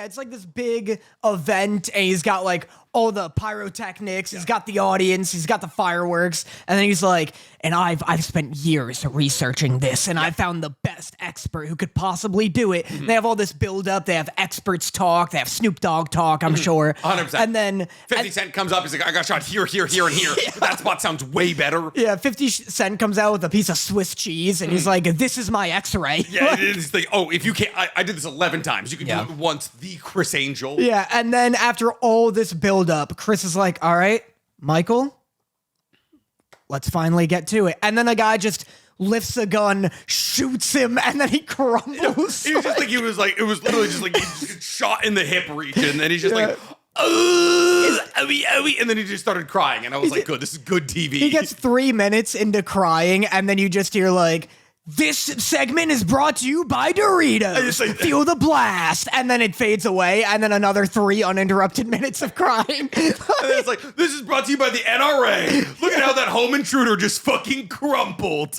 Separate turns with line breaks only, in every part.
Yeah, it's like this big event, and he's got like all the pyrotechnics, he's got the audience, he's got the fireworks, and then he's like, and I've spent years researching this, and I found the best expert who could possibly do it. They have all this build up, they have experts talk, they have Snoop Dogg talk, I'm sure.
100%.
And then
50 Cent comes up, he's like, I got shot here, here, here, and here. But that spot sounds way better.
Yeah, 50 Cent comes out with a piece of Swiss cheese, and he's like, this is my x-ray.
Yeah, it's like, oh, if you can't, I did this 11 times. You can do it once, the Chris Angel.
Yeah, and then after all this build up, Chris is like, all right, Michael, let's finally get to it. And then the guy just lifts a gun, shoots him, and then he crumbles.
It was just like, it was literally just like, he just shot in the hip region, and then he's just like, and then he just started crying, and I was like, good, this is good TV.
He gets 3 minutes into crying, and then you just hear like, this segment is brought to you by Doritos.
Like,
feel the blast. And then it fades away, and then another 3 uninterrupted minutes of crying.
And then it's like, this is brought to you by the NRA. Look at how that home intruder just fucking crumpled.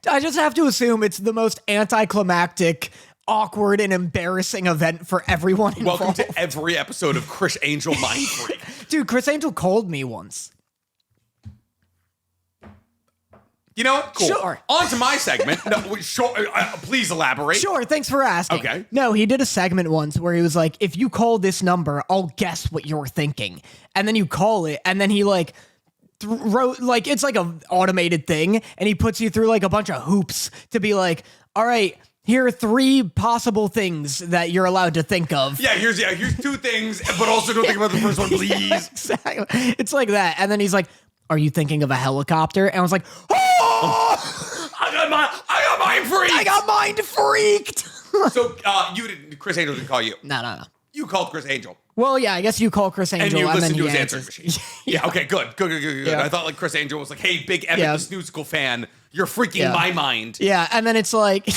I just have to assume it's the most anticlimactic, awkward, and embarrassing event for everyone involved.
Welcome to every episode of Chris Angel Mind Freak.
Dude, Chris Angel called me once.
You know what? Cool.
Sure.
On to my segment. No, please elaborate.
Sure, thanks for asking.
Okay.
No, he did a segment once where he was like, if you call this number, I'll guess what you're thinking. And then you call it, and then he like wrote, like, it's like an automated thing, and he puts you through like a bunch of hoops to be like, all right, here are 3 possible things that you're allowed to think of.
Yeah, here's 2 things, but also don't think about the first one, please.
Yeah, exactly. It's like that. And then he's like, are you thinking of a helicopter? And I was like, oh!
I got mind freaked.
I got mind freaked.
So Chris Angel didn't call you.
No.
You called Chris Angel.
Well, yeah, I guess you call Chris Angel
And you listened
then
to
he
his answering
answers.
machine. Yeah, okay, good.
Yeah.
I thought like Chris Angel was like, hey, big Epic the Snoozcle fan, you're freaking my mind.
Yeah, and then it's like,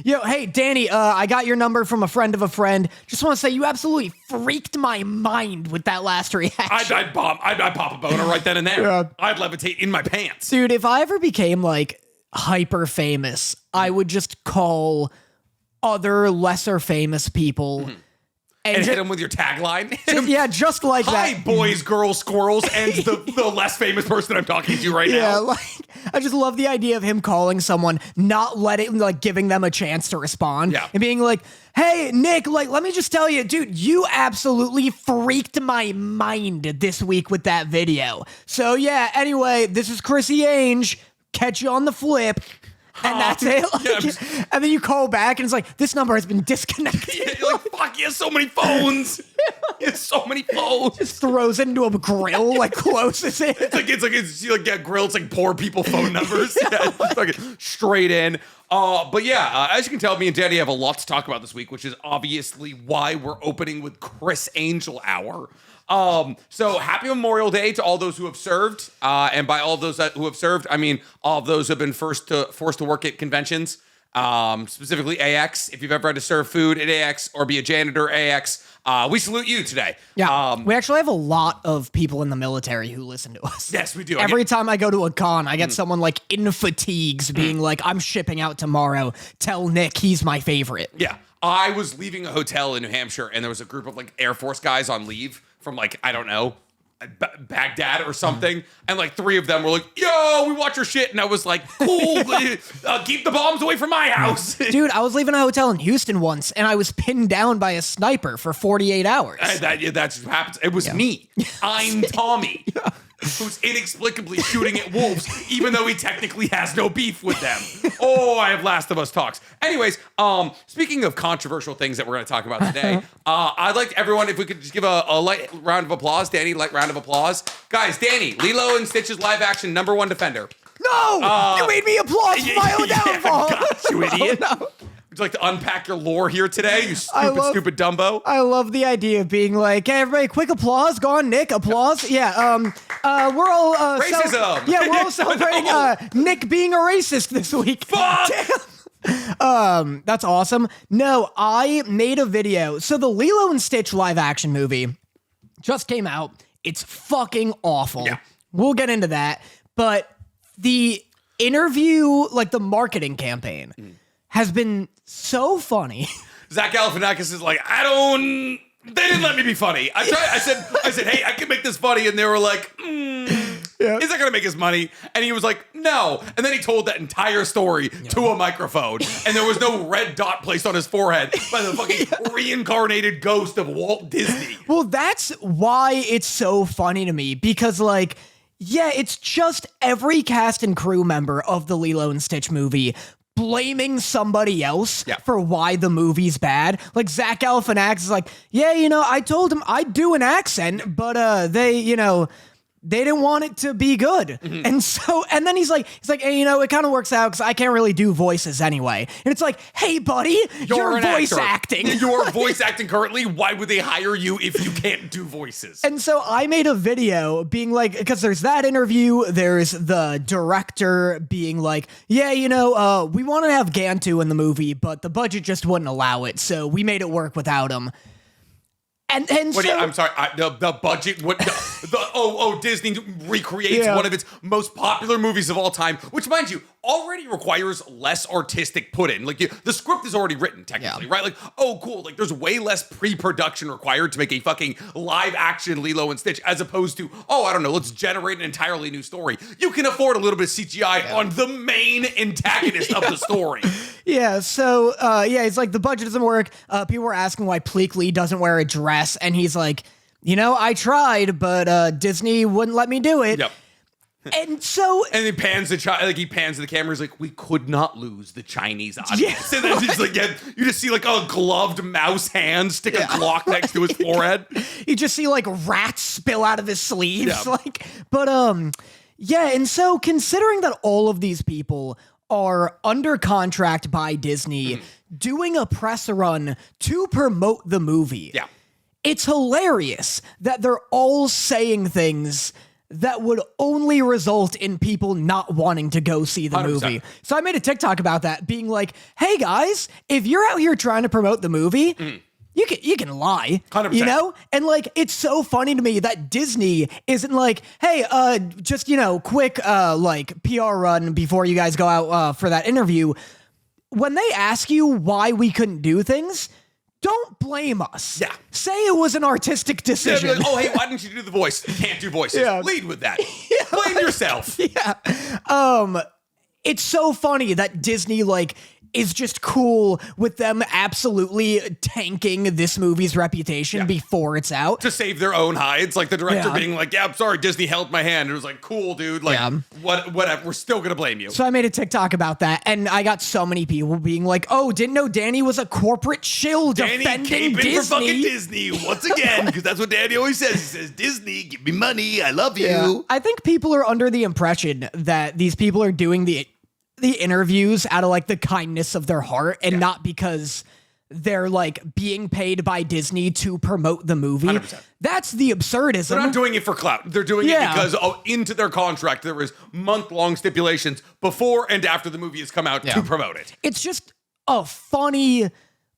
yo, hey, Danny, I got your number from a friend of a friend. Just want to say you absolutely freaked my mind with that last reaction.
I'd pop a boner right then and there.
Yeah.
I'd levitate in my pants.
Dude, if I ever became like hyper famous, I would just call other lesser famous people
And hit him with your tagline.
Yeah, just like
Hi,
that.
boys, girls, squirrels, and the less famous person I'm talking to right
Yeah,
now.
like I just love the idea of him calling someone, not giving them a chance to respond, and being like, "Hey, Nick, like, let me just tell you, dude, you absolutely freaked my mind this week with that video. So yeah, anyway, this is Chrissy Ainge. Catch you on the flip." And that's it. Like, and then you call back and it's like, this number has been disconnected.
You're like, fuck, he has so many phones. He has so many phones.
Just throws it into a grill, like closes it.
It's like grilled, it's like poor people phone numbers. Yeah, it's like straight in. But yeah, as you can tell, me and Danny have a lot to talk about this week, which is obviously why we're opening with Chris Angel Hour. So happy Memorial Day to all those who have served. And by all those who have served, I mean all of those who have been forced to work at conventions, specifically AX. If you've ever had to serve food at AX or be a janitor at AX, we salute you today.
Yeah, we actually have a lot of people in the military who listen to us.
Yes, we do.
Every time I go to a con, I get someone like in fatigues being like, I'm shipping out tomorrow. Tell Nick he's my favorite.
Yeah. I was leaving a hotel in New Hampshire and there was a group of like Air Force guys on leave from like, I don't know, Baghdad or something. And like 3 of them were like, yo, we watch your shit. And I was like, cool, keep the bombs away from my house.
Dude, I was leaving a hotel in Houston once and I was pinned down by a sniper for 48 hours.
That's what happens. It was me. I'm Tommy. Who's inexplicably shooting at wolves, even though he technically has no beef with them. Oh, I have Last of Us talks. Anyways, speaking of controversial things that we're going to talk about today, I'd like everyone, if we could just give a light round of applause. Danny, light round of applause. Guys, Danny, Lilo and Stitch's live action #1 defender.
No! You made me applaud for my own downfall!
Got you, idiot.
Oh, no.
Would you like to unpack your lore here today, you stupid Dumbo?
I love the idea of being like, hey, everybody, quick applause. Go on, Nick, applause. Yeah, we're all...
Racism!
We're all celebrating Nick being a racist this week.
Fuck!
Damn. That's awesome. No, I made a video. So the Lilo and Stitch live action movie just came out. It's fucking awful.
Yeah.
We'll get into that. But the interview, like the marketing campaign, has been so funny.
Zach Galifianakis is like, they didn't let me be funny. I said, hey, I can make this funny. And they were like, is that going to make us money? And he was like, no. And then he told that entire story to a microphone. And there was no red dot placed on his forehead by the fucking reincarnated ghost of Walt Disney.
Well, that's why it's so funny to me. Because, like, yeah, it's just every cast and crew member of the Lilo and Stitch movie blaming somebody else for why the movie's bad. Like, Zach Galifianakis is like, yeah, I told him I'd do an accent, but they didn't want it to be good. And then he's like, hey, it kind of works out because I can't really do voices anyway. And it's like, hey, buddy, you're voice acting.
You're voice acting currently. Why would they hire you if you can't do voices?
And so I made a video being like, because there's that interview, there's the director being like, yeah, we want to have Gantu in the movie, but the budget just wouldn't allow it. So we made it work without him. And
I'm sorry. The budget would. Disney recreates one of its most popular movies of all time, which, mind you, already requires less artistic put in. Like, the script is already written, technically, right? Like, oh, cool. Like, there's way less pre-production required to make a fucking live action Lilo and Stitch, as opposed to, I don't know, let's generate an entirely new story. You can afford a little bit of CGI on the main antagonist of the story.
Yeah. So, it's like the budget doesn't work. People were asking why Pleakley doesn't wear a dress, and he's like, I tried, but Disney wouldn't let me do it.
Yep.
And so,
and he pans he pans to the camera. He's like, we could not lose the Chinese audience. And then he's like, you just see like a gloved mouse hand stick a clock next to his forehead.
You just see like rats spill out of his sleeves. And so considering that all of these people are under contract by Disney, doing a press run to promote the movie.
Yeah.
It's hilarious that they're all saying things that would only result in people not wanting to go see the
100%.
movie. So I made a TikTok about that, being like, hey guys, if you're out here trying to promote the movie, you can lie,
100%.
And like, it's so funny to me that Disney isn't like, hey, just, quick, like PR run before you guys go out for that interview. When they ask you why we couldn't do things, don't blame us.
Yeah.
Say it was an artistic decision.
Yeah, like, hey, why didn't you do the voice? You can't do voices. Lead with that. Blame yourself.
Yeah. It's so funny that Disney, like, is just cool with them absolutely tanking this movie's reputation before it's out.
To save their own hides. Like the director being like, I'm sorry, Disney held my hand. It was like, cool, dude. Like, whatever. We're still going to blame you.
So I made a TikTok about that, and I got so many people being like, didn't know Danny was a corporate shill defending Disney.
For fucking Disney once again, because that's what Danny always says. He says, Disney, give me money. I love you.
Yeah. I think people are under the impression that these people are doing the interviews out of like the kindness of their heart and not because they're like being paid by Disney to promote the movie.
100%.
That's the absurdism.
They're not doing it for clout. They're doing it because into their contract there is month-long stipulations before and after the movie has come out to promote it.
It's just a funny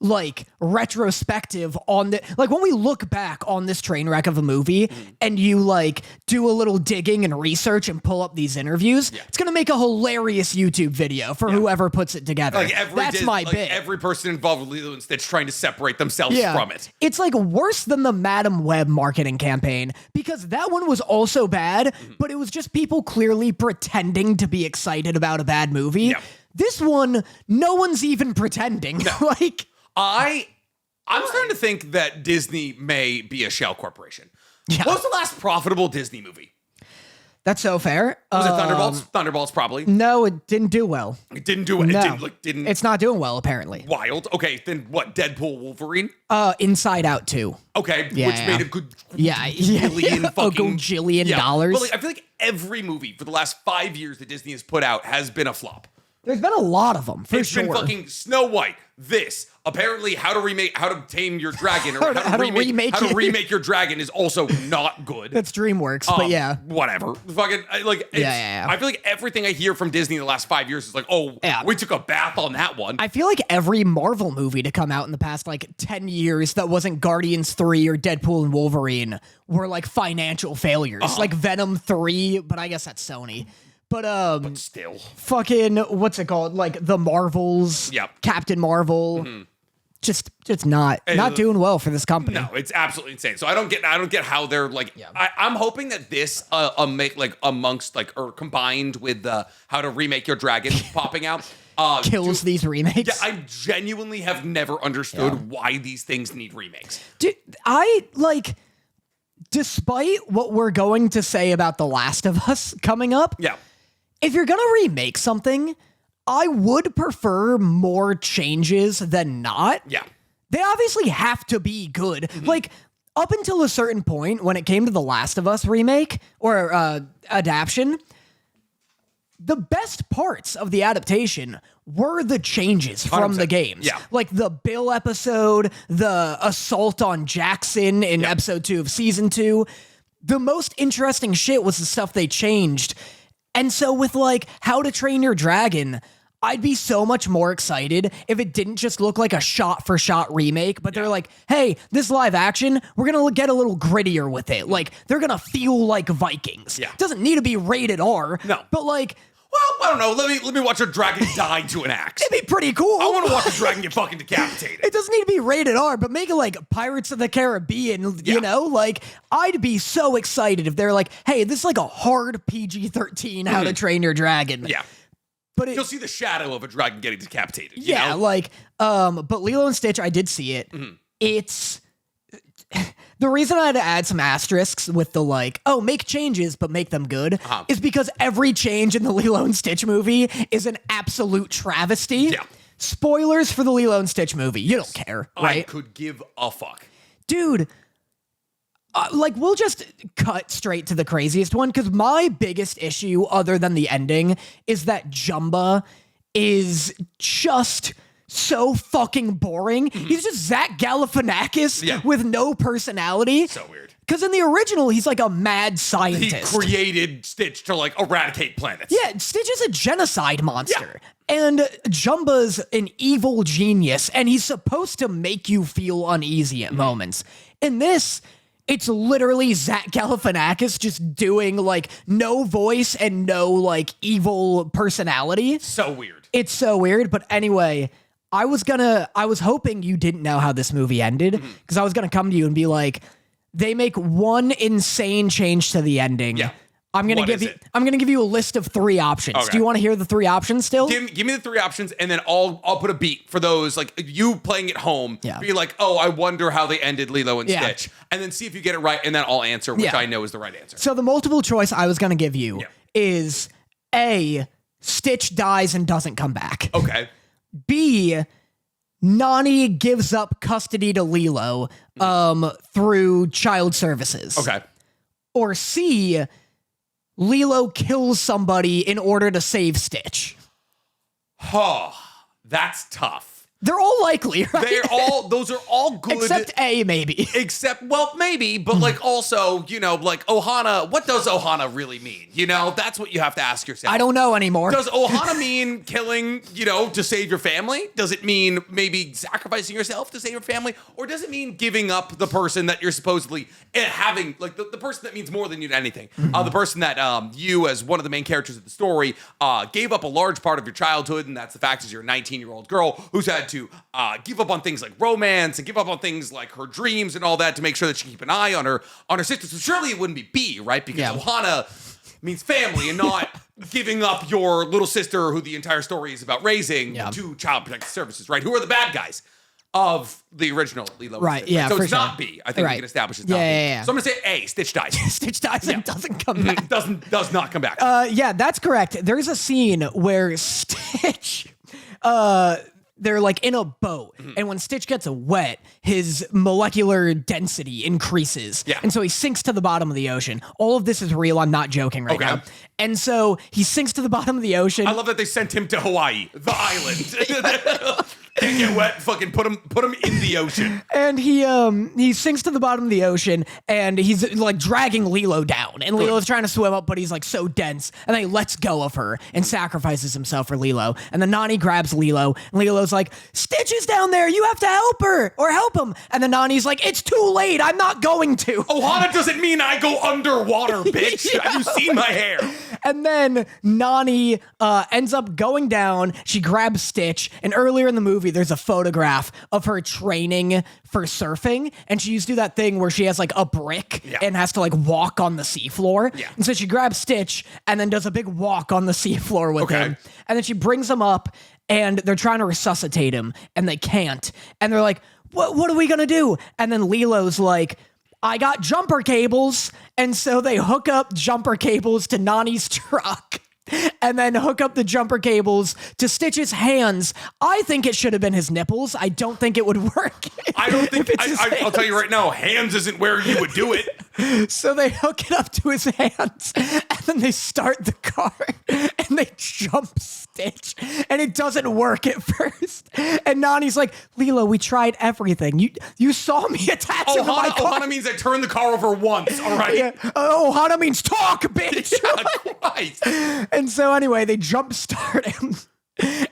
like retrospective on the, like when we look back on this train wreck of a movie and you like do a little digging and research and pull up these interviews, it's going to make a hilarious YouTube video for whoever puts it together.
Like
That's my bit.
Every person involved with Lilo and Stitch trying to separate themselves from it.
It's like worse than the Madam Web marketing campaign because that one was also bad, but it was just people clearly pretending to be excited about a bad movie. This one, no one's even pretending. Like,
I'm starting to think that Disney may be a shell corporation. What was the last profitable Disney movie?
That's so fair.
Was it Thunderbolts? Thunderbolts, probably.
No, it didn't do well.
It didn't do well.
No.
It didn't.
It's not doing well, apparently.
Wild. Okay, then what? Deadpool, Wolverine?
Inside Out 2.
Okay, which made a good
gajillion dollars.
But like, I feel like every movie for the last 5 years that Disney has put out has been a flop.
There's been a lot of them, for sure.
It's been fucking Snow White. This apparently How to Tame Your Dragon or how to remake your dragon is also not good.
That's DreamWorks, but
whatever. Fucking like I feel like everything I hear from Disney in the last 5 years is like, we took a bath on that one.
I feel like every Marvel movie to come out in the past like 10 years that wasn't Guardians 3 or Deadpool and Wolverine were like financial failures, like Venom 3, but I guess that's Sony. But
still.
Fucking, what's it called? Like the Marvels.
Yep.
Captain Marvel. just not doing well for this company.
No, it's absolutely insane. So I don't get how they're like. Yeah. I'm hoping that this make like amongst like or combined with the how to remake your dragon popping out.
Kills these remakes.
Yeah, I genuinely have never understood why these things need remakes.
Dude, despite what we're going to say about The Last of Us coming up, if you're gonna remake something, I would prefer more changes than not.
Yeah.
They obviously have to be good. Mm-hmm. Like, up until a certain point, when it came to The Last of Us remake or adaptation, the best parts of the adaptation were the changes from 100%. The games.
Yeah.
Like the Bill episode, the assault on Jackson in episode 2 of season 2. The most interesting shit was the stuff they changed. And so with like How to Train Your Dragon, I'd be so much more excited if it didn't just look like a shot-for-shot remake, but they're like, hey, this live action, we're going to get a little grittier with it. Like, they're going to feel like Vikings.
Yeah.
It doesn't need to be rated R.
No.
But like...
Well, I don't know. Let me watch a dragon die to an axe.
It'd be pretty cool.
I want to watch a dragon get fucking decapitated.
It doesn't need to be rated R, but make it like Pirates of the Caribbean, you know? Like, I'd be so excited if they're like, hey, this is like a hard PG-13 How to Train Your Dragon.
Yeah.
But
you'll see the shadow of a dragon getting decapitated.
Yeah,
you know?
like, but Lilo and Stitch, I did see it. Mm-hmm. It's... The reason I had to add some asterisks with the like, oh, make changes, but make them good, is because every change in the Lilo and Stitch movie is an absolute travesty.
Yeah.
Spoilers for the Lilo and Stitch movie. You don't care, right?
I could give a fuck.
Dude, like, we'll just cut straight to the craziest one, because my biggest issue, other than the ending, is that Jumba is just... so fucking boring. Mm-hmm. He's just Zach Galifianakis with no personality.
So weird.
Because in the original, he's like a mad scientist.
He created Stitch to like eradicate planets.
Yeah, Stitch is a genocide monster. Yeah. And Jumba's an evil genius, and he's supposed to make you feel uneasy at moments. In this, it's literally Zach Galifianakis just doing like no voice and no like evil personality.
So weird.
It's so weird. But anyway... I was hoping you didn't know how this movie ended, because I was gonna come to you and be like, they make one insane change to the ending. Yeah. I'm gonna give you a list of 3 options. Okay. Do you want to hear the 3 options still?
Give me the 3 options, and then I'll put a beat for those, like you playing at home. Yeah. Be like, oh, I wonder how they ended Lilo and Stitch, and then see if you get it right, and then I'll answer, which I know is the right answer.
So the multiple choice I was gonna give you is A, Stitch dies and doesn't come back.
Okay.
B, Nani gives up custody to Lilo through child services.
Okay.
Or C, Lilo kills somebody in order to save Stitch.
Oh, that's tough.
They're all likely, right?
Those are all good.
Except A, maybe.
Well, maybe, but like also, you know, like Ohana, what does Ohana really mean? You know, that's what you have to ask yourself.
I don't know anymore.
Does Ohana mean killing, you know, to save your family? Does it mean maybe sacrificing yourself to save your family? Or does it mean giving up the person that you're supposedly having, like the person that means more than you to anything? The person that you, as one of the main characters of the story, gave up a large part of your childhood, and that's the fact is you're a 19-year-old girl who's had to give up on things like romance and give up on things like her dreams and all that to make sure that she keep an eye on her sister. So surely it wouldn't be B, right? Because Ohana means family and not giving up your little sister who the entire story is about raising to Child Protective Services, right? Who are the bad guys of the original Lilo.
Right, yeah,
so
for
it's not B. I think we can establish it's not B.
Yeah.
So I'm going to say A, Stitch dies.
Stitch dies and doesn't come back.
Does not come back.
Yeah, that's correct. There's a scene where Stitch... they're like in a boat, and when Stitch gets wet, his molecular density increases. Yeah. And so he sinks to the bottom of the ocean. All of this is real. I'm not joking right now. And so he sinks to the bottom of the ocean.
I love that they sent him to Hawaii, the island. Can't get wet, fucking put him in the ocean.
And he sinks to the bottom of the ocean, and he's like dragging Lilo down. And Lilo's trying to swim up, but he's like so dense. And then he lets go of her and sacrifices himself for Lilo. And then Nani grabs Lilo, and Lilo's like, Stitch is down there, you have to help her or help him. And then Nani's like, it's too late, I'm not going to.
Ohana doesn't mean I go underwater, bitch. Have you seen my hair?
And then Nani ends up going down. She grabs Stitch, and earlier in the movie, movie, there's a photograph of her training for surfing, and she used to do that thing where she has like a brick and has to like walk on the seafloor.
Yeah.
And so she grabs Stitch and then does a big walk on the seafloor with him. And then she brings him up and they're trying to resuscitate him and they can't. And they're like, what are we gonna do? And then Lilo's like, I got jumper cables. And so they hook up jumper cables to Nani's truck and then hook up the jumper cables to Stitch's hands. I think it should have been his nipples. I don't think it would work.
I don't think, I'll tell you right now, hands isn't where you would do it.
So they hook it up to his hands and then they start the car and they jump Stitch and it doesn't work at first. And Nani's like, Lilo, we tried everything. You saw me attach him to my car.
Ohana means I turned the car over once, all right?
Yeah. Ohana means talk, bitch.
Christ.
And so anyway, they jump start him.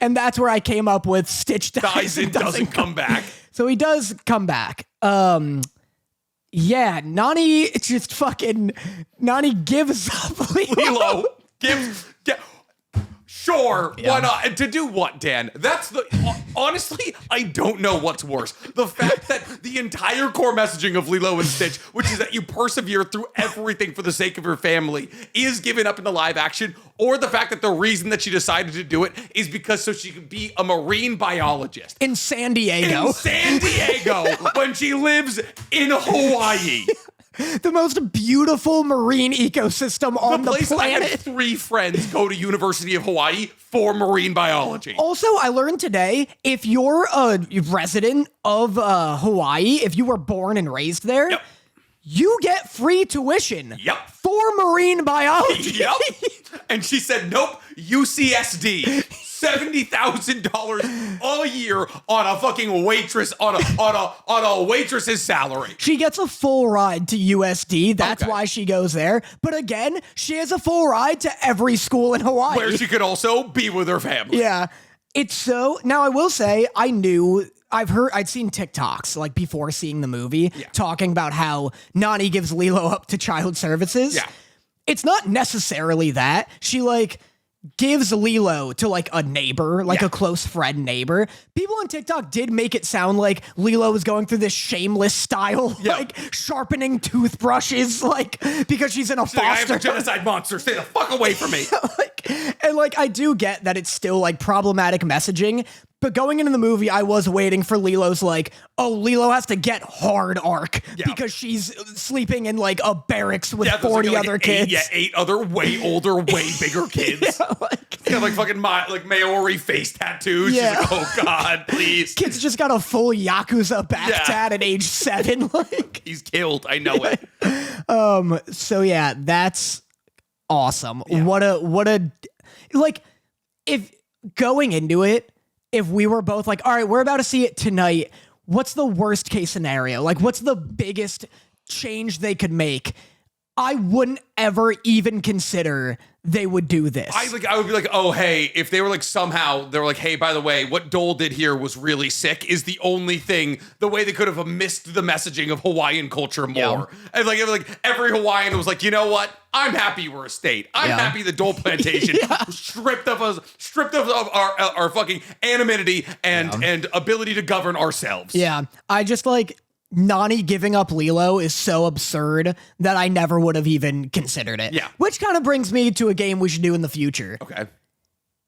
And that's where I came up with Stitch dies and doesn't come back. So he does come back. Yeah, Nani just fucking Nani gives up
Lilo gives sure, why not? And to do what, Dan? That's honestly, I don't know what's worse. The fact that the entire core messaging of Lilo and Stitch, which is that you persevere through everything for the sake of your family, is given up in the live action, or the fact that the reason that she decided to do it is because so she could be a marine biologist.
In San Diego.
In San Diego, when she lives in Hawaii.
The most beautiful marine ecosystem on the planet.
I had 3 friends go to University of Hawaii for marine biology.
Also, I learned today, if you're a resident of Hawaii, if you were born and raised there, you get free tuition for marine biology.
And she said, nope, UCSD. $70,000 a year on a fucking waitress on a waitress's salary.
She gets a full ride to USD. That's why she goes there. But again, she has a full ride to every school in Hawaii,
where she could also be with her family.
Yeah, it's so. Now I will say, I'd seen TikToks like before seeing the movie talking about how Nani gives Lilo up to child services.
Yeah,
it's not necessarily that. She like gives Lilo to like a neighbor, like a close friend neighbor. People on TikTok did make it sound like Lilo was going through this shameless style, like sharpening toothbrushes, like because she's in a foster.
Like, I am a genocide monster. Stay the fuck away from me.
And I do get that it's still like problematic messaging. But going into the movie, I was waiting for Lilo's like, oh, Lilo has to get hard arc because she's sleeping in like a barracks with 40 other kids.
8 other way older, way bigger kids. Got like fucking Maori face tattoos. She's like, oh God, please.
Kid's just got a full Yakuza back tat at age 7. Like
he's killed. I know it.
So yeah, that's awesome. Yeah. What a like if going into it, if we were both like, all right, we're about to see it tonight, what's the worst case scenario? Like, what's the biggest change they could make? I wouldn't ever even consider they would do this.
I would be like, oh, hey, if they were like somehow, they were like, hey, by the way, what Dole did here was really sick is the only thing, the way they could have missed the messaging of Hawaiian culture more. And like every Hawaiian was like, you know what? I'm happy we're a state. I'm happy the Dole plantation stripped of our fucking anonymity and ability to govern ourselves.
Yeah. I just like Nani giving up Lilo is so absurd that I never would have even considered it.
Yeah.
Which kind of brings me to a game we should do in the future.
Okay.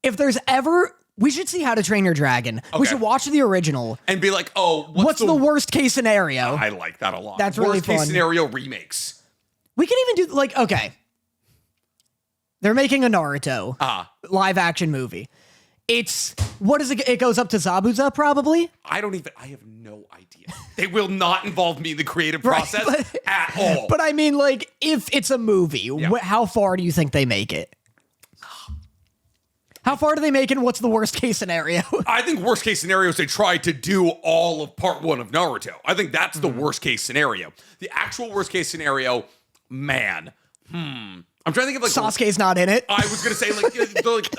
If there's ever, we should see How to Train Your Dragon. Okay. We should watch the original.
And be like, oh,
what's the worst case scenario?
I like that a lot.
That's really fun.
Worst case scenario remakes.
We can even do like, okay. They're making a Naruto live action movie. It's, what is it? It goes up to Zabuza, probably?
I have no idea. They will not involve me in the creative process at all.
But I mean, like, if it's a movie, how far do you think they make it? How far do they make it, and what's the worst case scenario?
I think worst case scenario is they try to do all of part 1 of Naruto. I think that's the worst case scenario. The actual worst case scenario, man. I'm trying to think of like
Sasuke's not in it.
I was gonna say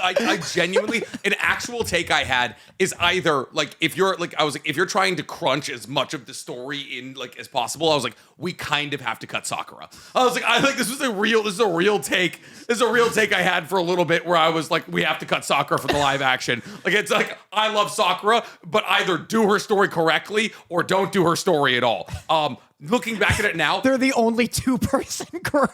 I genuinely an actual take I had is either like if you're trying to crunch as much of the story in like as possible, I was like, we kind of have to cut Sakura. I was like, I think this is a real take I had for a little bit where I was like, we have to cut Sakura for the live action. Like it's like I love Sakura, but either do her story correctly or don't do her story at all. Looking back at it now,
they're the only 2-person group.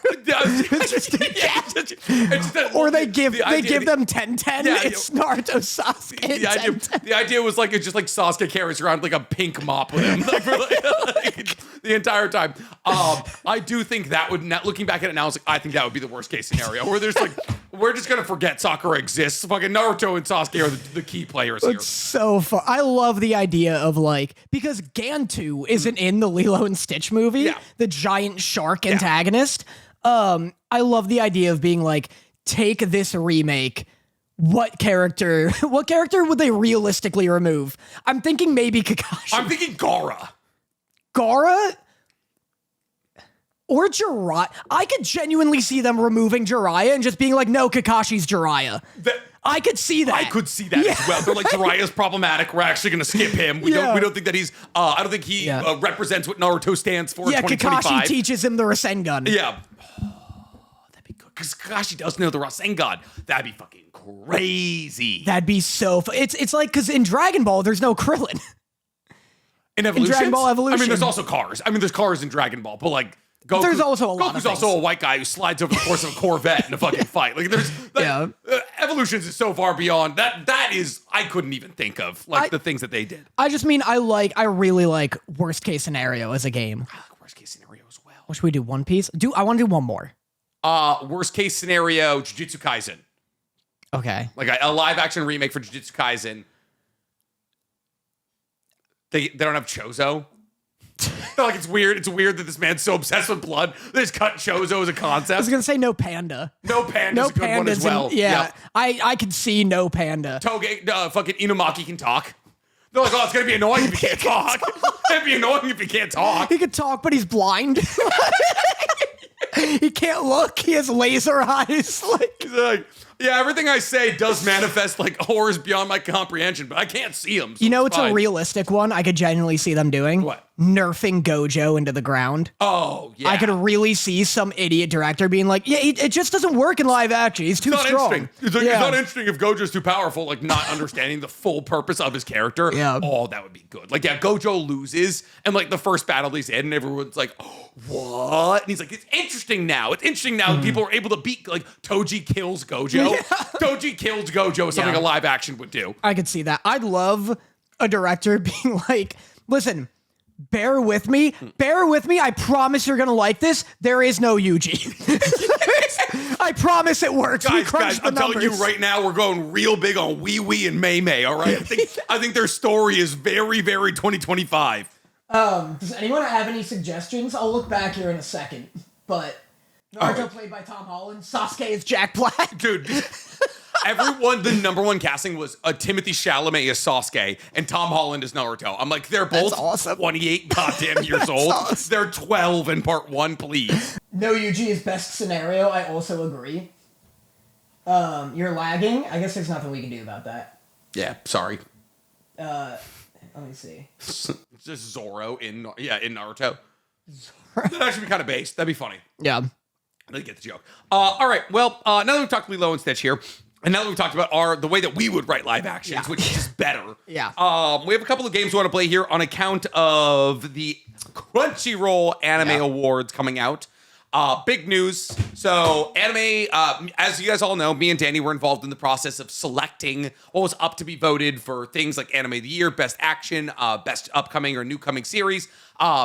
Or they give them 10-10. It's Naruto, Sasuke.
The idea was like it's just like Sasuke carries around like a pink mop with him like, for, like, the entire time. I do think that would looking back at it now, I think that would be the worst case scenario where there's like we're just gonna forget Sakura exists. Fucking Naruto and Sasuke are the key players here.
It's so fun. I love the idea of like because Gantu isn't in the Lilo and Stitch movie, the giant shark antagonist. I love the idea of being like, take this remake. What character would they realistically remove? I'm thinking maybe Kakashi.
I'm thinking Gaara.
Gaara? Or Jiraiya. I could genuinely see them removing Jiraiya and just being like, no, Kakashi's Jiraiya. I could see that.
I could see that as well. They're like, Jiraiya's problematic. We're actually going to skip him. We don't think that he's, I don't think he represents what Naruto stands for in 2025.
Kakashi teaches him the Rasengan.
Yeah. That'd be good. Because Kakashi does know the Rasengan. That'd be fucking crazy.
That'd be so fun. It's like, because in Dragon Ball, there's no Krillin.
In Dragon
Ball Evolution.
I mean, there's also cars. I mean, there's cars in Dragon Ball, but like,
there's also a lot
Goku's also a white guy who slides over the course of a Corvette in a fucking fight. Like there's Evolutions is so far beyond that. That is I couldn't even think of the things that they did.
I just mean I really like worst case scenario as a game.
I like worst case scenario as well.
What should we do? One Piece? I want to do one more.
Worst case scenario, Jujutsu Kaisen.
Okay.
Like a live action remake for Jujutsu Kaisen. They don't have Chozo. Like it's weird. It's weird that this man's so obsessed with blood. They just cut Chozo as a concept.
I was gonna say no panda.
No panda is a good one as well.
I could see no panda.
Toge, fucking Inumaki can talk. They're like, oh, it's gonna be annoying if you can't talk. It'd be annoying if you can't talk.
He could talk, but he's blind. He can't look. He has laser eyes.
He's like, yeah, everything I say does manifest like horrors beyond my comprehension, but I can't see them. So
you know, it's a realistic one. I could genuinely see them doing.
What?
Nerfing Gojo into the ground.
Oh, yeah.
I could really see some idiot director being like, yeah, it just doesn't work in live action. He's too strong.
It's not interesting if Gojo's too powerful, like not understanding the full purpose of his character.
Yeah.
Oh, that would be good. Like, yeah, Gojo loses, and like the first battle he's in, and everyone's like, oh, what? And he's like, it's interesting now. It's interesting now that people are able to beat, like, Toji kills Gojo. Yeah. Toji kills Gojo, something a live action would do.
I could see that. I'd love a director being like, listen, bear with me. I promise you're going to like this. There is no Yuji. I promise it works.
Guys, I'm telling you right now, we're going real big on Wee Wee and Mei Mei, all right? I think their story is very, very 2025.
Does anyone have any suggestions? I'll look back here in a second, but Naruto played by Tom Holland. Sasuke is Jack Black.
Dude, the number one casting was Timothy Chalamet as Sasuke and Tom Holland as Naruto. I'm like, they're both 28 goddamn years old. Awesome. They're 12 in part 1, please.
No Yuji is best scenario. I also agree. You're lagging. I guess there's nothing we can do about that.
Yeah, sorry.
Let me see.
Just Zoro in Naruto. That'd actually be kind of based. That'd be funny.
Yeah.
They get the joke. All right. Well, now that we've talked Lilo and Stitch here, and now that we've talked about the way that we would write live actions, which is just better.
Yeah.
We have a couple of games we want to play here on account of the Crunchyroll Anime Awards coming out. Big news. So anime, as you guys all know, me and Danny were involved in the process of selecting what was up to be voted for things like Anime of the Year, Best Action, Best Upcoming or New Coming Series,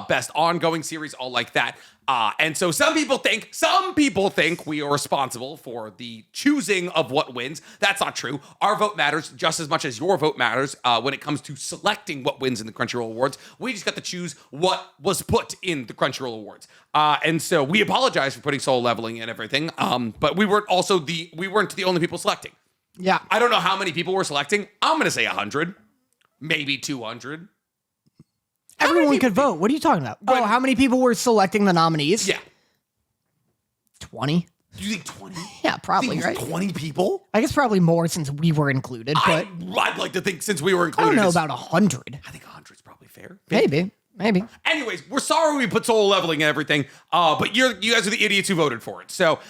Best Ongoing Series, all like that. And so some people think we are responsible for the choosing of what wins. That's not true. Our vote matters just as much as your vote matters when it comes to selecting what wins in the Crunchyroll Awards. We just got to choose what was put in the Crunchyroll Awards. And so we apologize for putting Soul Leveling and everything. But we weren't the only people selecting.
Yeah.
I don't know how many people were selecting. I'm going to say 100, maybe 200.
Everyone could vote. What are you talking about? How many people were selecting the nominees?
Yeah.
20.
You think 20?
Yeah, probably, right?
20 people?
I guess probably more since we were included, but
I'd like to think since we were
I
included.
don't know about 100.
I think 100 is probably fair.
Maybe.
Anyways, we're sorry we put solo leveling and everything, but you guys are the idiots who voted for it. So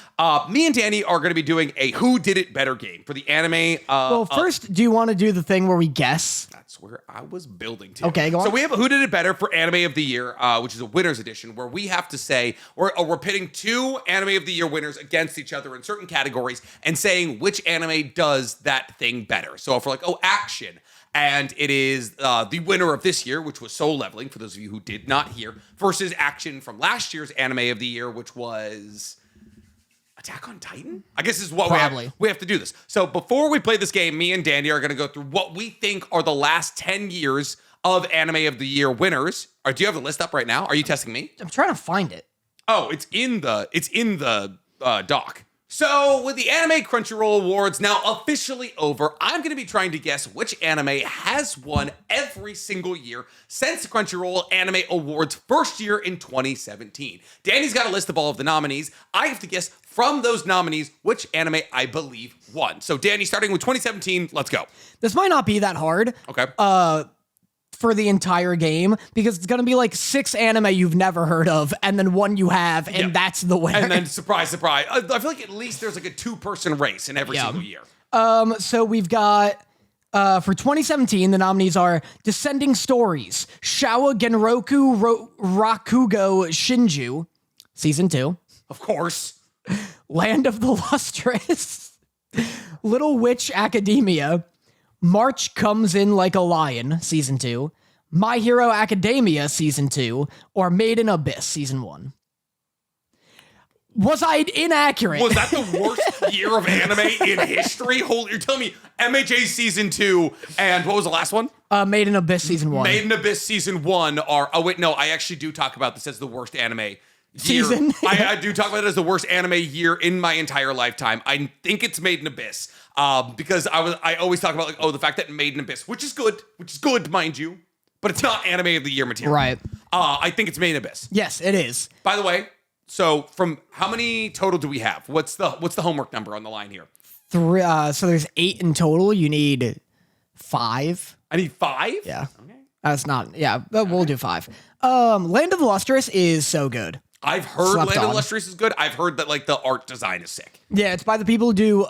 me and Danny are going to be doing a Who Did It Better game for the anime.
Well, first, do you want to do the thing where we guess?
That's where I was building to.
Okay, go on.
So we have a Who Did It Better for Anime of the Year, which is a winner's edition, where we have to say, we're pitting 2 Anime of the Year winners against each other in certain categories and saying which anime does that thing better. So if we're like, oh, action, and it is the winner of this year, which was Soul Leveling, for those of you who did not hear, versus action from last year's Anime of the Year, which was Attack on Titan? I guess this is what we have to do this. So before we play this game, me and Danny are going to go through what we think are the last 10 years of Anime of the Year winners. Or do you have the list up right now? Are you testing me?
I'm trying to find it.
Oh, it's in the doc. So, with the Anime Crunchyroll Awards now officially over, I'm going to be trying to guess which anime has won every single year since the Crunchyroll Anime Awards first year in 2017. Danny's got a list of all of the nominees. I have to guess from those nominees which anime I believe won. So, Danny, starting with 2017, let's go.
This might not be that hard.
Okay.
For the entire game, because it's going to be like 6 anime you've never heard of and then 1 you have, and that's the winner.
And then surprise, surprise. I feel like at least there's like a 2-person race in every single year.
So we've got for 2017, the nominees are Descending Stories, Shawa Genroku Rakugo Shinju, Season 2.
Of course.
Land of the Lustrous, Little Witch Academia, March Comes In Like a Lion, Season 2, My Hero Academia, Season 2, or Made in Abyss, Season 1. Was I inaccurate?
Was that the worst year of anime in history? You're telling me MHA Season 2 and what was the last one?
Made in Abyss, Season 1.
Made in Abyss, Season 1 are... Oh, wait, no, I actually do talk about this as the worst anime
season.
I do talk about it as the worst anime year in my entire lifetime. I think it's Made in Abyss. Because I always talk about the fact that Made in Abyss, which is good, mind you, but it's not Anime of the Year material.
Right.
I think it's Made in Abyss.
Yes, it is.
By the way, so from how many total do we have? What's the homework number on the line here?
3. So there's 8 in total. You need 5.
I need 5?
Yeah.
Okay.
That's not. Yeah, but we'll do 5. Land of the Lustrous is so good.
I've heard Land of the Lustrous is good. I've heard that the art design is sick.
Yeah, it's by the people who do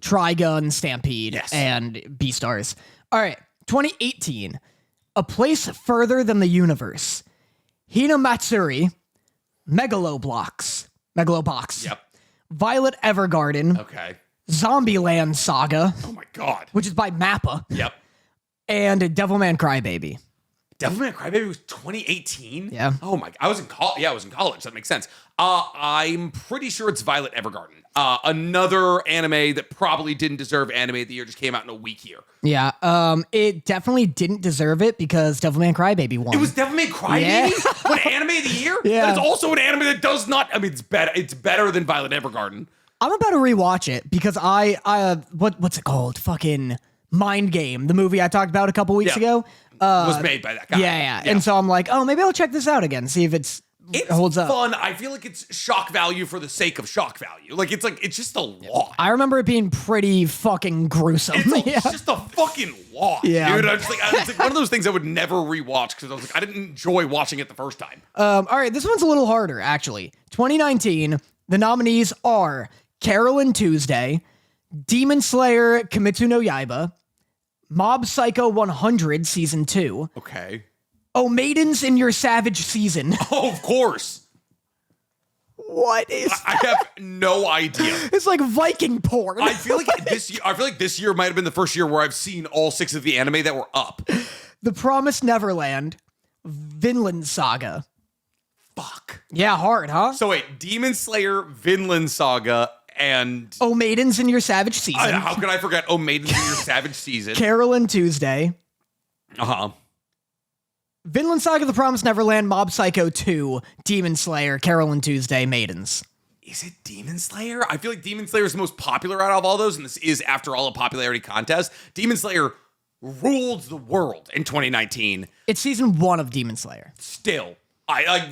Trigun, Stampede, and Beastars. All right, 2018. A Place Further Than the Universe. Hinamatsuri. Megalobox. Yep. Violet Evergarden.
Okay.
Zombieland Saga.
Oh my god.
Which is by Mappa.
Yep.
And Devilman Crybaby.
Devilman Crybaby was 2018?
Yeah.
Oh my, I was in college. Yeah, I was in college. That makes sense. I'm pretty sure it's Violet Evergarden. Another anime that probably didn't deserve Anime of the Year, just came out in a week year.
Yeah. It definitely didn't deserve it because Devilman Crybaby won.
It was Devilman Crybaby? What, Anime of the Year?
Yeah.
That is also an anime that does not, I mean, it's better than Violet Evergarden.
I'm about to rewatch it because what's it called? Fucking Mind Game, the movie I talked about a couple weeks ago.
Was made by that guy.
Yeah. And so I'm like, oh, maybe I'll check this out again, see if it holds up.
It's fun. I feel like it's shock value for the sake of shock value. It's just a lot.
I remember it being pretty fucking gruesome.
It's just a fucking lot, dude. It's like one of those things I would never rewatch because I was like, I didn't enjoy watching it the first time.
All right, this one's a little harder, actually. 2019, the nominees are Carol and Tuesday, Demon Slayer Kimetsu no Yaiba, Mob Psycho 100 Season 2.
Okay.
Oh, Maidens in Your Savage Season.
Oh, of course.
What is that?
I have no idea.
It's like Viking porn.
I feel like this year might have been the first year where I've seen all 6 of the anime that were up.
The Promised Neverland, Vinland Saga.
Fuck.
Yeah, hard, huh?
So wait, Demon Slayer, Vinland Saga, and
Oh, Maidens in Your Savage Season.
how could I forget Oh, Maidens in Your Savage Season?
Carol and Tuesday.
Uh-huh.
Vinland Saga, The Promised Neverland, Mob Psycho 2, Demon Slayer, Carol and Tuesday, Maidens.
Is it Demon Slayer? I feel like Demon Slayer is the most popular out of all those, and this is, after all, a popularity contest. Demon Slayer ruled the world in 2019.
It's Season 1 of Demon Slayer.
Still.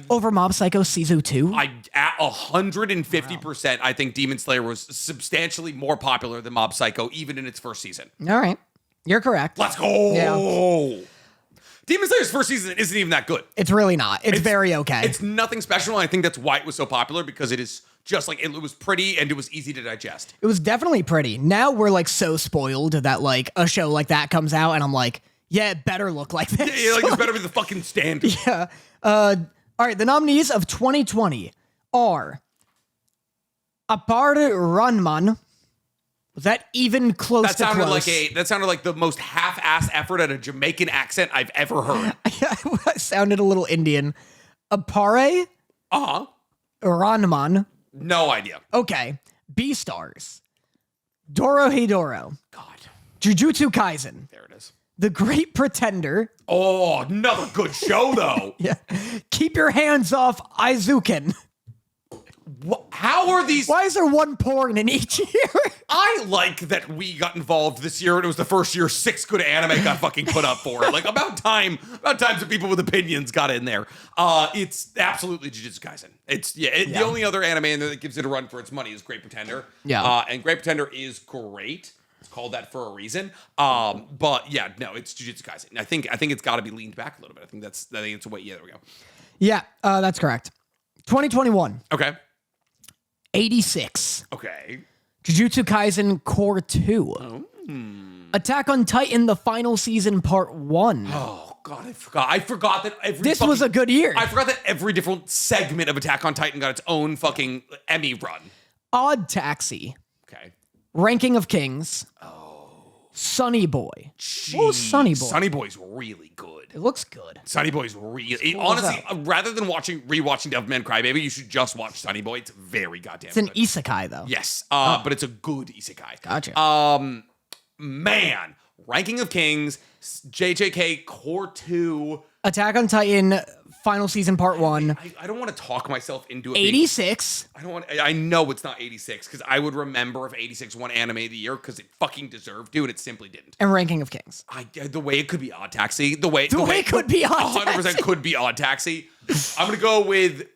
over Mob Psycho Season 2?
At 150%, I think Demon Slayer was substantially more popular than Mob Psycho, even in its first season.
All right. You're correct.
Let's go. Yeah. Demon Slayer's first season isn't even that good.
It's really not. It's very okay.
It's nothing special, and I think that's why it was so popular, because it is just like, it was pretty and it was easy to digest.
It was definitely pretty. Now we're like so spoiled that like a show like that comes out and I'm like, yeah, it better look like this.
Yeah, like it better be the fucking standard.
Yeah. All right, the nominees of 2020 are Apart Ranman. Was that even close
that
to
sounded
close?
That sounded like the most half-ass effort at a Jamaican accent I've ever heard.
It sounded a little Indian. Apare
Uh-huh.
Ranman.
No idea.
Okay. B-Stars. Dorohedoro.
God.
Jujutsu Kaisen.
There it is.
The Great Pretender.
Oh, another good show, though.
Yeah. Keep Your Hands Off Aizuken.
How are these?
Why is there one porn in each year?
I like that we got involved this year, and it was the first year 6 good anime got fucking put up for it. Like, about time some people with opinions got in there. It's absolutely Jujutsu Kaisen. The only other anime in there that gives it a run for its money is Great Pretender.
Yeah.
And Great Pretender is great. It's called that for a reason. But yeah, no, it's Jujutsu Kaisen. I think it's got to be leaned back a little bit. I think it's a way. Yeah, there we go.
Yeah, that's correct. 2021.
Okay.
86.
Okay.
Jujutsu Kaisen Core 2.
Oh.
Attack on Titan, the final season, part 1.
Oh, God, I forgot that
This was a good year.
I forgot that every different segment of Attack on Titan got its own fucking Emmy run.
Odd Taxi.
Okay.
Ranking of Kings.
Oh.
Sunny Boy.
Jeez.
What was Sunny Boy?
Sunny Boy's really good.
It looks good.
Sunny Boy's really... honestly, rather than rewatching Devilman Crybaby, you should just watch Sunny Boy. It's very goddamn good.
It's an isekai, though.
Yes, but it's a good isekai.
Gotcha.
Man. Ranking of Kings, JJK Core 2...
Attack on Titan, final season, part 1.
I don't want to talk myself into it.
86.
I know it's not 86, because I would remember if 86 won Anime of the Year, because it fucking deserved to, and it simply didn't.
And Ranking of Kings.
The way it could be Odd Taxi. The way
it could be Odd Taxi.
100% could be Odd Taxi. I'm going to go with...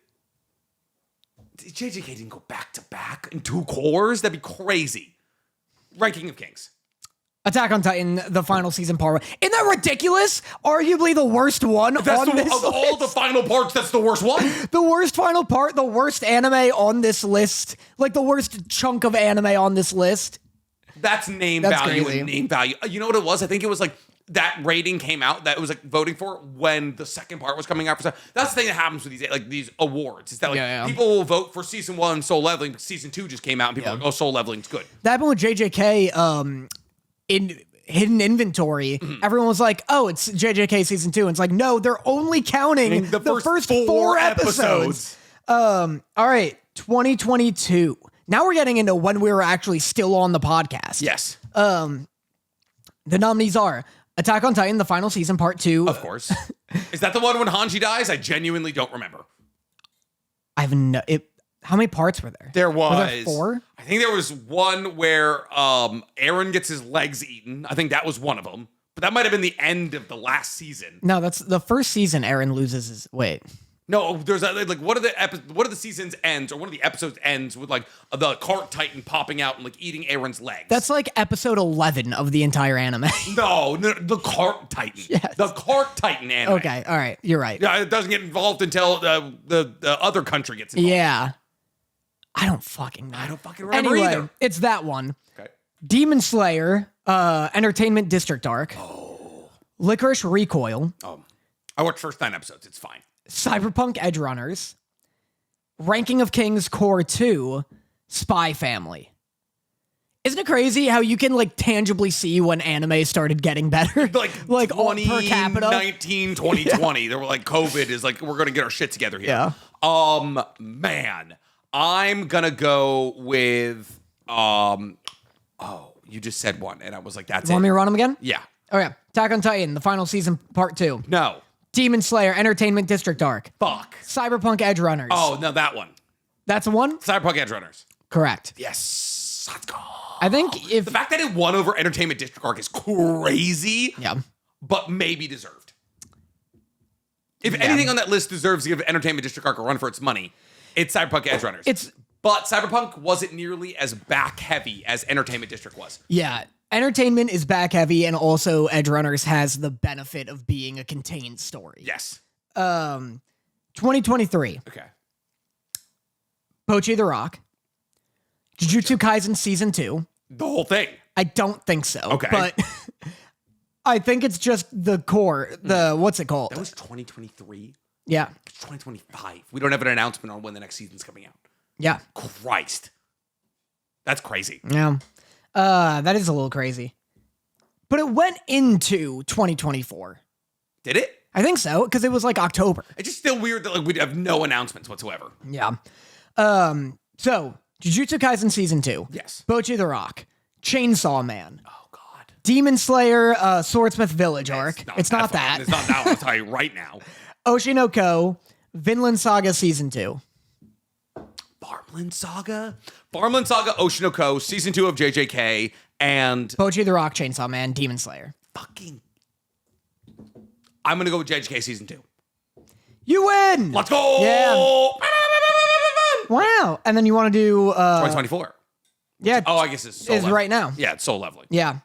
JJK didn't go back-to-back in 2 cores? That'd be crazy. Ranking of Kings.
Attack on Titan, the final season, part 1. Isn't that ridiculous? Arguably the worst one
Of all the final parts, that's the worst one.
The worst final part, the worst anime on this list. Like the worst chunk of anime on this list.
That's name
That's
value
crazy.
and name value. You know what it was? I think it was like that rating came out that it was like voting for when the second part was coming out. That's the thing that happens with these awards. Is that like people will vote for season 1 Soul Leveling, but season 2 just came out and people are like, oh, Soul Leveling's good.
That happened with JJK, in hidden inventory, everyone was like, oh, it's JJK season 2. And it's like, no, they're only counting the first 4 episodes. All right, 2022. Now we're getting into when we were actually still on the podcast.
Yes.
The nominees are Attack on Titan, the final season, part 2.
Of course. Is that the one when Hanji dies? I genuinely don't remember.
How many parts were there?
There was.
Were there 4?
I think there was one where Eren gets his legs eaten. I think that was one of them. But that might have been the end of the last season.
No, that's the first season. Eren loses his... Wait.
No, there's like one of the seasons ends, or one of the episodes ends with like the cart titan popping out and like eating Eren's legs.
That's like episode 11 of the entire anime.
No, the cart titan.
Yes.
The cart titan anime.
Okay, all right, you're right.
Yeah, it doesn't get involved until the other country gets involved.
Yeah. I don't fucking know.
I don't fucking remember
anyway,
either.
It's that one.
Okay.
Demon Slayer, Entertainment District Arc.
Oh.
Licorice Recoil.
Oh. I watched first 9 episodes. It's fine.
Cyberpunk Edge Runners. Ranking of Kings Core 2. Spy Family. Isn't it crazy how you can like tangibly see when anime started getting better? like per capita.
2019, 2020. They were like, COVID is like, we're going to get our shit together here.
Yeah.
Man, I'm going to go with, you just said one. And I was like, that's it.
Want me to run them again?
Yeah.
Okay. Attack on Titan, the final season, part 2.
No.
Demon Slayer, Entertainment District Arc.
Fuck.
Cyberpunk Edge Runners.
Oh, no, that one.
That's one?
Cyberpunk Edge Runners.
Correct.
Yes. Let's go.
I think if...
The fact that it won over Entertainment District Arc is crazy.
Yeah.
But maybe deserved. If anything on that list deserves to give Entertainment District Arc a run for its money, it's Cyberpunk Edge Runners. But Cyberpunk wasn't nearly as back heavy as Entertainment District was.
Yeah. Entertainment is back heavy, and also Edge Runners has the benefit of being a contained story.
Yes.
2023.
Okay.
Pochi the Rock. Jujutsu Kaisen Season 2.
The whole thing.
I don't think so.
Okay.
But I think it's just the core. What's it called?
That was 2023?
Yeah.
It's 2025. We don't have an announcement on when the next season's coming out.
Yeah.
Christ. That's crazy.
Yeah. That is a little crazy. But it went into 2024.
Did it?
I think so, because it was like October.
It's just still weird that we'd have no announcements whatsoever.
Yeah. So, Jujutsu Kaisen Season 2.
Yes.
Pochi the Rock. Chainsaw Man.
Oh, God.
Demon Slayer, Swordsmith Village arc. It's not that.
It's not that one, I'll tell you right now.
Oshinoko. Vinland Saga Season 2.
Farmland Saga, Oshinoko, Season 2 of JJK, and...
Pochi the Rock, Chainsaw Man, Demon Slayer.
I'm going to go with JJK Season 2.
You win!
Let's go!
Yeah. Wow. And then you want to do...
2024.
Yeah.
Oh, I guess it's Soul
Leveling. Right now.
Yeah, it's Soul Leveling.
Yeah.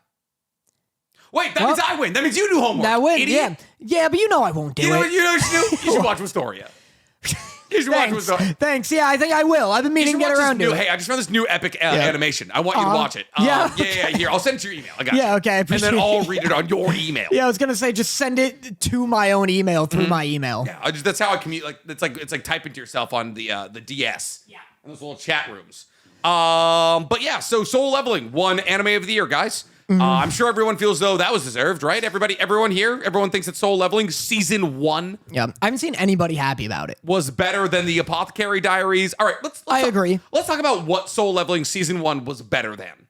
Wait, that means I win. That means you do homework.
That win,
idiot.
Yeah, but you know I won't do it.
You should watch Wistoria. You should watch Wistoria.
Thanks. Yeah, I think I will. I've been meaning to get around to it.
Hey, I just found this new epic animation. I want you to watch it.
Yeah.
Here, I'll send it to your email. I got you.
Yeah, okay. I appreciate
and then I'll read it on your email.
Yeah, I was gonna say just send it to my own email through my email.
Yeah, that's how I commute. Like it's like typing to yourself on the DS. Yeah. In those little chat rooms. But yeah, so Soul Leveling won Anime of the Year, guys. I'm sure everyone feels though that was deserved, right? Everyone here, everyone thinks that Soul Leveling Season 1
I haven't seen anybody happy about it.
Was better than the Apothecary Diaries. All right, I
agree.
Let's talk about what Soul Leveling Season 1 was better than.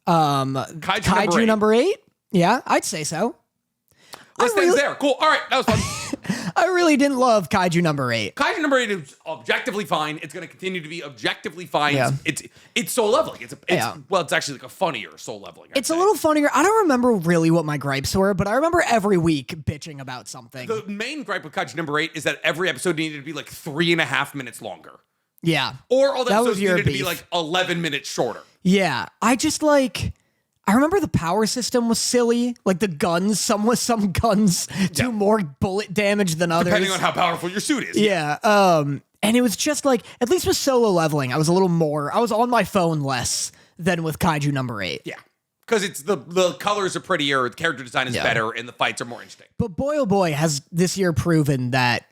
Kaiju number 8? Yeah, I'd say so.
Let's stay there. Cool. All right, that was fun.
I really didn't love Kaiju number 8.
Kaiju number 8 is objectively fine. It's going to continue to be objectively fine. Yeah. It's Soul Leveling. Well, it's actually like a funnier Soul Leveling.
It's a little funnier. I don't remember really what my gripes were, but I remember every week bitching about something.
The main gripe with Kaiju number 8 is that every episode needed to be like 3.5 minutes longer.
Yeah.
Or all the episodes needed to be like 11 minutes shorter.
Yeah. I remember the power system was silly. Like the guns, some guns do more bullet damage than others.
Depending on how powerful your suit is.
Yeah. And it was just like, at least with Solo Leveling, I was on my phone less than with Kaiju number 8.
Yeah. Because it's the colors are prettier, the character design is better, and the fights are more interesting.
But boy, oh boy, has this year proven that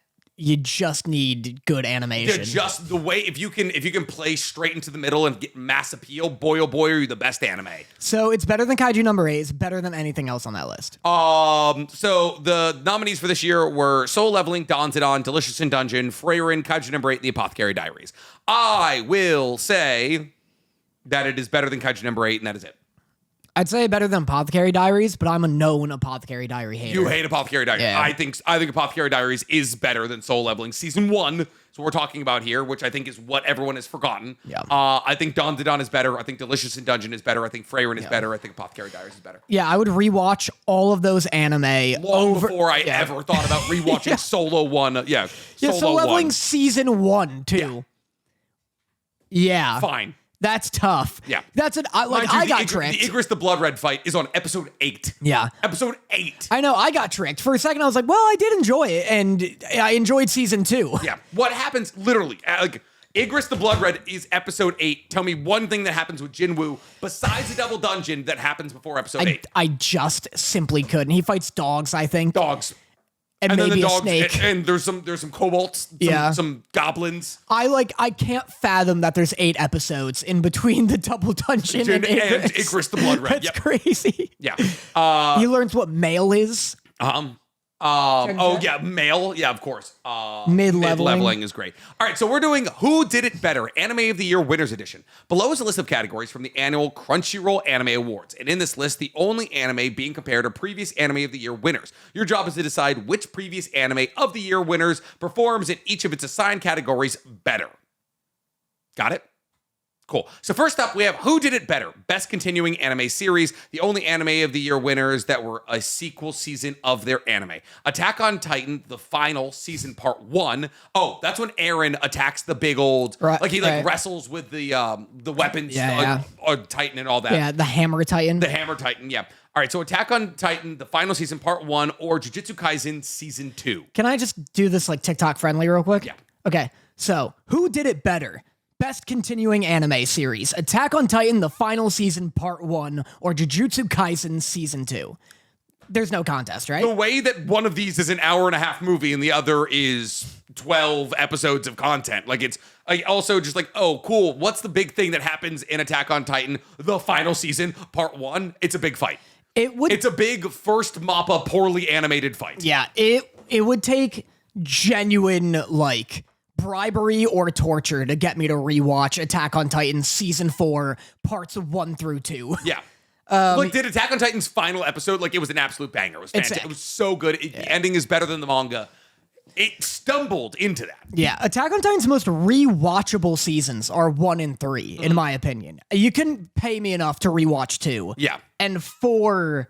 you just need good animation.
Yeah, just the way if you can play straight into the middle and get mass appeal, boy oh boy, are you the best anime.
So it's better than Kaiju number 8. It's better than anything else on that list.
So the nominees for this year were Soul Leveling, Danzidon, Delicious in Dungeon, Frieren, Kaiju number 8, The Apothecary Diaries. I will say that it is better than Kaiju number 8, and that is it.
I'd say better than Apothecary Diaries, but I'm a known Apothecary Diary hater.
You hate Apothecary Diaries. Yeah. I think Apothecary Diaries is better than Soul Leveling Season 1. That's what we're talking about here, which I think is what everyone has forgotten. Yeah. I think Danzidon is better. I think Delicious in Dungeon is better. I think Frieren is better. I think Apothecary Diaries is better.
Yeah, I would rewatch all of those anime
before I ever thought about rewatching Solo 1. Yeah,
Soul Leveling Season 1, too. Yeah.
Fine.
That's tough.
Yeah.
I got tricked.
The Igris the Blood Red fight is on episode 8.
Yeah.
Episode 8.
I know, I got tricked. For a second, I was like, well, I did enjoy it, and I enjoyed Season 2.
Yeah. What happens, literally, Igris the Blood Red is episode 8. Tell me one thing that happens with Jinwoo besides the double dungeon that happens before episode 8.
I just simply couldn't. He fights dogs, I think.
Dogs.
And maybe a snake.
And there's some kobolds, some goblins.
I can't fathom that there's 8 episodes in between the double dungeon and
Igris the Blood Red.
That's crazy.
Yeah.
He learns what male is.
male. Yeah, of course.
Mid-leveling
is great. All right, so we're doing Who Did It Better? Anime of the Year Winners Edition. Below is a list of categories from the annual Crunchyroll Anime Awards. And in this list, the only anime being compared are previous Anime of the Year winners. Your job is to decide which previous Anime of the Year winners performs in each of its assigned categories better. Got it? Cool. So first up, we have Who Did It Better? Best Continuing Anime Series. The only Anime of the Year winners that were a sequel season of their anime. Attack on Titan, the final season part 1. Oh, that's when Eren attacks the big old, he wrestles with the weapons, Titan and all that.
Yeah, the Hammer Titan.
The Hammer Titan, yeah. All right, so Attack on Titan, the final season part 1, or Jujutsu Kaisen season 2.
Can I just do this like TikTok friendly real quick?
Yeah.
Okay, so Who Did It Better? Best Continuing Anime Series, Attack on Titan, the final season, part 1, or Jujutsu Kaisen season 2. There's no contest, right?
The way that one of these is an hour-and-a-half movie and the other is 12 episodes of content. Like, it's also just like, oh, cool. What's the big thing that happens in Attack on Titan, the final season, part 1? It's a big fight. It's a big first MAPPA poorly animated fight.
Yeah, it would take genuine, like, bribery or torture to get me to rewatch Attack on Titan season 4 parts 1 through 2.
Yeah. Did Attack on Titan's final episode, it was an absolute banger. It was fantastic. It was so good. The ending is better than the manga. It stumbled into that.
Yeah, Attack on Titan's most rewatchable seasons are 1 and 3, in my opinion. You can pay me enough to rewatch 2.
Yeah.
And 4,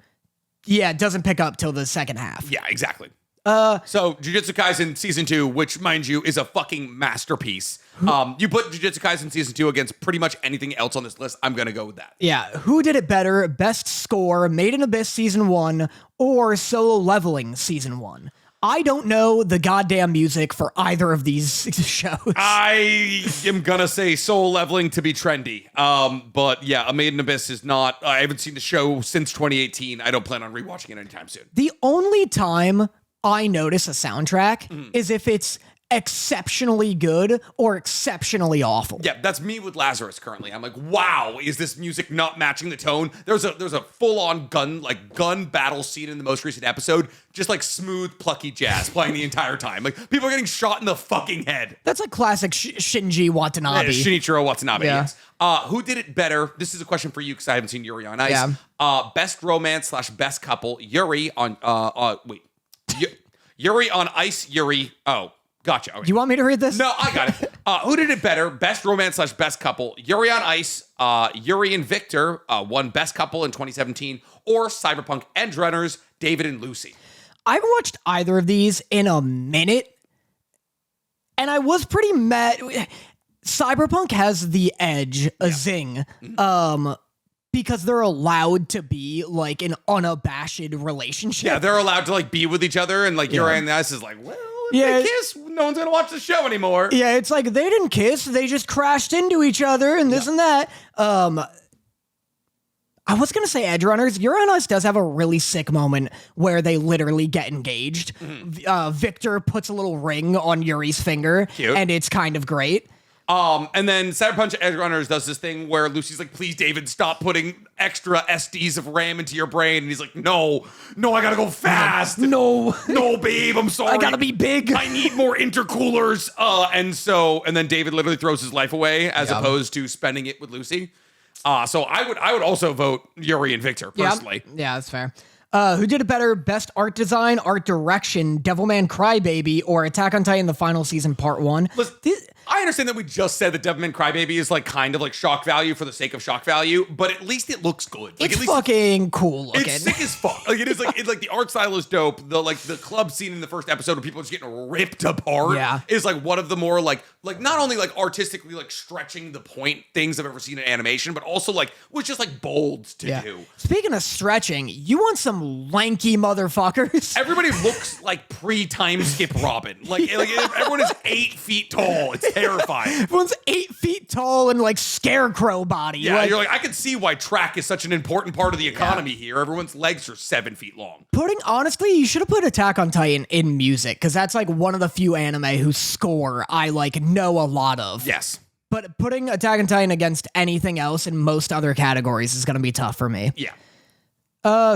it doesn't pick up till the second half.
Yeah, exactly. So Jujutsu Kaisen season 2, which, mind you, is a fucking masterpiece. You put Jujutsu Kaisen season 2 against pretty much anything else on this list, I'm gonna go with that.
Yeah, Who Did It Better? Best Score, Made in Abyss season 1, or Solo Leveling season 1. I don't know the goddamn music for either of these shows.
I am gonna say Soul Leveling to be trendy. But yeah, A Made in Abyss is not. I haven't seen the show since 2018. I don't plan on rewatching it anytime soon.
The only time I notice a soundtrack is if it's exceptionally good or exceptionally awful.
Yeah, that's me with Lazarus currently. I'm like, wow, is this music not matching the tone? There's a full-on gun battle scene in the most recent episode, just like smooth, plucky jazz playing the entire time. Like, people are getting shot in the fucking head.
That's like classic Shinji Watanabe.
Shinichiro Watanabe,
Yeah.
yes. Who did it better? This is a question for you because I haven't seen Yuri on Ice.
Yeah.
Best romance / best couple, Yuri on Yuri on Ice, Yuri. Oh, gotcha. Okay.
You want me to read this?
No, I got it. Who did it better? Best romance / best couple, Yuri on Ice, Yuri and Victor won best couple in 2017, or Cyberpunk Edgerunners, David and Lucy.
I haven't watched either of these in a minute, and I was pretty mad. Cyberpunk has the edge, zing, because they're allowed to be like an unabashed relationship.
Yeah, they're allowed to like be with each other, and like Yuri and Ice is like, well, if they kiss, no one's gonna watch the show anymore.
Yeah, it's like they didn't kiss, they just crashed into each other and this and that. I was gonna say Edgerunners. Yuri on Ice does have a really sick moment where they literally get engaged. Victor puts a little ring on Yuri's finger, and it's kind of great.
And then Cyberpunk Edgerunners does this thing where Lucy's like, please, David, stop putting extra SDs of RAM into your brain. And he's like, no, I gotta go fast.
No,
babe, I'm sorry.
I gotta be big.
I need more intercoolers. And then David literally throws his life away as opposed to spending it with Lucy. So I would also vote Yuri and Victor, personally.
Yeah, that's fair. Who did it better? Best art design, art direction, Devilman Crybaby, or Attack on Titan, the final season, part 1?
I understand that we just said that Devilman Crybaby is like kind of like shock value for the sake of shock value, but at least it looks good. Like,
it's fucking cool looking.
It's sick as fuck. Like, it is like, it's like the art style is dope. The club scene in the first episode where people are just getting ripped apart is like one of the more like not only like artistically like stretching the point things I've ever seen in animation, but also like was just like bold to do.
Speaking of stretching, you want some lanky motherfuckers?
Everybody looks like pre-time skip Robin. Like everyone is 8 feet tall. It's terrifying.
Everyone's 8 feet tall and like scarecrow body.
Yeah, you're like, I can see why track is such an important part of the economy here. Everyone's legs are 7 feet long.
Honestly, you should have put Attack on Titan in music, because that's like one of the few anime whose score I like know a lot of.
Yes.
But putting Attack on Titan against anything else in most other categories is going to be tough for me.
Yeah.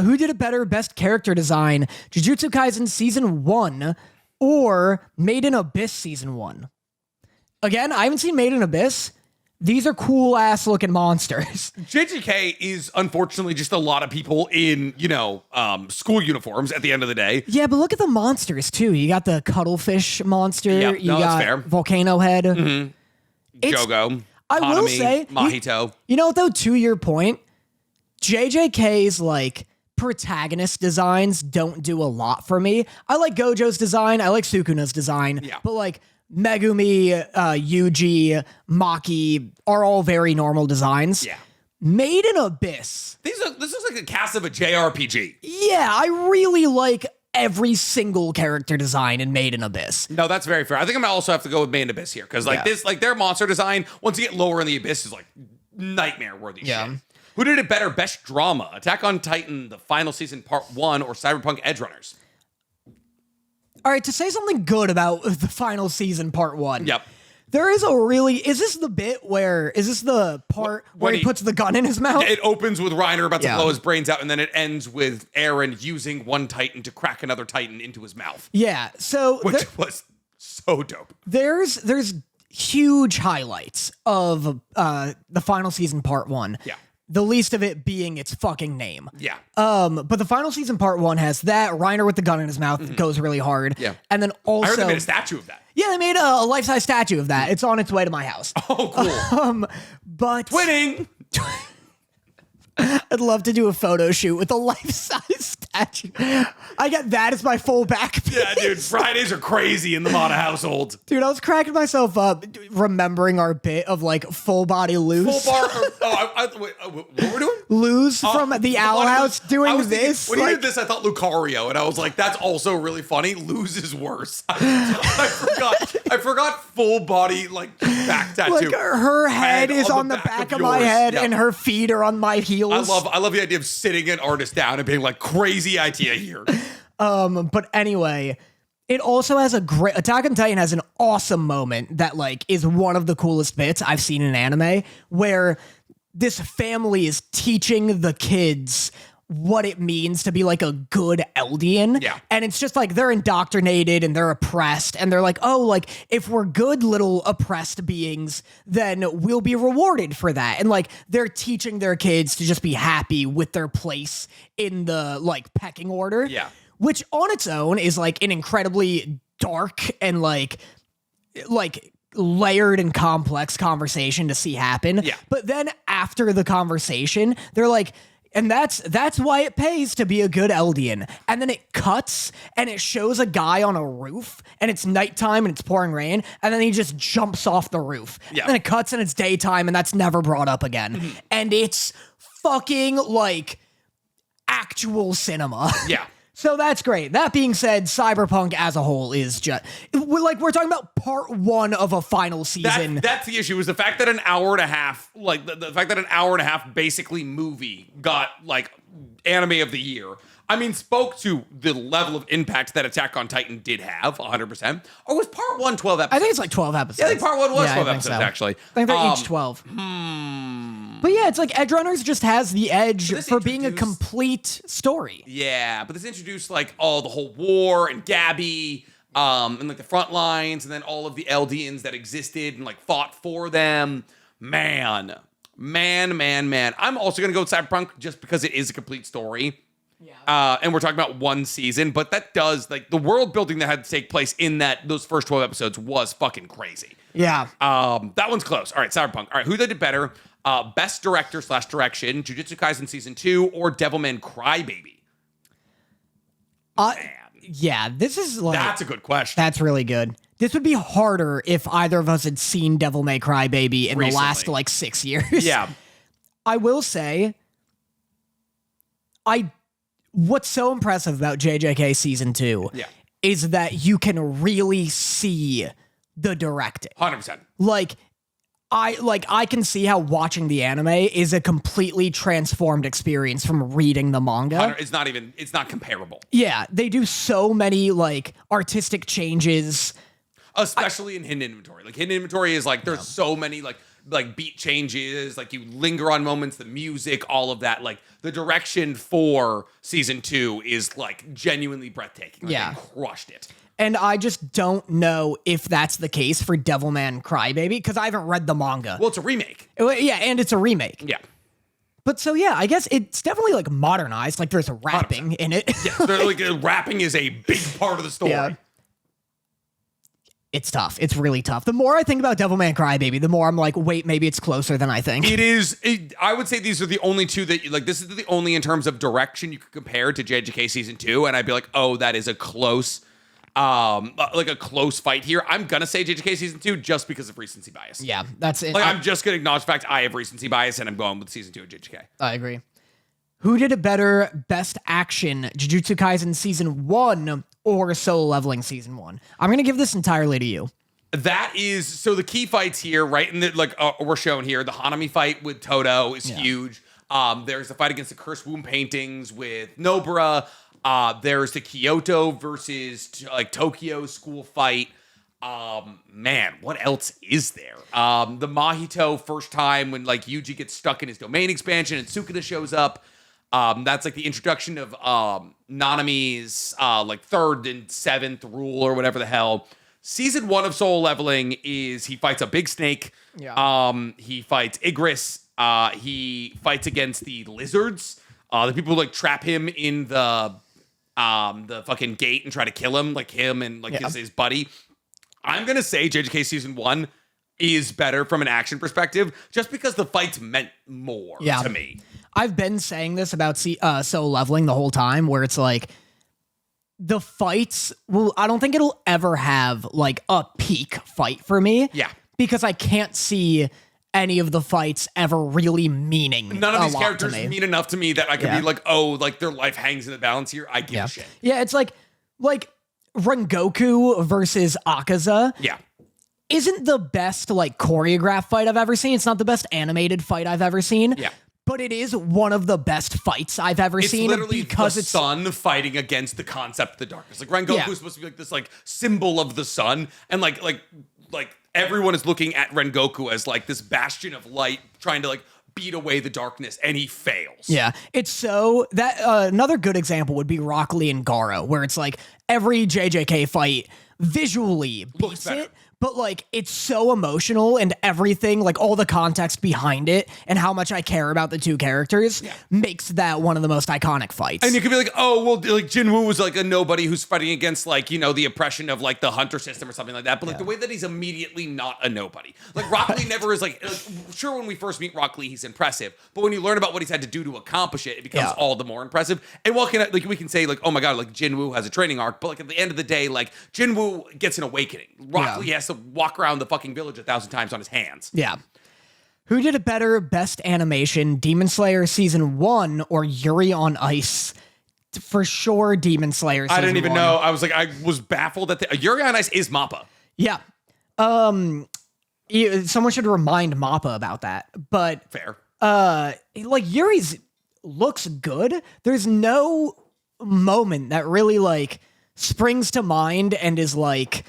Who did it better? Best character design, Jujutsu Kaisen season 1 or Made in Abyss season 1? Again, I haven't seen Made in Abyss. These are cool ass looking monsters.
JJK is unfortunately just a lot of people in, school uniforms at the end of the day.
Yeah, but look at the monsters too. You got the cuttlefish monster.
Yep,
you got
that's fair.
Volcano Head.
Mm-hmm. Jogo.
I will
Hanami,
say,
Mahito.
You know what though? To your point, JJK's like protagonist designs don't do a lot for me. I like Gojo's design. I like Sukuna's design.
Yeah.
But like Megumi, Yuji, Maki are all very normal designs.
Yeah.
Made in Abyss.
This is like a cast of a JRPG.
Yeah, I really like every single character design in Made in Abyss.
No, that's very fair. I think I'm gonna also have to go with Made in Abyss here because their monster design, once you get lower in the Abyss, is like nightmare worthy shit. Who did it better? Best drama: Attack on Titan, the final season, part 1, or Cyberpunk Edge Runners?
All right, to say something good about the final season, part 1.
Yep.
There is is this the part where he puts the gun in his mouth?
It opens with Reiner about to blow his brains out, and then it ends with Eren using one Titan to crack another Titan into his mouth.
Yeah, so
which was so dope.
There's huge highlights of the final season part 1.
Yeah.
The least of it being its fucking name.
Yeah.
But the final season part 1 has that Reiner with the gun in his mouth goes really hard.
Yeah.
And then also
I heard they made a statue of that.
Yeah, they made a life-size statue of that. It's on its way to my house.
Oh, cool.
But
Twinning.
I'd love to do a photo shoot with a life-size statue. I get that as my full back piece.
Yeah, dude, Fridays are crazy in the Motta household.
Dude, I was cracking myself up remembering our bit of like full body Luz.
Full bar. What were we doing?
Luz from the Owl House doing this.
When you did this, I thought Lucario, and I was like, that's also really funny. Luz is worse. I forgot full body like back tattoo.
Like her head is on the back of my head, and her feet are on my heels.
I love the idea of sitting an artist down and being like, crazy idea here.
But anyway, it also has a great Attack on Titan has an awesome moment that like is one of the coolest bits I've seen in anime, where this family is teaching the kids what it means to be like a good Eldian.
Yeah.
And it's just like they're indoctrinated and they're oppressed and they're like, oh, like if we're good little oppressed beings, then we'll be rewarded for that. And like they're teaching their kids to just be happy with their place in the like pecking order.
Yeah.
Which on its own is like an incredibly dark and like layered and complex conversation to see happen.
Yeah.
But then after the conversation, they're like, and that's why it pays to be a good Eldian. And then it cuts and it shows a guy on a roof and it's nighttime and it's pouring rain. And then he just jumps off the roof.
Yeah.
And then it cuts and it's daytime and that's never brought up again.
Mm-hmm.
And it's fucking like actual cinema.
Yeah.
So that's great. That being said, Cyberpunk as a whole is just we're talking about part 1 of a final season.
That's the issue, is the fact that an hour and a half, like the fact that an hour and a half basically movie got like anime of the year. I mean, spoke to the level of impact that Attack on Titan did have 100%. Or was part 1 12 episodes?
I think it's like 12 episodes.
Yeah, I think part 1 was 12
I think
episodes,
so.
actually.
I think they're each 12. But yeah, it's like Edge Runners just has the edge for being a complete story.
Yeah, but this introduced like all the whole war and Gabby, and like the front lines, and then all of the Eldians that existed and like fought for them. Man. I'm also gonna go with Cyberpunk just because it is a complete story. Yeah. And we're talking about one season, but that does like the world building that had to take place in those first 12 episodes was fucking crazy.
Yeah.
That one's close. All right, Cyberpunk. All right, who did it better? Best director / direction, Jujutsu Kaisen season 2 or Devilman Crybaby?
Yeah, this is like
That's a good question.
That's really good. This would be harder if either of us had seen Devil May Cry Baby in the last like 6 years.
Yeah.
I will say what's so impressive about JJK season 2 is that you can really see the directing.
100%.
I can see how watching the anime is a completely transformed experience from reading the manga.
It's not comparable.
Yeah, they do so many like artistic changes.
Especially in Hidden Inventory. Like Hidden Inventory is like there's so many like beat changes, like you linger on moments, the music, all of that. Like the direction for season 2 is like genuinely breathtaking. Like, they crushed it.
And I just don't know if that's the case for Devilman Crybaby because I haven't read the manga.
Well, it's a remake.
Yeah, and it's a remake.
Yeah.
But so yeah, I guess it's definitely like modernized. Like there's rapping 100%. In it.
Yeah, like rapping is a big part of the story. Yeah.
It's tough. It's really tough. The more I think about Devilman Crybaby, the more I'm like, wait, maybe it's closer than I think.
It is. I would say these are the only two that, like, this is the only in terms of direction you could compare to JJK season 2, and I'd be like, oh, that is a close, like a close fight here. I'm gonna say JJK season 2 just because of recency bias.
Yeah, that's it.
Like, I'm just gonna acknowledge the fact I have recency bias, and I'm going with season 2 of JJK.
I agree. Who did it better, best action, Jujutsu Kaisen season 1 or Solo Leveling season 1? I'm going to give this entirely to you.
That is, so the key fights here, right? And like we're shown here, the Hanami fight with Todo is huge. There's the fight against the Cursed Womb paintings with Nobara. There's the Kyoto versus like Tokyo school fight. Man, what else is there? The Mahito first time when like Yuji gets stuck in his domain expansion and Sukuna shows up. That's like the introduction of Nanami's like 3rd and 7th rule or whatever the hell. Season 1 of Soul Leveling is he fights a big snake.
Yeah.
He fights Igris. He fights against the lizards. The people who like trap him in the fucking gate and try to kill him, like him and like his buddy. I'm gonna say JJK season 1 is better from an action perspective, just because the fights meant more to me.
I've been saying this about Solo Leveling the whole time, where it's like the fights I don't think it'll ever have like a peak fight for me.
Yeah.
Because I can't see any of the fights ever really meaning
none of these characters mean enough to me that I can be like, oh, like their life hangs in the balance here. I give a shit.
Yeah, it's like Rengoku versus Akaza.
Yeah.
Isn't the best like choreographed fight I've ever seen. It's not the best animated fight I've ever seen.
Yeah.
But it is one of the best fights I've ever seen.
Literally because it's the sun fighting against the concept of the darkness. Like Rengoku is supposed to be like this like symbol of the sun, and like everyone is looking at Rengoku as like this bastion of light trying to like beat away the darkness, and he fails.
Yeah, it's so that another good example would be Rock Lee and Garo, where it's like every JJK fight visually beats it. But like it's so emotional and everything, like all the context behind it and how much I care about the two characters makes that one of the most iconic fights.
And you could be like, oh, well, like Jinwoo was like a nobody who's fighting against like, you know, the oppression of like the hunter system or something like that. But like the way that he's immediately not a nobody. Like Rock Lee never is like, sure, when we first meet Rock Lee, he's impressive. But when you learn about what he's had to do to accomplish it, it becomes all the more impressive. And what can like we can say like, oh my God, like Jinwoo has a training arc. But like at the end of the day, like Jinwoo gets an awakening. Rock Lee has to walk around the fucking village 1,000 times on his hands.
Yeah. Who did it better, best animation, Demon Slayer season 1 or Yuri on Ice? For sure, Demon Slayer season 1.
I didn't even know. I was like, I was baffled that Yuri on Ice is Mappa.
Yeah. Someone should remind Mappa about that. But
fair.
Like Yuri's looks good. There's no moment that really like springs to mind and is like,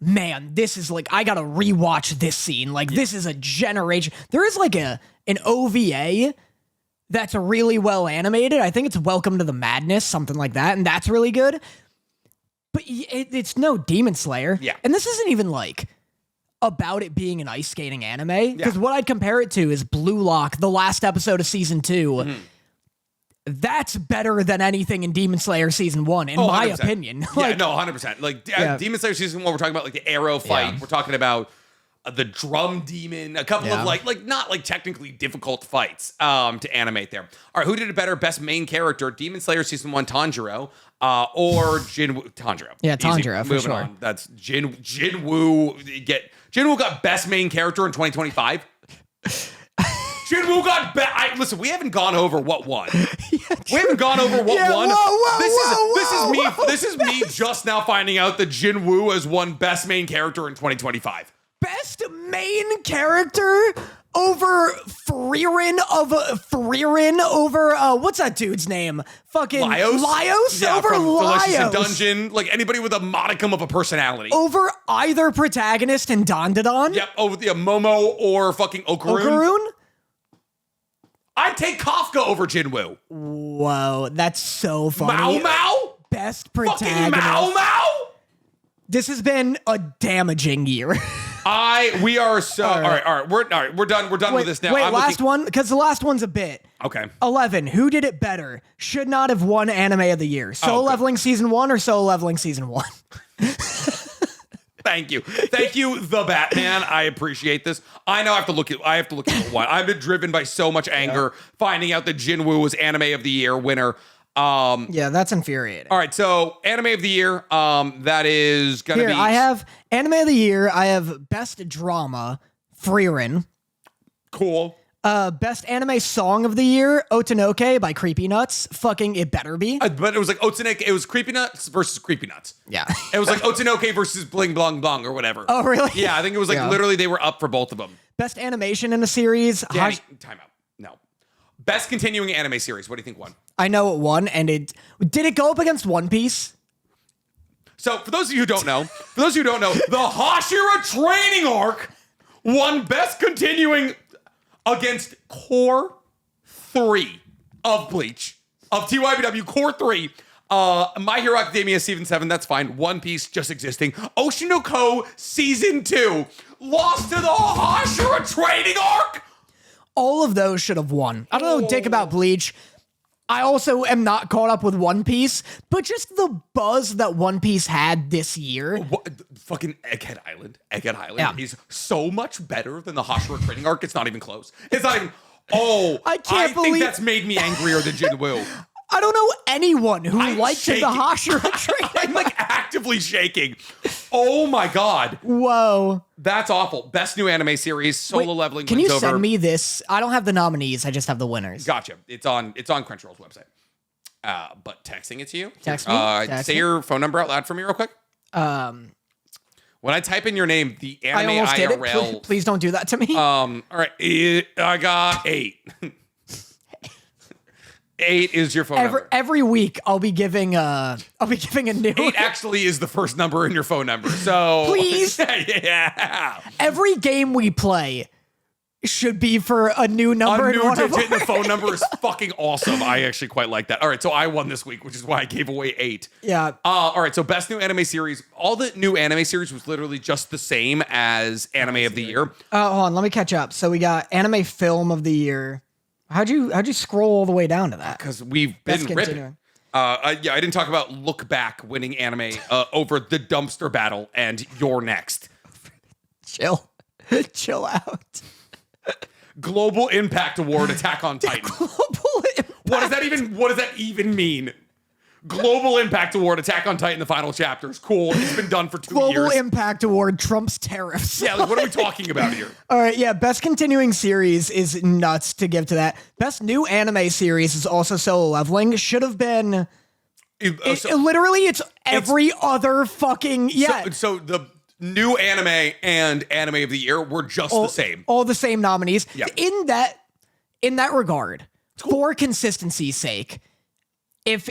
man, this is like, I gotta rewatch this scene. Like, this is a generation. There is like an OVA that's really well animated. I think it's Welcome to the Madness, something like that. And that's really good. But it's no Demon Slayer.
Yeah.
And this isn't even like about it being an ice skating anime. Because what I'd compare it to is Blue Lock, the last episode of season 2. Mm-hmm. That's better than anything in Demon Slayer season 1, in my
100%.
Opinion.
Yeah, no, 100%. Like Demon Slayer season 1, we're talking about like the arrow fight. Yeah. We're talking about the drum demon, a couple of like not like technically difficult fights to animate there. All right, who did it better? Best main character, Demon Slayer season 1, Tanjiro, or Jinwoo? Tanjiro.
Yeah, Tanjiro, for sure.
On. That's Jinwoo. Jinwoo got best main character in 2025. Jinwoo got listen, we haven't gone over what won. We haven't gone over what won. This is me just now finding out that Jinwoo has won best main character in 2025.
Best main character over Frieren over what's that dude's name? Fucking Lios
yeah,
over
from
Lios.
Dungeon, like anybody with a modicum of a personality.
Over either protagonist and Dandadan?
Yep, over the Momo or fucking Okarun. I'd take Kafka over Jinwoo.
Whoa, that's so funny.
Mao?
Best protagonist.
Fucking Mao?
This has been a damaging year.
We are so all right. We're done. We're done with this now.
Wait, last one, because the last one's a bit.
Okay.
11. Who did it better? Should not have won Anime of the Year. Solo Leveling season 1 or Solo Leveling season 1?
Thank you, the Batman. I appreciate this. I know I have to look at one. I've been driven by so much anger finding out that Jinwoo was Anime of the Year winner.
Yeah, that's infuriating.
All right, so Anime of the Year, that is gonna be.
I have Anime of the Year. I have Best Drama, Frieren.
Cool.
Best Anime Song of the Year, Otanoke by Creepy Nuts. Fucking it better be.
But it was like Otanoke. It was Creepy Nuts versus Creepy Nuts.
Yeah.
It was like Otanoke versus Bling Blong Blong or whatever.
Oh, really?
Yeah, I think it was like literally they were up for both of them.
Best Animation in a Series.
Danny, time out. No. Best Continuing Anime Series. What do you think won?
I know it won, and did it go up against One Piece?
So for those of you who don't know, the Hashira training arc won Best Continuing against Core 3 of Bleach, of TYBW Core 3. My Hero Academia Season 7, that's fine. One Piece just existing. Oshinoko Season 2 lost to the Hashira training arc.
All of those should have won. I don't know dick about Bleach. I also am not caught up with One Piece, but just the buzz that One Piece had this year.
Fucking Egghead Island. Egghead Island is so much better than the Hashira training arc. It's not even close. It's not even. I think that's made me angrier than Jinwoo.
I don't know anyone who liked the Hashira training.
I'm like actively shaking. Oh my God.
Whoa.
That's awful. Best new anime series, Solo Leveling.
Can you send me this? I don't have the nominees. I just have the winners.
Gotcha. It's on Crunchyroll's website. But texting it to you.
Text me.
Say your phone number out loud for me real quick. When I type in your name, the anime
I almost
IRL.
did it. Please don't do that to me.
All right. I got 8. 8 is your phone number.
Every week I'll be giving a new
8 actually is the first number in your phone number. So
please.
Yeah.
Every game we play should be for a new number.
A new digit in the phone number is fucking awesome. I actually quite like that. All right, so I won this week, which is why I gave away 8.
Yeah.
All right, so best new anime series. All the new anime series was literally just the same as Anime of the Year.
Hold on, let me catch up. So we got Anime Film of the Year. How'd you scroll all the way down to that?
Because we've been ripping. I didn't talk about Look Back winning anime over The Dumpster Battle and You're Next.
Chill out.
Global Impact Award Attack on Titan.
Global Impact.
What does that even mean? Global Impact Award Attack on Titan, the final chapters. Cool. It's been done for 2 years.
Global Impact Award trumps tariffs.
Yeah, like, what are we talking about here?
All right, yeah, best continuing series is nuts to give to that. Best new anime series is also Solo Leveling. Should have been it's every other fucking
So the new anime and Anime of the Year were just the same.
All the same nominees.
Yeah.
In that regard, for consistency's sake, if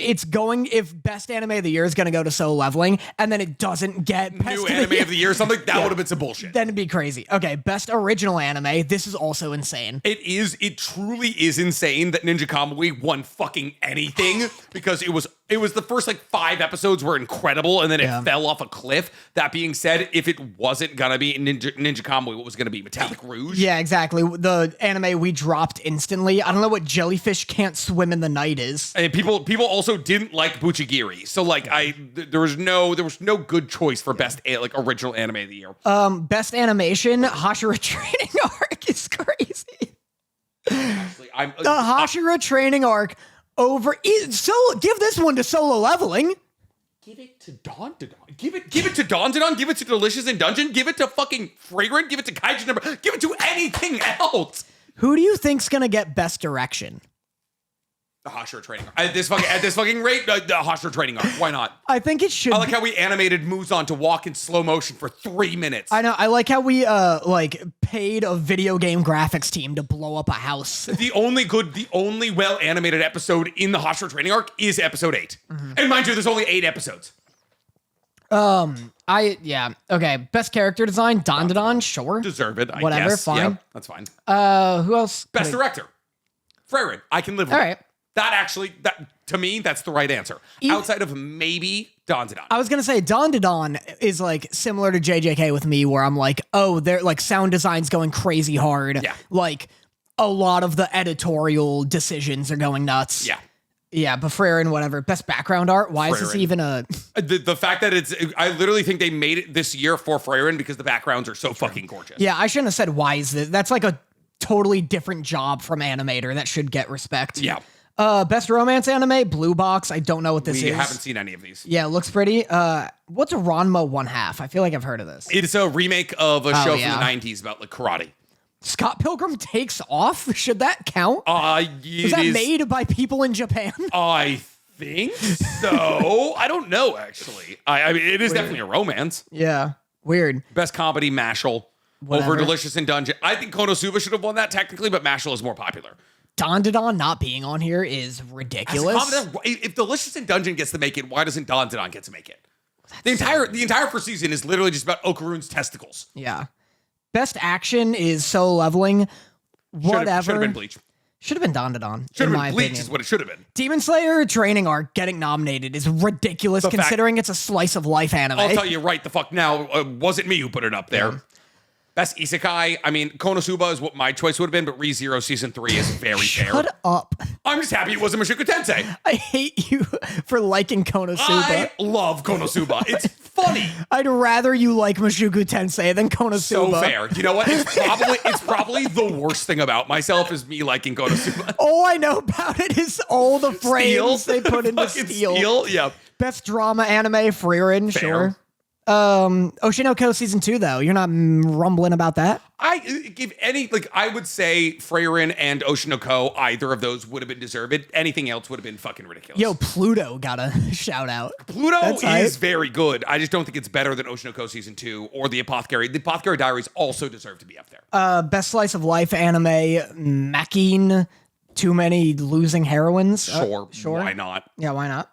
best anime of the year is going to go to Solo Leveling and then it doesn't get best
new anime of the year or something, that would have been some bullshit.
Then it'd be crazy. Okay, best original anime. This is also insane.
It truly is insane that Ninja Kamui won fucking anything because it was the first 5 episodes were incredible and then it fell off a cliff. That being said, if it wasn't gonna be Ninja Kamui, what was gonna be? Metallic Rouge?
Yeah, exactly. The anime we dropped instantly. I don't know what Jellyfish Can't Swim in the Night is.
And people also didn't like Buchigiri. So there was no good choice for best original anime of the year.
Best animation, Hashira training arc is crazy.
Actually,
the Hashira training arc give this one to Solo Leveling.
Give it to Dawn to Dawn. Give it to Dawn to Dawn. Give it to Delicious in Dungeon. Give it to fucking Frieren. Give it to Kaiju Number. Give it to anything else.
Who do you think's gonna get best direction?
The Hashira training arc. At this fucking rate, the Hashira training arc. Why not?
I think it should.
I like how we animated Muzan to walk in slow motion for 3 minutes.
I know. I like how we paid a video game graphics team to blow up a house.
The only well animated episode in the Hashira training arc is episode 8. Mm-hmm. And mind you, there's only 8 episodes.
Okay. Best character design, Don, sure.
Deserve it.
Whatever,
guess.
fine.
Yeah, that's fine.
Who else?
Best director, Frieren. I can live with.
All
it.
right.
That to me, that's the right answer. Outside of maybe Don to Don.
I was gonna say Don to Don is similar to JJK with me, where I'm they're sound design's going crazy hard.
Yeah.
A lot of the editorial decisions are going nuts.
Yeah.
Yeah, but Frieren, whatever. Best background art. Why is this even a...
The fact that I literally think they made it this year for Frieren because the backgrounds are so fucking gorgeous.
Yeah, I shouldn't have said why is this. That's like a totally different job from animator that should get respect.
Yeah.
Best romance anime, Blue Box. I don't know what this is.
We haven't seen any of these.
Yeah, it looks pretty. What's a Ranma 1/2? I feel like I've heard of this.
It's a remake of a show from the 90s about like karate.
Scott Pilgrim Takes Off? Should that count? Was that made by people in Japan?
I think so. I don't know, actually. I mean, it is definitely a romance.
Yeah, weird.
Best comedy, Mashal. Over Delicious in Dungeon. I think Konosuba should have won that technically, but Mashal is more popular.
Dandadan not being on here is ridiculous.
If Delicious in Dungeon gets to make it, why doesn't Dandadan get to make it? The entire first season is literally just about Okarun's testicles.
Yeah. Best action is Solo Leveling. Whatever.
Should have been Bleach.
Should have been Dandadan.
Should have been Bleach is what it should have been.
Demon Slayer Training Arc getting nominated is ridiculous considering it's a slice of life anime.
I'll tell you right the fuck now. Wasn't me who put it up there. Yeah. Best Isekai, I mean, Konosuba is what my choice would have been, but ReZero Season 3 is very fair.
Shut up.
I'm just happy it wasn't Mushoku Tensei.
I hate you for liking Konosuba.
I love Konosuba. It's funny.
I'd rather you like Mushoku Tensei than Konosuba.
So fair. You know what? It's probably the worst thing about myself is me liking Konosuba.
All I know about it is all the frames they put into Steel.
Yeah.
Best drama anime, Frieren, sure. Oshinoko season 2 though. You're not rumbling about that?
I would say Frieren and Oshinoko, either of those would have been deserved. Anything else would have been fucking ridiculous.
Yo, Pluto got a shout out.
Pluto is very good. I just don't think it's better than Oshinoko season 2 or The Apothecary. The Apothecary Diaries also deserve to be up there.
Best slice of life anime, Makin. Too many losing heroines.
Sure. Why not?
Yeah, why not?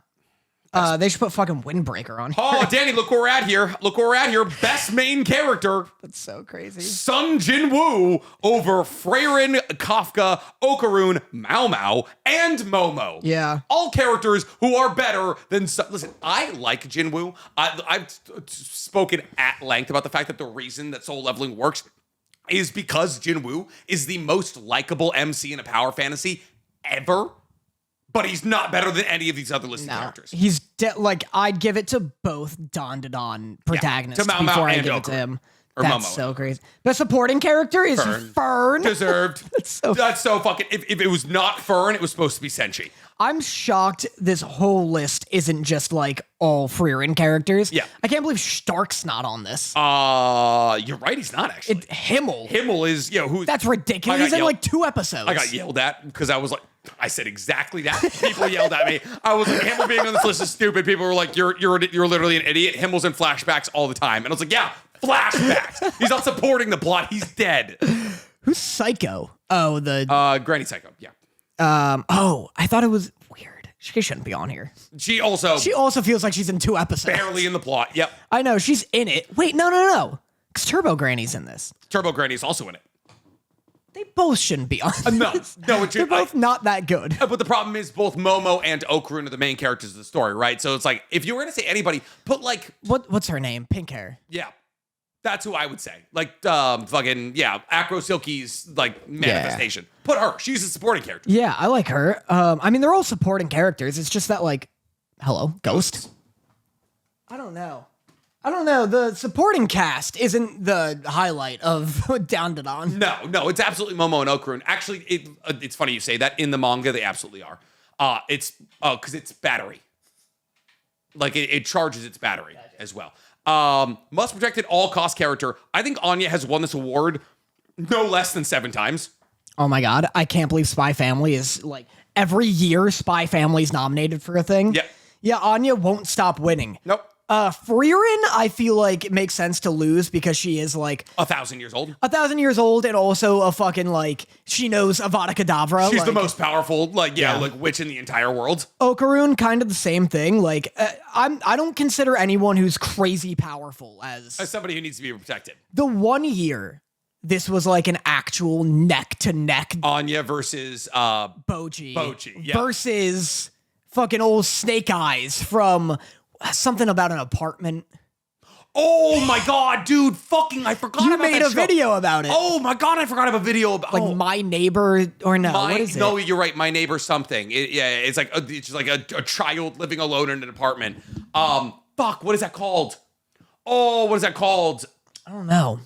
They should put fucking Windbreaker on here.
Oh, Danny, look where we're at here. Best main character.
That's so crazy.
Sung Jin-woo over Frieren, Kafka, Okarun, Mao Mao, and Momo.
Yeah.
All characters who are better than... Listen, I like Jin-woo. I've spoken at length about the fact that the reason that Soul Leveling works is because Jin-woo is the most likable MC in a power fantasy ever. But he's not better than any of these other listed characters.
He's I'd give it to both Don protagonists
to Mao Mao
before I
and
give it to him.
Or
That's
Momo.
so crazy. The supporting character is Fern.
Deserved. That's so fucking... If it was not Fern, it was supposed to be Senshi.
I'm shocked this whole list isn't just like all Frieren characters.
Yeah.
I can't believe Stark's not on this.
You're right, he's not actually.
Himmel.
Himmel is, who...
That's ridiculous. He's in like 2 episodes.
I got yelled at because I was like... I said exactly that. People yelled at me. I was like, Himmel being on this list is stupid. People were like, you're literally an idiot. Himmel's in flashbacks all the time. And I was like, yeah, flashbacks. He's not supporting the plot. He's dead.
Who's Psycho? Oh,
Granny Psycho, yeah.
I thought it was weird. She shouldn't be on here.
She also
feels like she's in 2 episodes.
Barely in the plot, yep.
I know, she's in it. Wait, no. Because Turbo Granny's in this.
Turbo Granny's also in it.
They both shouldn't be on.
No,
they're both not that good.
But the problem is both Momo and Okarun are the main characters of the story, right? So it's like if you were gonna say anybody, put like
what's her name? Pink hair.
Yeah, that's who I would say. Like Acro Silky's like manifestation. Yeah. Put her. She's a supporting character.
Yeah, I like her. I mean they're all supporting characters. It's just that like, hello, Ghost. I don't know. The supporting cast isn't the highlight of Down to Dawn.
No, it's absolutely Momo and Okarun. Actually, it's funny you say that. In the manga, they absolutely are. Because it's battery. Like it charges its battery as well. Most protected all cost character. I think Anya has won this award no less than 7 times.
Oh my god, I can't believe Spy Family is like every year Spy Family's nominated for a thing.
Yeah.
Yeah, Anya won't stop winning.
Nope.
Frieren, I feel like it makes sense to lose because she is like
1,000 years old.
1,000 years old, and also a fucking like she knows Avada Kedavra.
She's the most powerful, witch in the entire world.
Okarun, kind of the same thing. Like I don't consider anyone who's crazy powerful as
somebody who needs to be protected.
The 1 year this was like an actual neck to neck
Anya versus
Boji
yeah.
versus fucking old Snake Eyes from. Something about an apartment.
Oh my god, dude! Fucking, I forgot
You
about that
made a
show.
video about it.
Oh my god, I forgot about a video about
Like My Neighbor or no? What is it?
No, you're right. My Neighbor something. It's like a child living alone in an apartment. Fuck, what is that called? Oh, what is that called?
I don't know.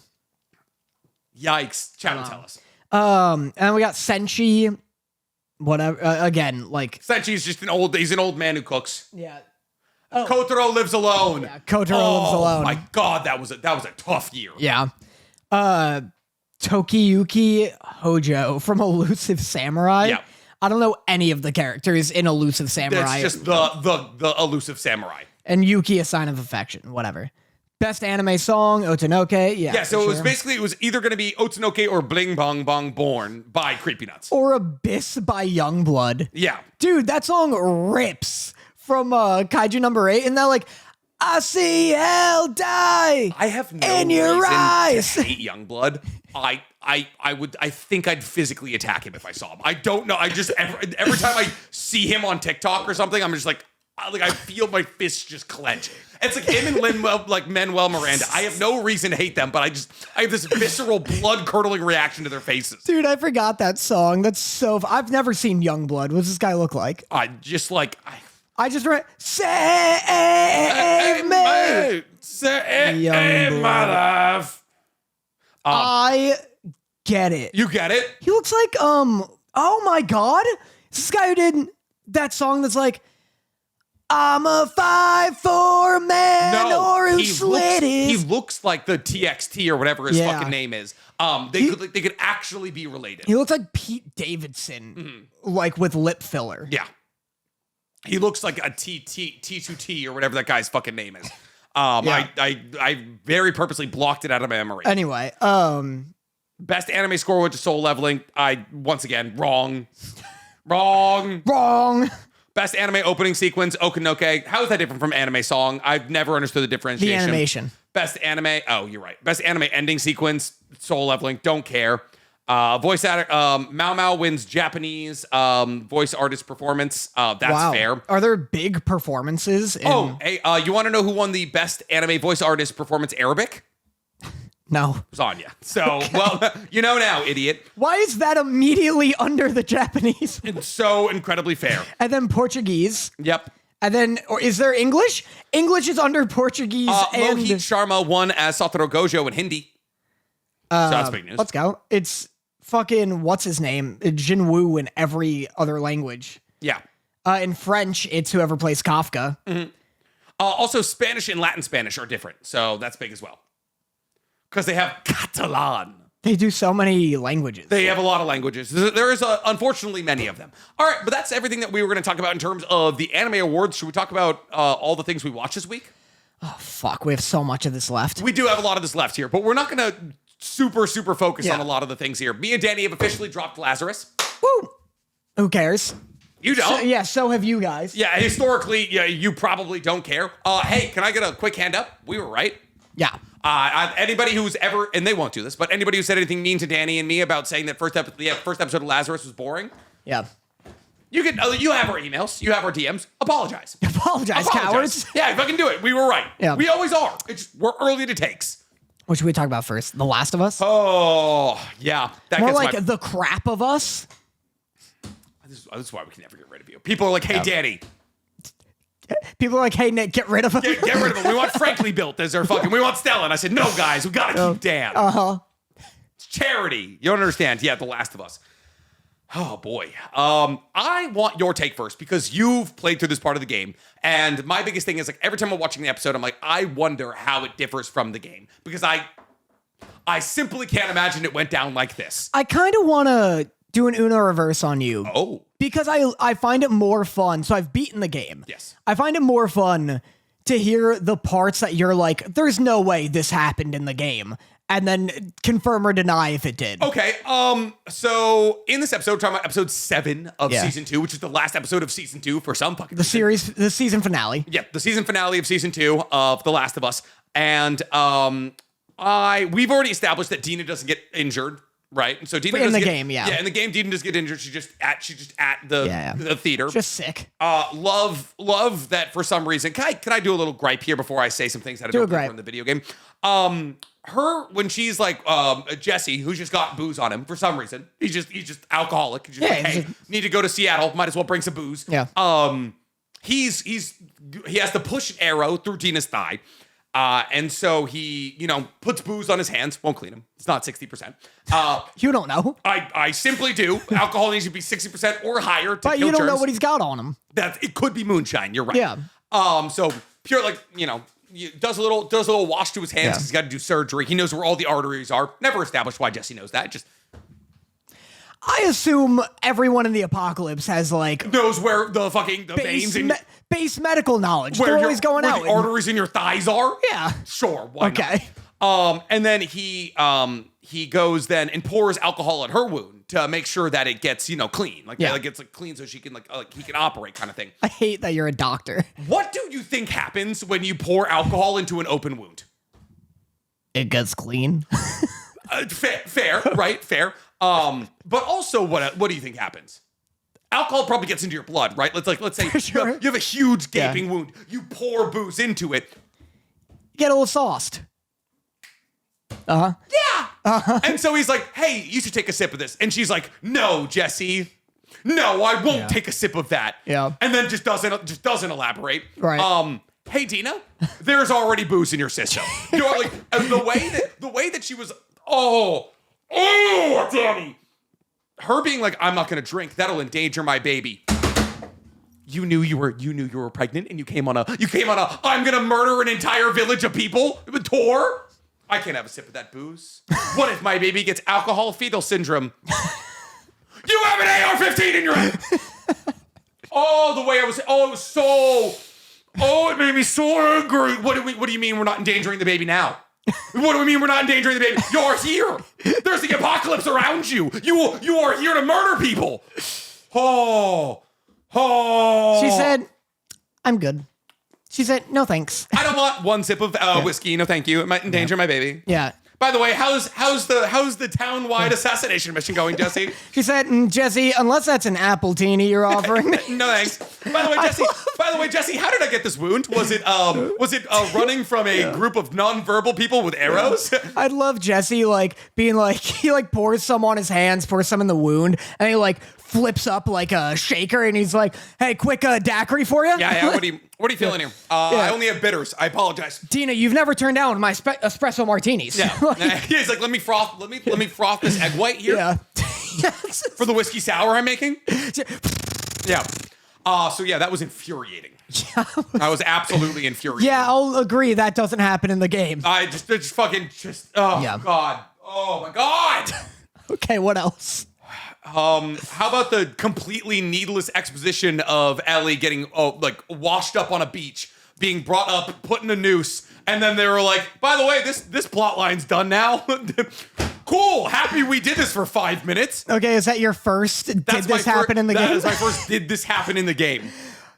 Yikes! Chat and tell us.
And we got Senshi. Whatever. Again, like
Senchi's just he's an old man who cooks.
yeah.
Kotaro lives alone.
Yeah, Kotaro lives alone.
Oh my god, that was a tough year.
Yeah. Tokiyuki Hojo from Elusive Samurai.
Yeah.
I don't know any of the characters in Elusive Samurai.
It's just the elusive samurai.
And Yuki, A Sign of Affection. Whatever. Best anime song, Otanoke. Yeah.
So it was either going to be Otanoke or Bling Bong Bong Born by Creepy Nuts.
Or Abyss by Youngblood.
Yeah.
Dude, that song rips from Kaiju number 8. And they're like, I see hell die.
I have no
in your
reason
eyes.
to hate Youngblood. I think I'd physically attack him if I saw him. I don't know. I just every time I see him on TikTok or something, I'm just like I feel my fists just clench. It's like him and Manuel Miranda. I have no reason to hate them, but I have this visceral, blood curdling reaction to their faces.
Dude, I forgot that song. That's so. I've never seen Youngblood. What does this guy look like?
I just
read Save me.
Save my life.
I get it.
You get it?
He looks like oh my god. This guy who did that song that's like I'm a 5'4" man or who slit
He looks like the TXT or whatever his fucking name is. They could actually be related.
He looks like Pete Davidson, like with lip filler.
Yeah. He looks like a T2T or whatever that guy's fucking name is. I very purposely blocked it out of my memory.
Anyway,
best anime score went to Soul Leveling. Once again, wrong. Best anime opening sequence, Okanoke. How is that different from anime song? I've never understood the differentiation.
The animation.
Best anime. Oh, you're right. Best anime ending sequence, Soul Leveling. Don't care. Voice actor. Mao Mao wins Japanese voice artist performance. That's fair.
Are there big performances?
Hey, you want to know who won the best anime voice artist performance Arabic?
No.
It was Anya. So, well, you know now, idiot.
Why is that immediately under the Japanese?
It's so incredibly fair.
And then Portuguese.
Yep.
And then, or is there English? English is under Portuguese and...
Mohit Sharma won as Satoru Gojo in Hindi. So that's big news.
Let's go. It's fucking, what's his name? Jinwoo in every other language.
Yeah.
In French, it's whoever plays Kafka.
Mm-hmm. Also, Spanish and Latin Spanish are different. So that's big as well. Because they have Catalan.
They do so many languages.
They have a lot of languages. There is, unfortunately, many of them. All right, but that's everything that we were going to talk about in terms of the anime awards. Should we talk about all the things we watched this week?
Oh, fuck. We have so much of this left.
We do have a lot of this left here, but we're not going to super focus on a lot of the things here. Me and Danny have officially dropped Lazarus.
Woo! Who cares?
You don't?
So have you guys.
Yeah, historically, you probably don't care. Hey, can I get a quick hand up? We were right.
Yeah.
Anybody who's ever, and they won't do this, but anybody who said anything mean to Danny and me about saying that first episode of Lazarus was boring,
yeah,
you have our emails, you have our DMs. Apologize,
cowards.
Yeah, fucking do it. We were right.
Yeah.
We always are. We're early to takes.
What should we talk about first? The Last of Us?
Oh, yeah. That
More like the crap of us.
This is why we can never get rid of you. People are like, hey, Danny.
People are like, hey, Nick, get rid of him.
Get rid of him. We want Frankly Built as our fucking, we want Stella. And I said, no, guys, we got to keep Dan.
Uh-huh.
It's charity. You don't understand. Yeah, The Last of Us. Oh, boy. I want your take first because you've played through this part of the game. And my biggest thing is, like, every time I'm watching the episode, I'm like, I wonder how it differs from the game. Because I simply can't imagine it went down like this.
I kind of want to do an Uno reverse on you.
Oh.
Because I find it more fun. So I've beaten the game.
Yes.
I find it more fun to hear the parts that you're like, there's no way this happened in the game. And then confirm or deny if it did.
Okay. So in this episode, we're talking about episode 7 of season 2, which is the last episode of season 2 for some fucking reason.
The season finale.
Yeah, the season finale of season 2 of The Last of Us. And we've already established that Dina doesn't get injured Right, and so Dina
in the game,
in the game, Dina does get injured. She's just at the theater,
just sick.
Love that for some reason. Can I do a little gripe here before I say some things that I don't think were in the video game? Her when she's like Jesse, who's just got booze on him for some reason. He's just alcoholic. He's just like, hey, need to go to Seattle. Might as well bring some booze.
Yeah.
He has to push an arrow through Dina's thigh. And so he, puts booze on his hands. Won't clean them. It's not 60%.
You don't know.
I simply do. Alcohol needs to be 60% or higher to
but
kill
you don't
germs.
know what he's got on him.
It could be moonshine. You're right.
Yeah.
So pure, does a little wash to his hands because he's got to do surgery. He knows where all the arteries are. Never established why Jesse knows that. Just
I assume everyone in the apocalypse has
knows where the veins in
base medical knowledge.
Where
they're always going
where
out.
The arteries in your thighs are.
Yeah.
Sure. Why
okay.
not? And then he goes then and pours alcohol on her wound to make sure that it gets clean, gets clean so she can he can operate kind of thing.
I hate that you're a doctor.
What do you think happens when you pour alcohol into an open wound?
It gets clean.
Fair, right? Fair. But also, what do you think happens? Alcohol probably gets into your blood, right? Let's say
sure.
you have a huge gaping wound. You pour booze into it.
Get a little sauced.
Yeah. And so he's like, "Hey, you should take a sip of this." And she's like, "No, Jesse. No, I won't take a sip of that."
Yeah.
And then just doesn't elaborate.
Right.
Hey, Dina, there's already booze in your system. The way that she was. Oh, Danny. Her being like, I'm not going to drink. That'll endanger my baby. You knew you were pregnant, and you came on a I'm going to murder an entire village of people tour. I can't have a sip of that booze. What if my baby gets alcohol fetal syndrome? You have an AR-15 in your head. It made me so angry. What do you mean we're not endangering the baby now? What do we mean we're not endangering the baby? You're here. There's the apocalypse around you. You are here to murder people. Oh.
She said, I'm good. She said, no thanks.
I don't want one sip of whiskey. No, thank you. It might endanger my baby.
Yeah.
By the way, how's the town-wide assassination mission going, Jesse?
She said, Jesse, unless that's an appletini you're offering.
No thanks. By the way, Jesse, how did I get this wound? Was it running from a group of non-verbal people with arrows?
I'd love Jesse being he pours some on his hands, pours some in the wound, and he flips up like a shaker, and he's like, "Hey, quick daiquiri for you."
Yeah. What are you feeling here? I only have bitters. I apologize.
Dina, you've never turned down my espresso martinis.
Yeah. He's like, let me froth this egg white here.
Yeah.
For the whiskey sour I'm making. Yeah. So yeah, that was infuriating. Yeah. I was absolutely infuriated.
Yeah, I'll agree that doesn't happen in the game.
Oh God. Oh my God.
Okay, what else?
How about the completely needless exposition of Ellie getting washed up on a beach, being brought up, put in a noose, and then they were like, by the way, this plot line's done now. Cool. Happy we did this for 5 minutes.
Okay, is that your first did this happen in the game?
That is my first did this happen in the game.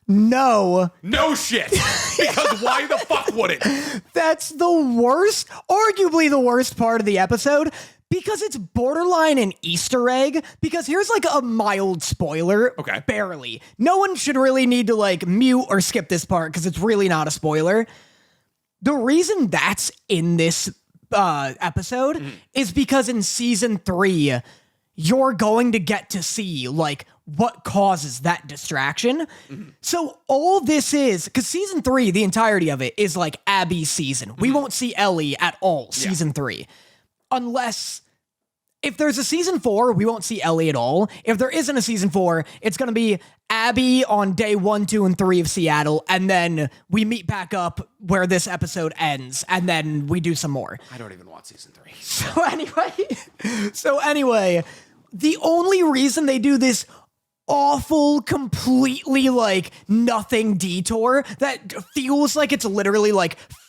No
shit. Because why the fuck would it?
That's the worst, arguably the worst part of the episode. Because it's borderline an Easter egg. Because here's a mild spoiler.
Okay.
Barely. No one should really need to mute or skip this part because it's really not a spoiler. The reason that's in this episode is because in season 3, you're going to get to see what causes that distraction. So all this is, because season 3, the entirety of it is Abby's season. We won't see Ellie at all season 3. Unless, if there's a season 4, we won't see Ellie at all. If there isn't a season 4, it's going to be Abby on day 1, 2, and 3 of Seattle, and then we meet back up where this episode ends, and then we do some more.
I don't even want season 3.
So anyway, the only reason they do this awful, completely nothing detour that feels like it's literally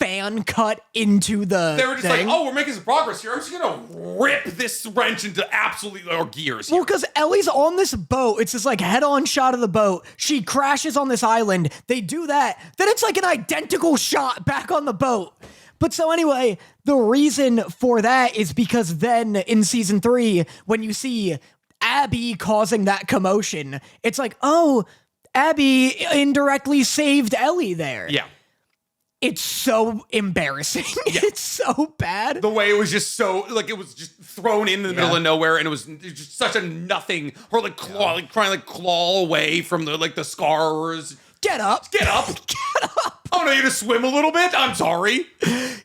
fan cut into the
They were just
thing.
we're making some progress here. I'm just gonna rip this wrench into absolutely our gears here.
Well, because Ellie's on this boat. It's this head-on shot of the boat. She crashes on this island. They do that. Then it's an identical shot back on the boat. But so anyway, the reason for that is because then in season 3, when you see Abby causing that commotion, it's like, oh, Abby indirectly saved Ellie there.
Yeah.
It's so embarrassing.
Yeah.
It's so bad.
The way it was just so, like, it was just thrown in the middle of nowhere, and it was just such a nothing. Her, like, trying to, like, claw away from the, like, the scars.
Get up.
Get up.
Get up.
Oh, no, you to swim a little bit? I'm sorry.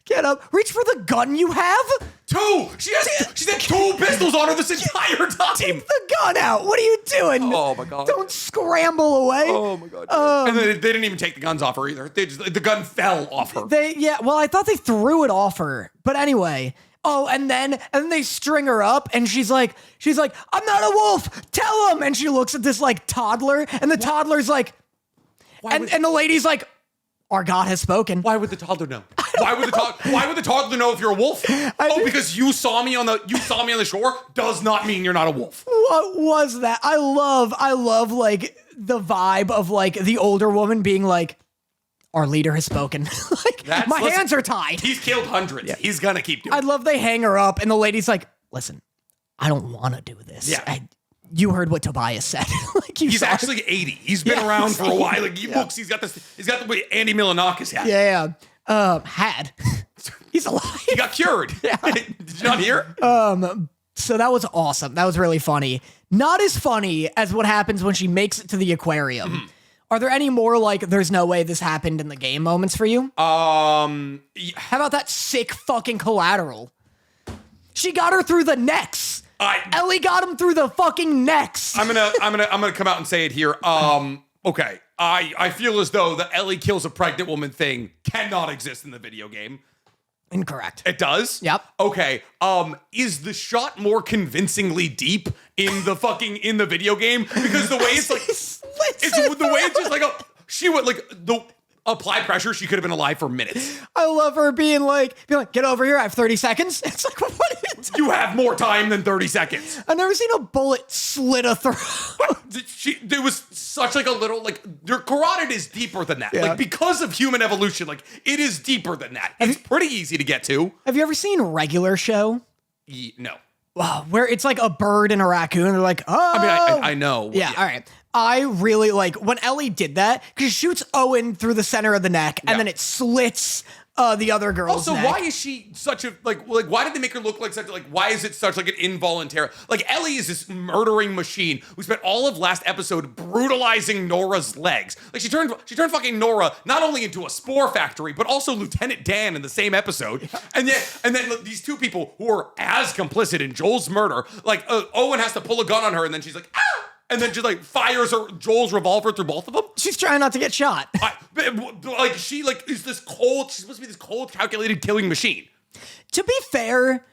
Get up. Reach for the gun you have.
2. She's had 2 pistols on her this entire time.
Take the gun out. What are you doing?
Oh, my God.
Don't scramble away.
Oh, my God. And then they didn't even take the guns off her either. The gun fell off her.
Well, I thought they threw it off her. But anyway. Oh, and then they string her up, and she's like, I'm not a wolf. Tell him. And she looks at this, like, toddler, and the toddler's like, and the lady's like, our God has spoken.
Why would the toddler know? Why would the toddler know if you're a wolf? Because you saw me on the shore does not mean you're not a wolf.
What was that? I love like the vibe of like the older woman being like, our leader has spoken. Like, my hands are tied.
He's killed hundreds. Yeah. He's gonna keep doing it.
I love they hang her up, and the lady's like, listen, I don't want to do this.
Yeah.
You heard what Tobias said. Like,
he's actually 80. He's been around for a while. Like, he looks, he's got the way Andy Milonakis had.
Yeah. Had. He's alive.
He got cured. Yeah. Did you not hear?
So that was awesome. That was really funny. Not as funny as what happens when she makes it to the aquarium. Mm-hmm. Are there any more, like, there's no way this happened in the game moments for you?
How
about that sick fucking collateral? She got her through the necks. Ellie got him through the fucking necks.
I'm gonna come out and say it here. Okay. I feel as though the Ellie kills a pregnant woman thing cannot exist in the video game.
Incorrect.
It does?
Yep.
Okay. Is the shot more convincingly deep in the video game? Because the way it's like the way it's just like she would like the apply pressure, she could have been alive for minutes.
I love her being like, get over here, I have 30 seconds. It's like, what are you doing?
You have more time than 30 seconds.
I've never seen a bullet slit a throat.
There was such like a little, like, your carotid is deeper than that. Yeah. Like, because of human evolution, like, it is deeper than that. It's pretty easy to get to.
Have you ever seen Regular Show?
No.
Wow, where it's like a bird and a raccoon. They're like, oh.
I mean, I know.
Yeah, all right. I really like when Ellie did that because she shoots Owen through the center of the neck and then it slits the other girl's neck.
Why is she such a like why did they make her look like such like why is it such like an involuntary like Ellie is this murdering machine who spent all of last episode brutalizing Nora's legs. Like she turned fucking Nora not only into a spore factory but also Lieutenant Dan in the same episode. Yeah. And then these two people who are as complicit in Joel's murder, like Owen has to pull a gun on her and then she's like, ah! And then just like fires Joel's revolver through both of them.
She's trying not to get shot.
Like she like is this cold. She's supposed to be this cold, calculated killing machine.
To be fair,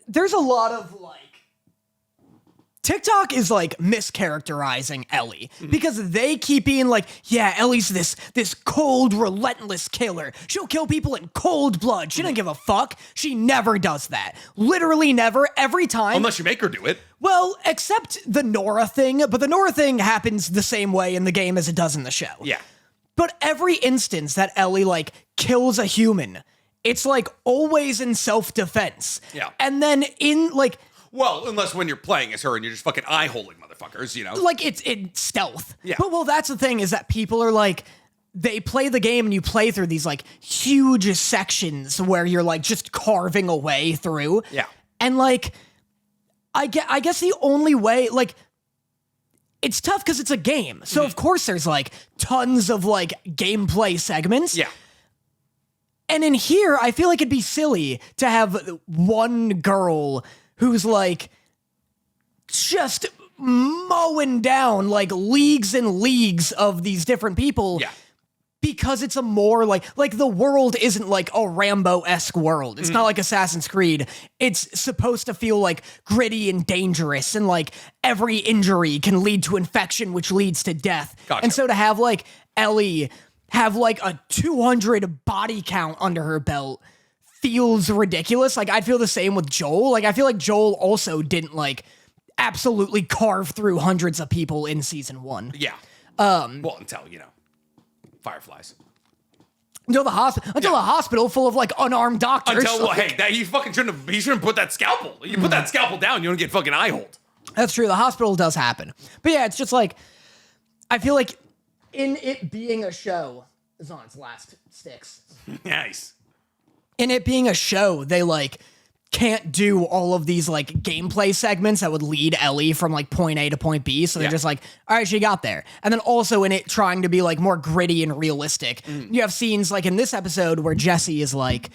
there's a lot of like TikTok is like mischaracterizing Ellie because they keep being like, yeah, Ellie's this cold, relentless killer. She'll kill people in cold blood. She doesn't give a fuck. She never does that. Literally never, every time.
Unless you make her do it.
Well, except the Nora thing, but the Nora thing happens the same way in the game as it does in the show.
Yeah.
But every instance that Ellie like kills a human, it's like always in self-defense.
Yeah.
And then in like,
well, unless when you're playing as her and you're just fucking eye-holing motherfuckers, you know?
Like, it's in stealth.
Yeah.
But, well, that's the thing is that people are like, they play the game and you play through these, like, huge sections where you're, like, just carving away through.
Yeah.
And, like, I guess the only way, like, it's tough because it's a game. So, of course, there's, like, tons of, like, gameplay segments.
Yeah.
And in here, I feel like it'd be silly to have one girl who's like just mowing down like leagues and leagues of these different people.
Yeah.
Because it's a more like the world isn't like a Rambo-esque world. It's not like Assassin's Creed. It's supposed to feel like gritty and dangerous and like every injury can lead to infection, which leads to death.
Gotcha.
And so to have like Ellie have like a 200 body count under her belt feels ridiculous. Like, I'd feel the same with Joel. Like, I feel like Joel also didn't, like, absolutely carve through hundreds of people in season 1.
Yeah. Well, until, you know, Fireflies.
Until the hospital full of like unarmed doctors.
He shouldn't put that scalpel. You put that scalpel down, you don't get fucking eye hold.
That's true. The hospital does happen. But yeah, it's just like, I feel like in it being a show, is on its last sticks.
Nice.
In it being a show, they like can't do all of these like gameplay segments that would lead Ellie from like point A to point B. So they're just like, all right, she got there. And then also in it trying to be like more gritty and realistic. You have scenes like in this episode where Jesse is like,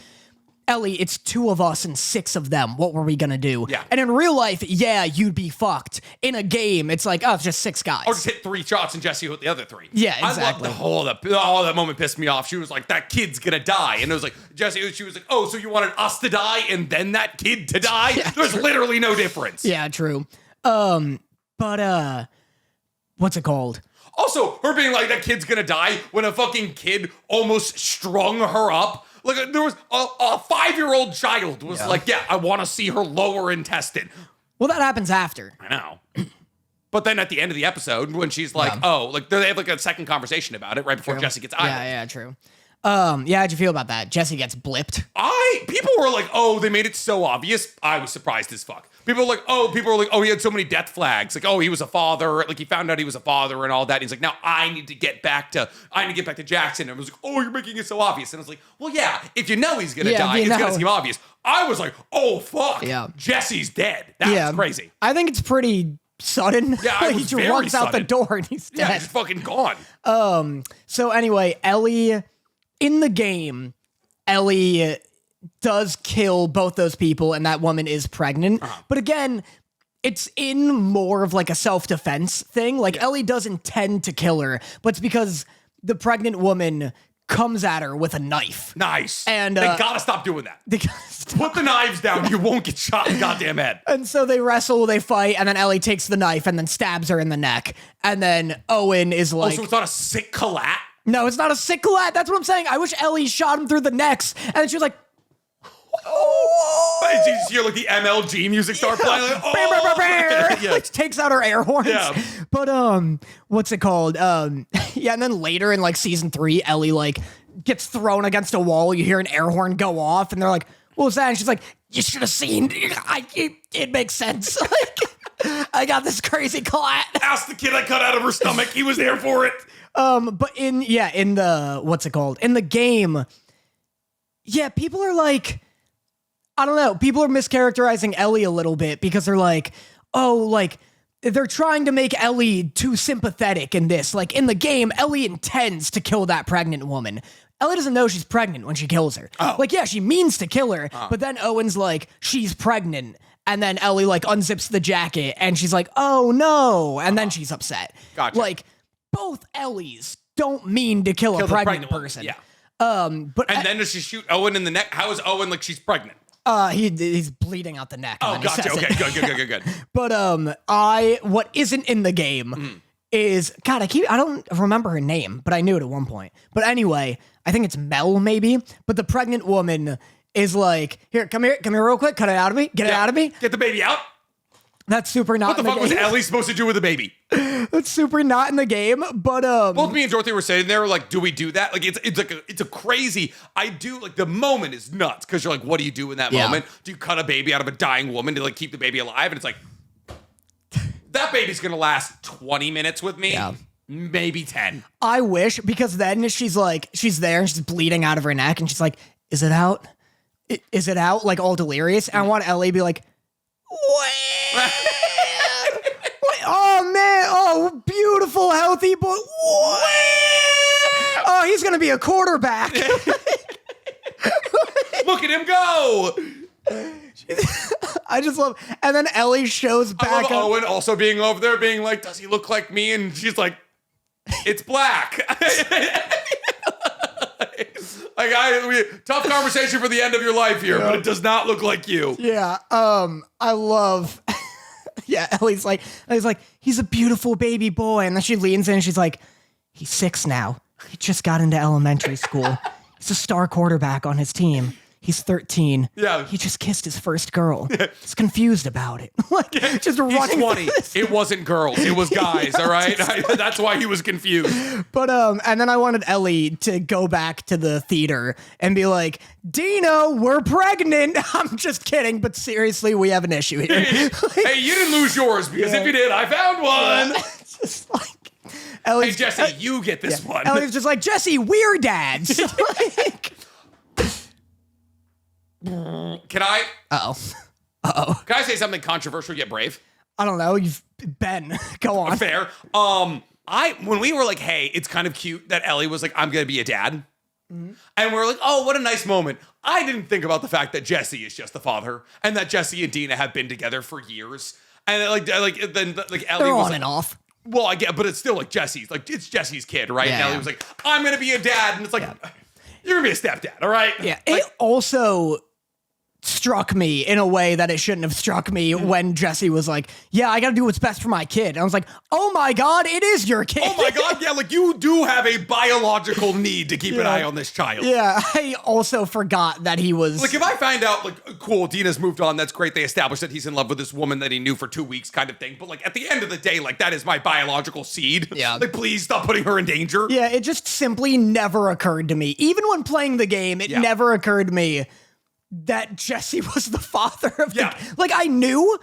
Ellie, it's 2 of us and 6 of them. What were we gonna do?
Yeah.
And in real life, yeah, you'd be fucked. In a game, it's like, oh, it's just 6 guys.
Or just hit 3 shots and Jesse hit the other 3.
Yeah, exactly.
I loved that moment pissed me off. She was like, that kid's gonna die. And it was like, she was like, oh, so you wanted us to die and then that kid to die?
Yeah,
There's literally no difference.
Yeah, true. But what's it called?
Also, her being like, that kid's gonna die when a fucking kid almost strung her up. Like, there was a 5-year-old child was like, yeah, I want to see her lower intestine.
Well, that happens after.
I know. But then at the end of the episode, when she's like, they have like a second conversation about it right before Jesse gets eyed.
Yeah, true. How'd you feel about that? Jesse gets blipped.
People were like, oh, they made it so obvious. I was surprised as fuck. People were like, oh, he had so many death flags. Like, oh, he was a father. Like, he found out he was a father and all that. And he's like, now I need to get back to Jackson. And I was like, oh, you're making it so obvious. And I was like, well, yeah, if you know he's gonna die, it's gonna seem obvious. I was like, oh fuck, Jesse's dead. That's crazy.
I think it's pretty sudden.
Yeah,
he just runs out the door and he's dead.
Yeah, he's fucking gone.
So anyway, Ellie, in the game, Ellie does kill both those people and that woman is pregnant. But again, it's in more of like a self-defense thing. Like Ellie does intend to kill her, but it's because the pregnant woman comes at her with a knife.
Nice.
And
they gotta stop doing that. Put the knives down. You won't get shot in the goddamn head.
And so they wrestle, they fight, and then Ellie takes the knife and then stabs her in the neck. And then Owen is like...
Oh, so it's not a sick collat?
No, it's not a sick collat. That's what I'm saying. I wish Ellie shot him through the necks. And then she was like...
Oh! You just hear like the MLG music start playing. Like,
It takes out her air horns. Yeah. But what's it called? And then later in like season 3, Ellie like gets thrown against a wall. You hear an air horn go off, and they're like, "What was that?" And she's like, "You should have seen. It makes sense. Like, I got this crazy collat."
Ask the kid I cut out of her stomach. He was there for it.
But in the what's it called? In the game, people are like, I don't know. People are mischaracterizing Ellie a little bit because they're like, oh, like they're trying to make Ellie too sympathetic in this. Like in the game, Ellie intends to kill that pregnant woman. Ellie doesn't know she's pregnant when she kills her. Oh. Like, yeah, she means to kill her, but then Owen's like, she's pregnant. And then Ellie like unzips the jacket and she's like, oh no. And then she's upset.
Gotcha.
Like both Ellies don't mean to kill a pregnant person.
Yeah.
Then
does she shoot Owen in the neck? How is Owen like she's pregnant?
He's bleeding out the neck.
Oh, gotcha. Okay, good.
But what isn't in the game is I don't remember her name, but I knew it at one point. But anyway, I think it's Mel maybe. But the pregnant woman is like, here, come here real quick, cut it out of me, get it out of me,
get the baby out.
That's super not.
What the fuck was Ellie supposed to do with the baby?
That's super not in the game, but
both me and Dorothy were saying there, like, do we do that? Like, it's a crazy. I do like the moment is nuts because you're like, what do you do in that moment? Do you cut a baby out of a dying woman to like keep the baby alive? And it's like that baby's gonna last 20 minutes with me. Yeah. Maybe 10.
I wish, because then she's there and she's bleeding out of her neck and she's like, is it out? Is it out? Like all delirious. And I want Ellie to be like, wait. Oh man, oh beautiful healthy boy. Oh, he's gonna be a quarterback.
Look at him go.
I just love, and then Ellie shows back.
I love Owen also being over there being like, does he look like me? And she's like, it's black. Tough conversation for the end of your life here, but it does not look like you.
Yeah. I love. Ellie's like, he's a beautiful baby boy, and then she leans in and she's like, he's 6 now. He just got into elementary school. He's a star quarterback on his team. he's 13.
Yeah.
He just kissed his first girl. He's confused about it. Like, just running.
He's 20. It wasn't girls. It was guys, all right? That's why he was confused.
But, and then I wanted Ellie to go back to the theater and be like, Dino, we're pregnant. I'm just kidding, but seriously, we have an issue here.
Hey, you didn't lose yours, because if you did, I found one.
It's just like, Ellie's,
hey, Jesse, you get this one.
Ellie's just like, Jesse, we're dads. Like,
Can I?
Uh-oh.
Can I say something controversial yet brave?
I don't know. You've been. Go on.
Fair. When we were like, hey, it's kind of cute that Ellie was like, I'm gonna be a dad. Mm-hmm. And we're like, oh, what a nice moment. I didn't think about the fact that Jesse is just the father, and that Jesse and Dina have been together for years. And then Ellie
They're
was
on
like,
and off.
Well, I get, but it's still like Jesse's. Like, it's Jesse's kid, right? And Ellie was like, I'm gonna be a dad, and it's like, you're gonna be a stepdad, all right?
Yeah.
Like,
it also struck me in a way that it shouldn't have struck me when Jesse was like, yeah, I gotta do what's best for my kid. And I was like, oh my God, it is your kid.
oh my God, yeah, like you do have a biological need to keep an eye on this child.
Yeah, I also forgot that he was...
Like, if I find out, like, cool, Dina's moved on, that's great, they established that he's in love with this woman that he knew for 2 weeks kind of thing, but, like, at the end of the day, like, that is my biological seed.
Yeah.
Like, please stop putting her in danger.
Yeah, it just simply never occurred to me. Even when playing the game, it never occurred to me that Jesse was the father of the... Like, I knew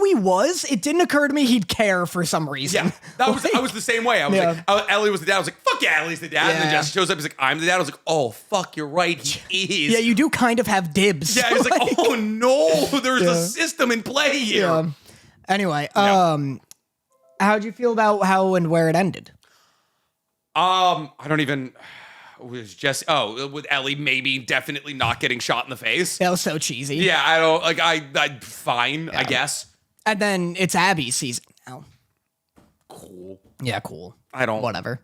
he was. It didn't occur to me he'd care for some reason.
Yeah, I was the same way. I was like, Ellie was the dad. I was like, fuck yeah, Ellie's the dad. And then Jesse shows up, he's like, I'm the dad. I was like, oh, fuck, you're right, he is.
Yeah, you do kind of have dibs.
Yeah, he's like, oh no, there's a system in play here.
Yeah. Anyway, how'd you feel about how and where it ended?
I don't even... Was Jesse? Oh, with Ellie maybe definitely not getting shot in the face.
That was so cheesy.
Yeah, I don't like. I fine, I guess.
And then it's Abby's season now.
Cool.
Yeah, cool.
I don't.
Whatever.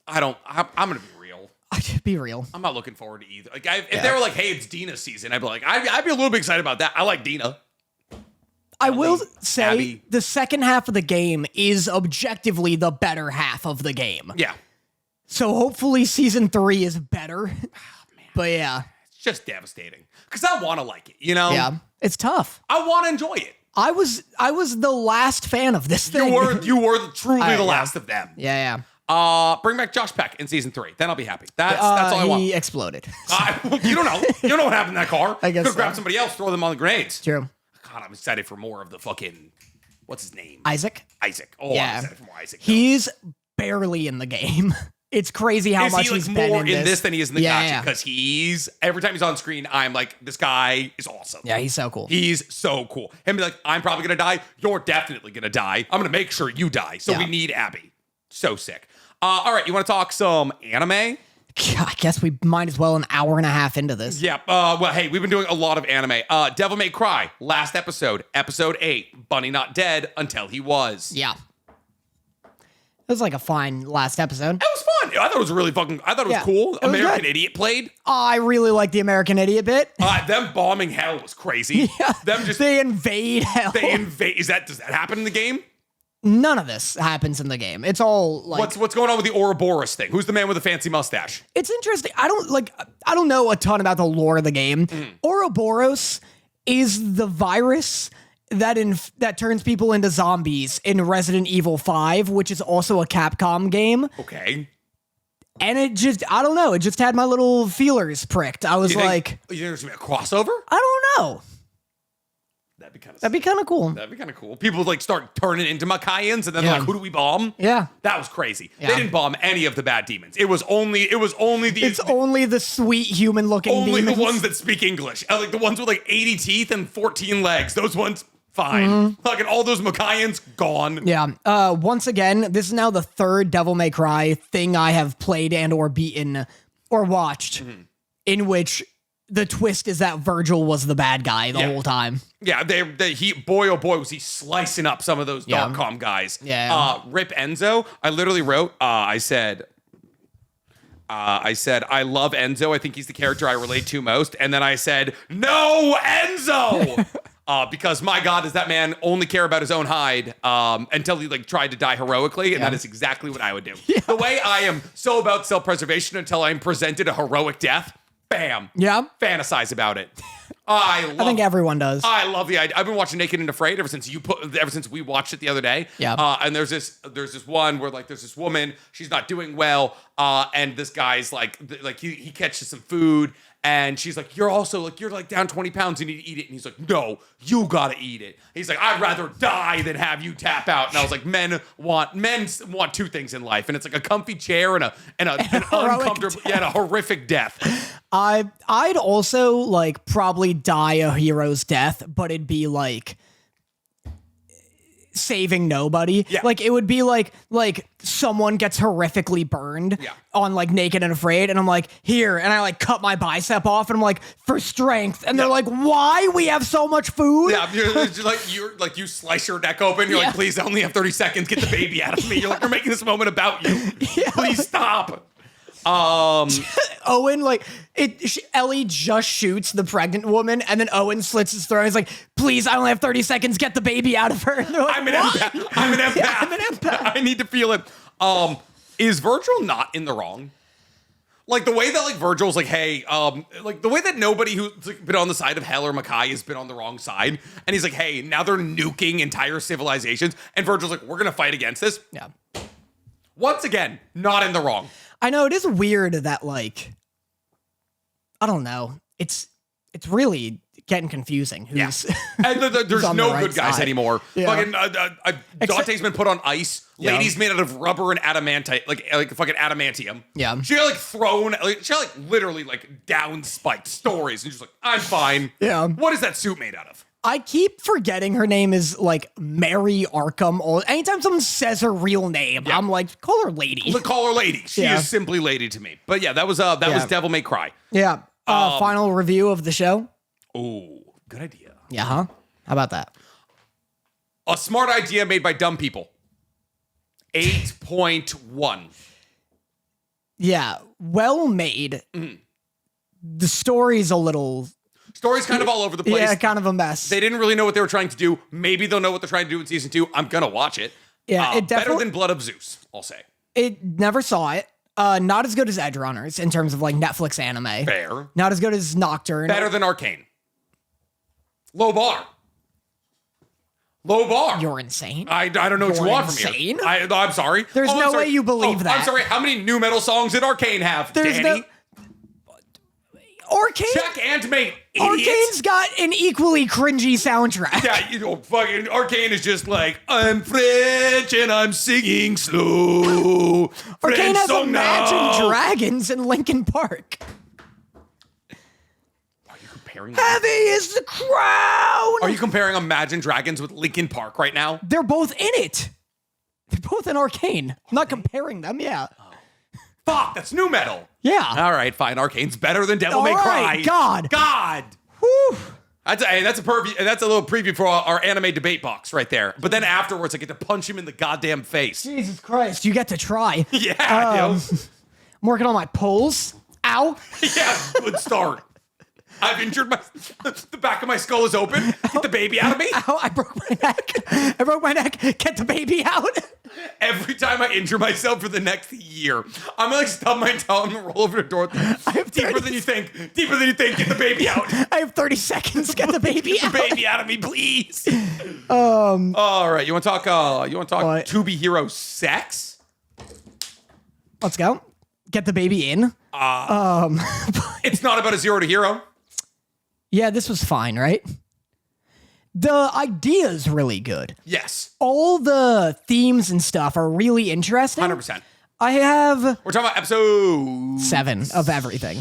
I'm gonna be real.
Be real.
I'm not looking forward to either. Like, if they were like, "Hey, it's Dina's season," I'd be like, I'd be a little bit excited about that. I like Dina.
I will say
Abby.
the second half of the game is objectively the better half of the game.
Yeah.
So hopefully season 3 is better. Oh, man. But yeah.
It's just devastating. Because I want to like it, you know?
Yeah. It's tough.
I want to enjoy it.
I was the last fan of this thing.
You were truly the last of them.
Yeah.
Bring back Josh Peck in season 3. Then I'll be happy. That's all I want.
He exploded.
You don't know. You don't know what happened in that car.
I guess
Could grab somebody else, throw them on the grenades.
True.
God, I'm excited for more of the fucking... What's his name?
Isaac.
Oh, yeah. I'm excited for more Isaac.
He's barely in the game. It's crazy how much he's been
more
in this
than he is in the Gotcha, because he's every time he's on screen, I'm like, this guy is awesome.
Yeah, he's so cool.
He's so cool. Him be like, I'm probably gonna die. You're definitely gonna die. I'm gonna make sure you die. So we need Abby. So sick. All right, you want to talk some anime?
I guess we might as well an hour and a half into this.
Yeah. Well, hey, we've been doing a lot of anime. Devil May Cry, last episode, episode 8. Bunny not dead until he was.
Yeah. It was like a fine last episode.
It was fun. I thought it was really fucking... I thought it was cool.
It was
American
good.
Idiot played.
I really like the American Idiot bit.
Them bombing hell was crazy.
Yeah.
They
invade hell.
They invade... Does that happen in the game?
None of this happens in the game. It's all like...
What's going on with the Ouroboros thing? Who's the man with the fancy mustache?
It's interesting. I don't know a ton about the lore of the game. Ouroboros is the virus that turns people into zombies in Resident Evil 5, which is also a Capcom game.
Okay.
And it just, I don't know, it just had my little feelers pricked. I was like...
You think there's going to be a crossover?
I don't know.
That'd be kind of
cool.
That'd be kind of cool. People like start turning into Makaians, and then they're like, who do we bomb?
Yeah.
That was crazy.
Yeah.
They didn't bomb any of the bad demons. It was only these...
It's only the sweet human-looking demons.
Only the ones that speak English. Like the ones with like 80 teeth and 14 legs. Those ones... Fine. Fucking all those Makaians, gone.
Yeah. Once again, this is now the third Devil May Cry thing I have played and or beaten or watched in which the twist is that Virgil was the bad guy the whole time.
Yeah, boy, oh boy, was he slicing up some of those Darkcom guys.
Yeah.
Rip Enzo. I literally wrote, I said, I love Enzo. I think he's the character I relate to most. And then I said, no, Enzo! Because my God, does that man only care about his own hide until he like tried to die heroically, and that is exactly what I would do. The way I am so about self-preservation until I'm presented a heroic death. bam.
Yeah.
Fantasize about it.
I think everyone does.
I love the idea. I've been watching Naked and Afraid ever since we watched it the other day.
Yeah.
And there's this one where like there's this woman, she's not doing well, and this guy's like he catches some food, and she's like, you're down 20 pounds, you need to eat it. And he's like, no, you gotta eat it. He's like, I'd rather die than have you tap out. And I was like, men want two things in life, and it's like a comfy chair and an uncomfortable, and a horrific death.
I'd also like probably die a hero's death, but it'd be like saving nobody.
Yeah.
Like it would be like someone gets horrifically burned on like Naked and Afraid, and I'm like, here, and I like cut my bicep off, and I'm like, for strength, and they're like, why? We have so much food.
Yeah, you slice your neck open. You're like, please, I only have 30 seconds. Get the baby out of me. You're making this moment about you. Please stop.
Owen, Ellie just shoots the pregnant woman, and then Owen slits his throat. He's like, please, I only have 30 seconds. Get the baby out of her. And they're like,
I'm an empath. I'm an empath. I need to feel it. Is Virgil not in the wrong? Like the way that like Virgil's like, hey, like the way that nobody who's been on the side of Hell or Mackay has been on the wrong side. And he's like, hey, now they're nuking entire civilizations. And Virgil's like, we're going to fight against this.
Yeah.
Once again, not in the wrong.
I know it is weird that like, I don't know. It's really getting confusing. Who's
and there's no good guys anymore.
Yeah.
Fucking Dante's been put on ice.
Yeah.
Ladies made out of rubber and adamantite, like fucking adamantium.
Yeah.
She got like thrown, she got like literally like down spiked stories, and she's like, I'm fine.
Yeah.
What is that suit made out of?
I keep forgetting her name is like Mary Arkham. Anytime someone says her real name, I'm like, call her Lady.
Call her Lady. She is simply Lady to me. But yeah, that was Devil May Cry.
Yeah. Final review of the show.
Oh, good idea.
Yeah, huh? How about that?
A smart idea made by dumb people. 8.1.
Yeah, well made.
Mm.
The story's a little...
Story's kind of all over the place.
Yeah, kind of a mess.
They didn't really know what they were trying to do. Maybe they'll know what they're trying to do in season 2. I'm going to watch it.
Yeah, it
better than Blood of Zeus, I'll say.
It never saw it. Not as good as Edge Runners in terms of like Netflix anime.
Fair.
Not as good as Nocturne.
Better than Arcane. Low bar. Low bar.
You're insane.
I don't know what you want from
insane?
me. I'm sorry.
There's no way you believe that.
I'm sorry. How many new metal songs did Arcane have, Danny?
Arcane?
Check and mate.
Arcane's got an equally cringy soundtrack.
Yeah, fucking Arcane is just like, I'm French and I'm singing slow.
Arcane has
song
Imagine
now.
Dragons in Linkin Park.
Are you comparing?
Heavy is the crown.
Are you comparing Imagine Dragons with Linkin Park right now?
They're both in it. They're both in Arcane. I'm not comparing them. Yeah.
Fuck, that's new metal.
Yeah.
All right, fine. Arcane's better than Devil May Cry. God.
Whew.
That's a little preview for our anime debate box right there. But then afterwards, I get to punch him in the goddamn face.
Jesus Christ, you get to try.
Yeah,
I'm working on my pulls. Ow.
Yeah, good start. I've injured the back of my skull is open. Get the baby out of me.
Ow, I broke my neck. Get the baby out.
Every time I injure myself for the next year, I'm gonna like stub my toe and roll over to Dorothy. Deeper than you think. Get the baby out.
I have 30 seconds. Get the baby out.
Get the baby out of me, please. All right. You want to talk?
What?
To Be Hero sex?
Let's go. Get the baby in.
It's not about a zero to hero.
Yeah, this was fine, right? The idea is really good.
Yes.
All the themes and stuff are really interesting.
100%.
We're
talking about episode
7 of everything.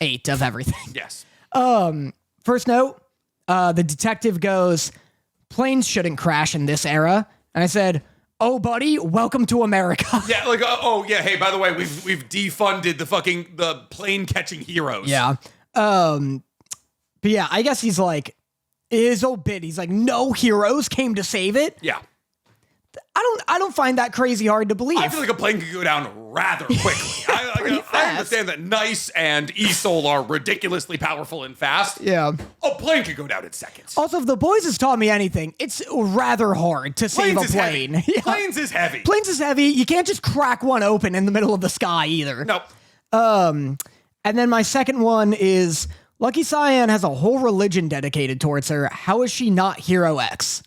8 of everything.
Yes.
First note, the detective goes, planes shouldn't crash in this era. And I said, oh, buddy, welcome to America.
Yeah, like, hey, by the way, we've defunded the plane catching heroes.
Yeah. But yeah, I guess he's like, his old bit, he's like, no heroes came to save it.
Yeah.
I don't find that crazy hard to believe.
I feel like a plane could go down rather quickly. I understand that Nice and Isol are ridiculously powerful and fast.
Yeah.
A plane could go down in seconds.
Also, if the boys has taught me anything, it's rather hard to save a plane.
Yeah. Planes is heavy.
Planes is heavy. You can't just crack one open in the middle of the sky either.
No.
And then my second one is Lucky Cyan has a whole religion dedicated towards her. How is she not Hero X?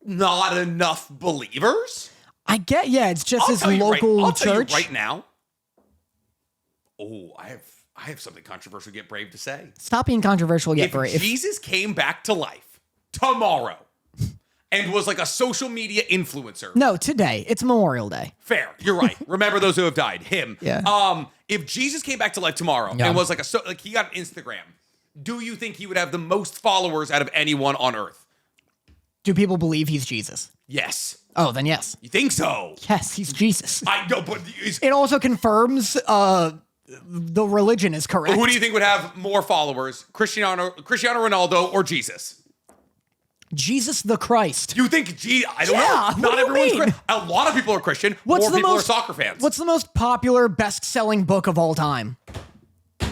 Not enough believers?
I get, yeah, it's just his local church.
Tell you right now. Oh, I have something controversial to get brave to say.
Stop being controversial, get brave.
If Jesus came back to life tomorrow and was like a social media influencer.
No, today. It's Memorial Day.
Fair. You're right. Remember those who have died. Him.
Yeah.
If Jesus came back to life tomorrow and was like he got Instagram, do you think he would have the most followers out of anyone on earth?
Do people believe he's Jesus?
Yes.
Oh, then yes.
You think so?
Yes, he's Jesus.
I know, but
it also confirms the religion is correct.
Who do you think would have more followers? Cristiano Ronaldo or Jesus?
Jesus the Christ.
You think I don't know. Not everyone's Christian. A lot of people are Christian. More people are soccer fans.
What's the most popular best-selling book of all time?
Da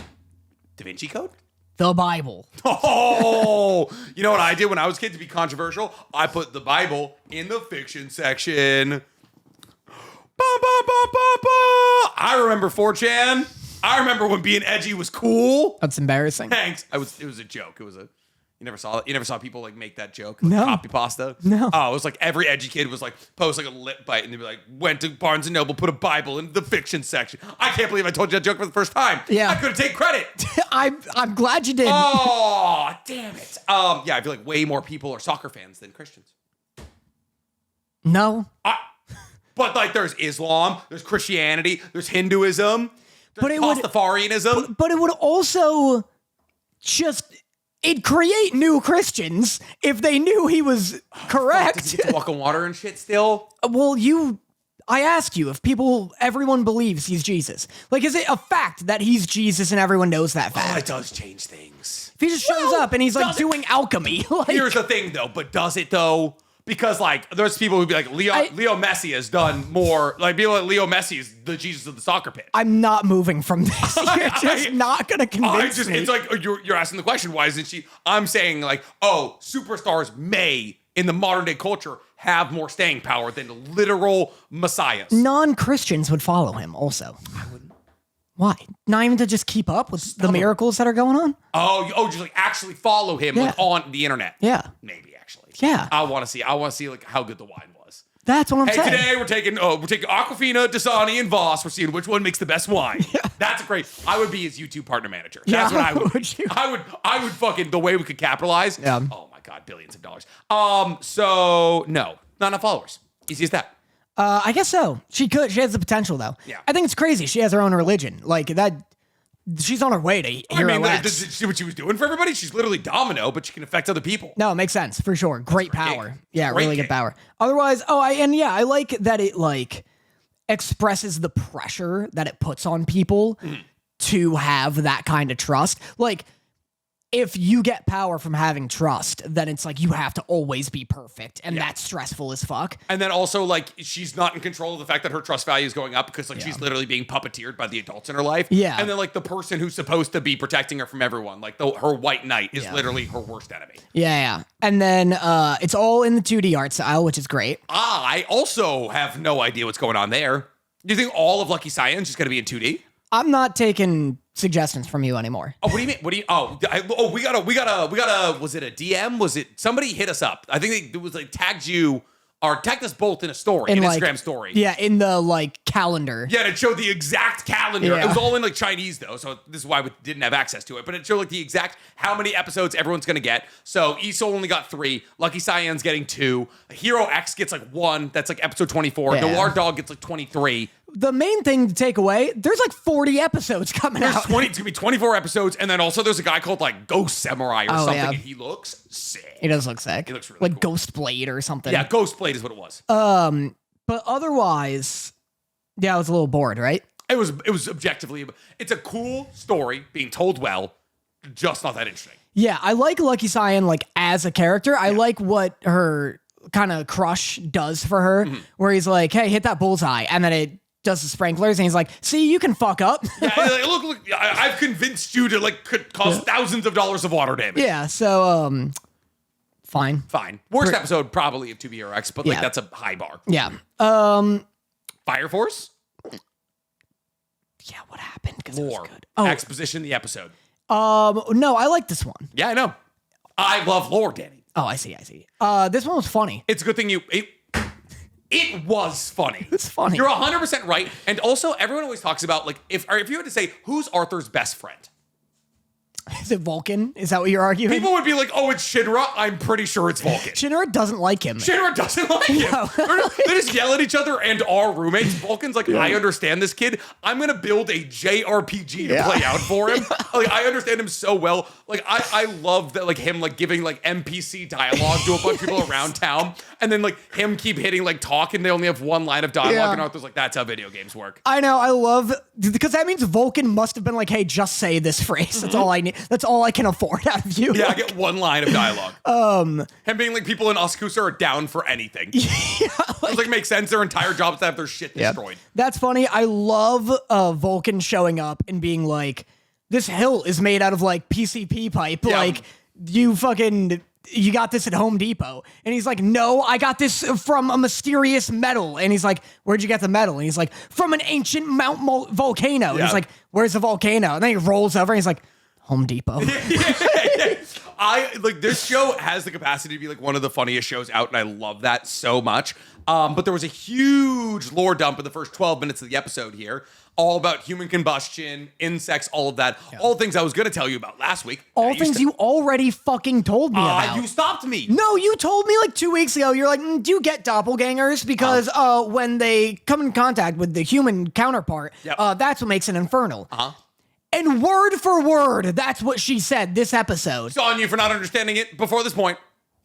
Vinci Code?
The Bible.
Oh, you know what I did when I was a kid to be controversial? I put the Bible in the fiction section. I remember 4chan. I remember when being edgy was cool.
That's embarrassing.
Thanks. It was a joke. It was a. You never saw it. You never saw people like make that joke.
No.
Copy pasta.
No.
Oh, it was like every edgy kid was like post like a lip bite and they'd be like, went to Barnes and Noble, put a Bible in the fiction section. I can't believe I told you that joke for the first time.
Yeah.
I couldn't take credit.
I'm glad you did.
Oh, damn it. Yeah, I feel like way more people are soccer fans than Christians.
No.
But like there's Islam, there's Christianity, there's Hinduism, there's Pastafarianism.
But it would also it'd create new Christians if they knew he was correct.
Does he get to walk on water and shit still?
Well, I ask you, if everyone believes he's Jesus, like, is it a fact that he's Jesus and everyone knows that fact?
Oh, it does change things.
If he just shows up and he's like doing alchemy. Like,
here's the thing though, but does it though? Because like there's people who'd be like Leo Messi has done more. Like people like Leo Messi is the Jesus of the soccer pitch.
I'm not moving from this. You're just not gonna convince me.
It's like you're asking the question, why isn't she? I'm saying like, oh, superstars may in the modern day culture have more staying power than literal messiahs.
Non-Christians would follow him also.
I wouldn't.
Why? Not even to just keep up with the miracles that are going on?
Oh, just like actually follow him like on the internet.
Yeah.
Maybe actually.
Yeah.
I want to see like how good the wine was.
That's what I'm saying.
Today we're taking Aquafina, Dasani, and Voss. We're seeing which one makes the best wine. Yeah. That's great. I would be his YouTube partner manager. That's what I would. I would fucking the way we could capitalize.
Yeah.
Oh my god, billions of dollars. So no, not enough followers. Easy as that.
I guess so. She has the potential though.
Yeah.
I think it's crazy. She has her own religion. Like that. She's on her way to Hero X.
Did you see what she was doing for everybody? She's literally Domino, but she can affect other people.
No, it makes sense for sure. Great power.
Gig.
Yeah,
Great
really
gig.
good power. Otherwise, I like that it like expresses the pressure that it puts on people to have that kind of trust. Like, if you get power from having trust, then it's like you have to always be perfect, and that's stressful as fuck.
And then also, like, she's not in control of the fact that her trust value is going up because, like, she's literally being puppeteered by the adults in her life.
Yeah.
And then, like, the person who's supposed to be protecting her from everyone, like, her white knight is literally her worst enemy.
Yeah. And then it's all in the 2D art style, which is great.
I also have no idea what's going on there. Do you think all of Lucky Cyan's just going to be in 2D?
I'm not taking suggestions from you anymore.
Oh, what do you mean? What do you? We gotta. Was it a DM? Was it somebody hit us up? I think it was like tagged you or tagged us both in a story, an Instagram story.
Yeah, in the like calendar.
Yeah, and it showed the exact calendar.
Yeah.
It was all in like Chinese though, so this is why we didn't have access to it. But it showed like the exact how many episodes everyone's gonna get. So Isol only got 3. Lucky Cyan's getting 2. Hero X gets like 1. That's like episode 24.
Yeah.
Noir Dog gets like 23.
The main thing to take away, there's like 40 episodes coming out.
It's gonna be 24 episops, and then also there's a guy called like Ghost Samurai or something,
yeah.
and he looks sick.
He does look sick.
He looks really
like
cool.
Ghost Blade or something.
Yeah, Ghost Blade is what it was.
But otherwise, I was a little bored, right?
It was objectively, it's a cool story being told well, just not that interesting.
Yeah, I like Lucky Cyan like as a character. I like what her kind of crush does for her, where he's like, "Hey, hit that bullseye," and then it does the sprinklers, and he's like, "See, you can fuck up."
Yeah, like, look, I've convinced you to like could cause thousands of dollars of water damage.
Yeah, so fine.
Worst episode probably of 2B or X, but like
Yeah.
that's a high bar.
Yeah.
Fire Force.
Yeah, what happened? Because it was
Lore.
good. Oh,
Exposition the episode.
no, I like this one.
Yeah, I know. I love lore, Danny.
Oh, I see. This one was funny.
It's a good thing it was funny.
It's funny.
You're 100% right. And also, everyone always talks about, like, if you had to say, who's Arthur's best friend?
Is it Vulcan? Is that what you're arguing?
People would be like, oh, it's Shinra. I'm pretty sure it's Vulcan.
Shinra doesn't like him.
Shinra doesn't like him. They just yell at each other and are roommates. Vulcan's like, I understand this kid. I'm going to build a JRPG to play out for him. Like, I understand him so well. Like, I love that, like, him, like, giving, like, NPC dialogue to a bunch of people around town. And then, like, him keep hitting, like, talk, and they only have one line of dialogue. And Arthur's like, that's how video games work.
I know. I love, because that means Vulcan must have been like, hey, just say this phrase. That's all I need. That's all I can afford out of you.
Yeah, I get one line of dialogue. Him being like, people in Otakus are down for anything. Yeah, like makes sense. Their entire job is to have their shit destroyed.
That's funny. I love Vulcan showing up and being like, this hill is made out of like PCP pipe. Yeah. Like, you got this at Home Depot. And he's like, no, I got this from a mysterious metal. And he's like, where'd you get the metal? And he's like, from an ancient volcano. And he's like, where's the volcano? And then he rolls over and he's like, Home Depot.
This show has the capacity to be like one of the funniest shows out, and I love that so much. But there was a huge lore dump in the first 12 minutes of the episode here, all about human combustion, insects, all of that. Yeah. All things I was going to tell you about last week.
All things you already fucking told me about.
You stopped me.
No, you told me like 2 weeks ago. You're like, do you get doppelgangers? Because when they come in contact with the human counterpart, that's what makes it infernal. And word for word, that's what she said this episode.
It's on you for not understanding it before this point.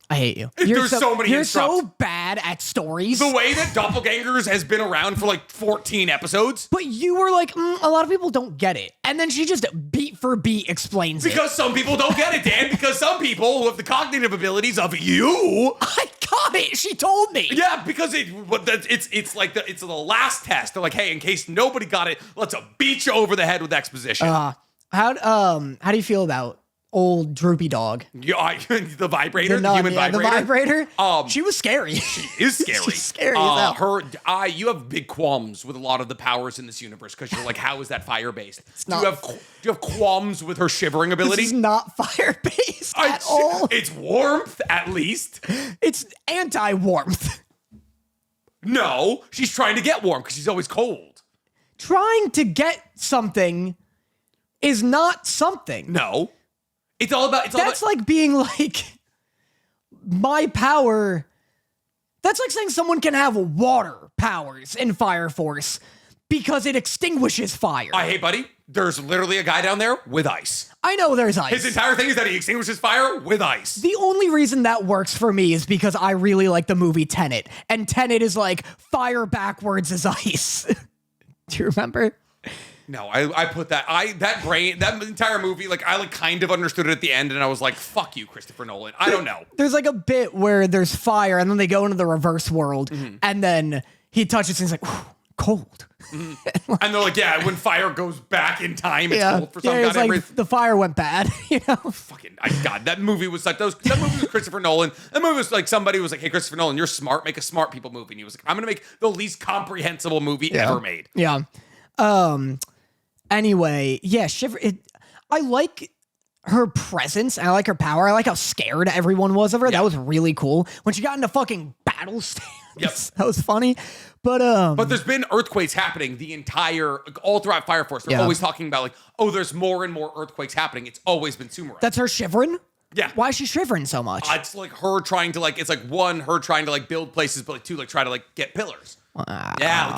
I hate you.
There's so many
You're
instructs.
so bad at stories.
The way that doppelgangers has been around for like 14 episodes.
But you were like, a lot of people don't get it. And then she just beat for beat explains it.
Because some people don't get it, Dan. Because some people with the cognitive abilities of you.
I got it. She told me.
Yeah, because it's the last test. They're like, hey, in case nobody got it, let's beat you over the head with exposition.
How do you feel about old droopy dog?
Yeah, the vibrator, the human vibrator.
The vibrator. She was scary.
She is scary.
She's scary as hell.
You have big qualms with a lot of the powers in this universe because you're like, how is that fire based? Do you have qualms with her shivering ability?
This is not fire based at all.
It's warmth, at least.
It's anti-warmth.
No, she's trying to get warm because she's always cold.
Trying to get something is not something.
No. That's
like being like, my power. That's like saying someone can have water powers in Fire Force because it extinguishes fire.
Hey, buddy, there's literally a guy down there with ice.
I know there's ice.
His entire thing is that he extinguishes fire with ice.
The only reason that works for me is because I really like the movie Tenet. And Tenet is like, fire backwards is ice. Do you remember?
No, I put that entire movie, like I kind of understood it at the end, and I was like, "Fuck you, Christopher Nolan." I don't know.
There's like a bit where there's fire, and then they go into the reverse world, and then he touches, and he's like, cold.
And they're like, yeah, when fire goes back in time, it's cold for some
kind of the fire went bad, you know?
Fucking, God, that movie was like, that movie was Christopher Nolan. That movie was like, somebody was like, hey, Christopher Nolan, you're smart, make a smart people movie. And he was like, I'm going to make the least comprehensible movie ever made.
Yeah. Anyway, yeah, I like her presence. I like her power. I like how scared everyone was of her. That was really cool. When she got into fucking battle stance, that was funny. But
there's been earthquakes happening all throughout Fire Force. They're always talking about like, oh, there's more and more earthquakes happening. It's always been Sumerai.
That's her shivering?
Yeah.
Why is she shivering so much?
It's like her trying to like, it's like one, her trying to like build places, but like two, like try to like get pillars. Yeah,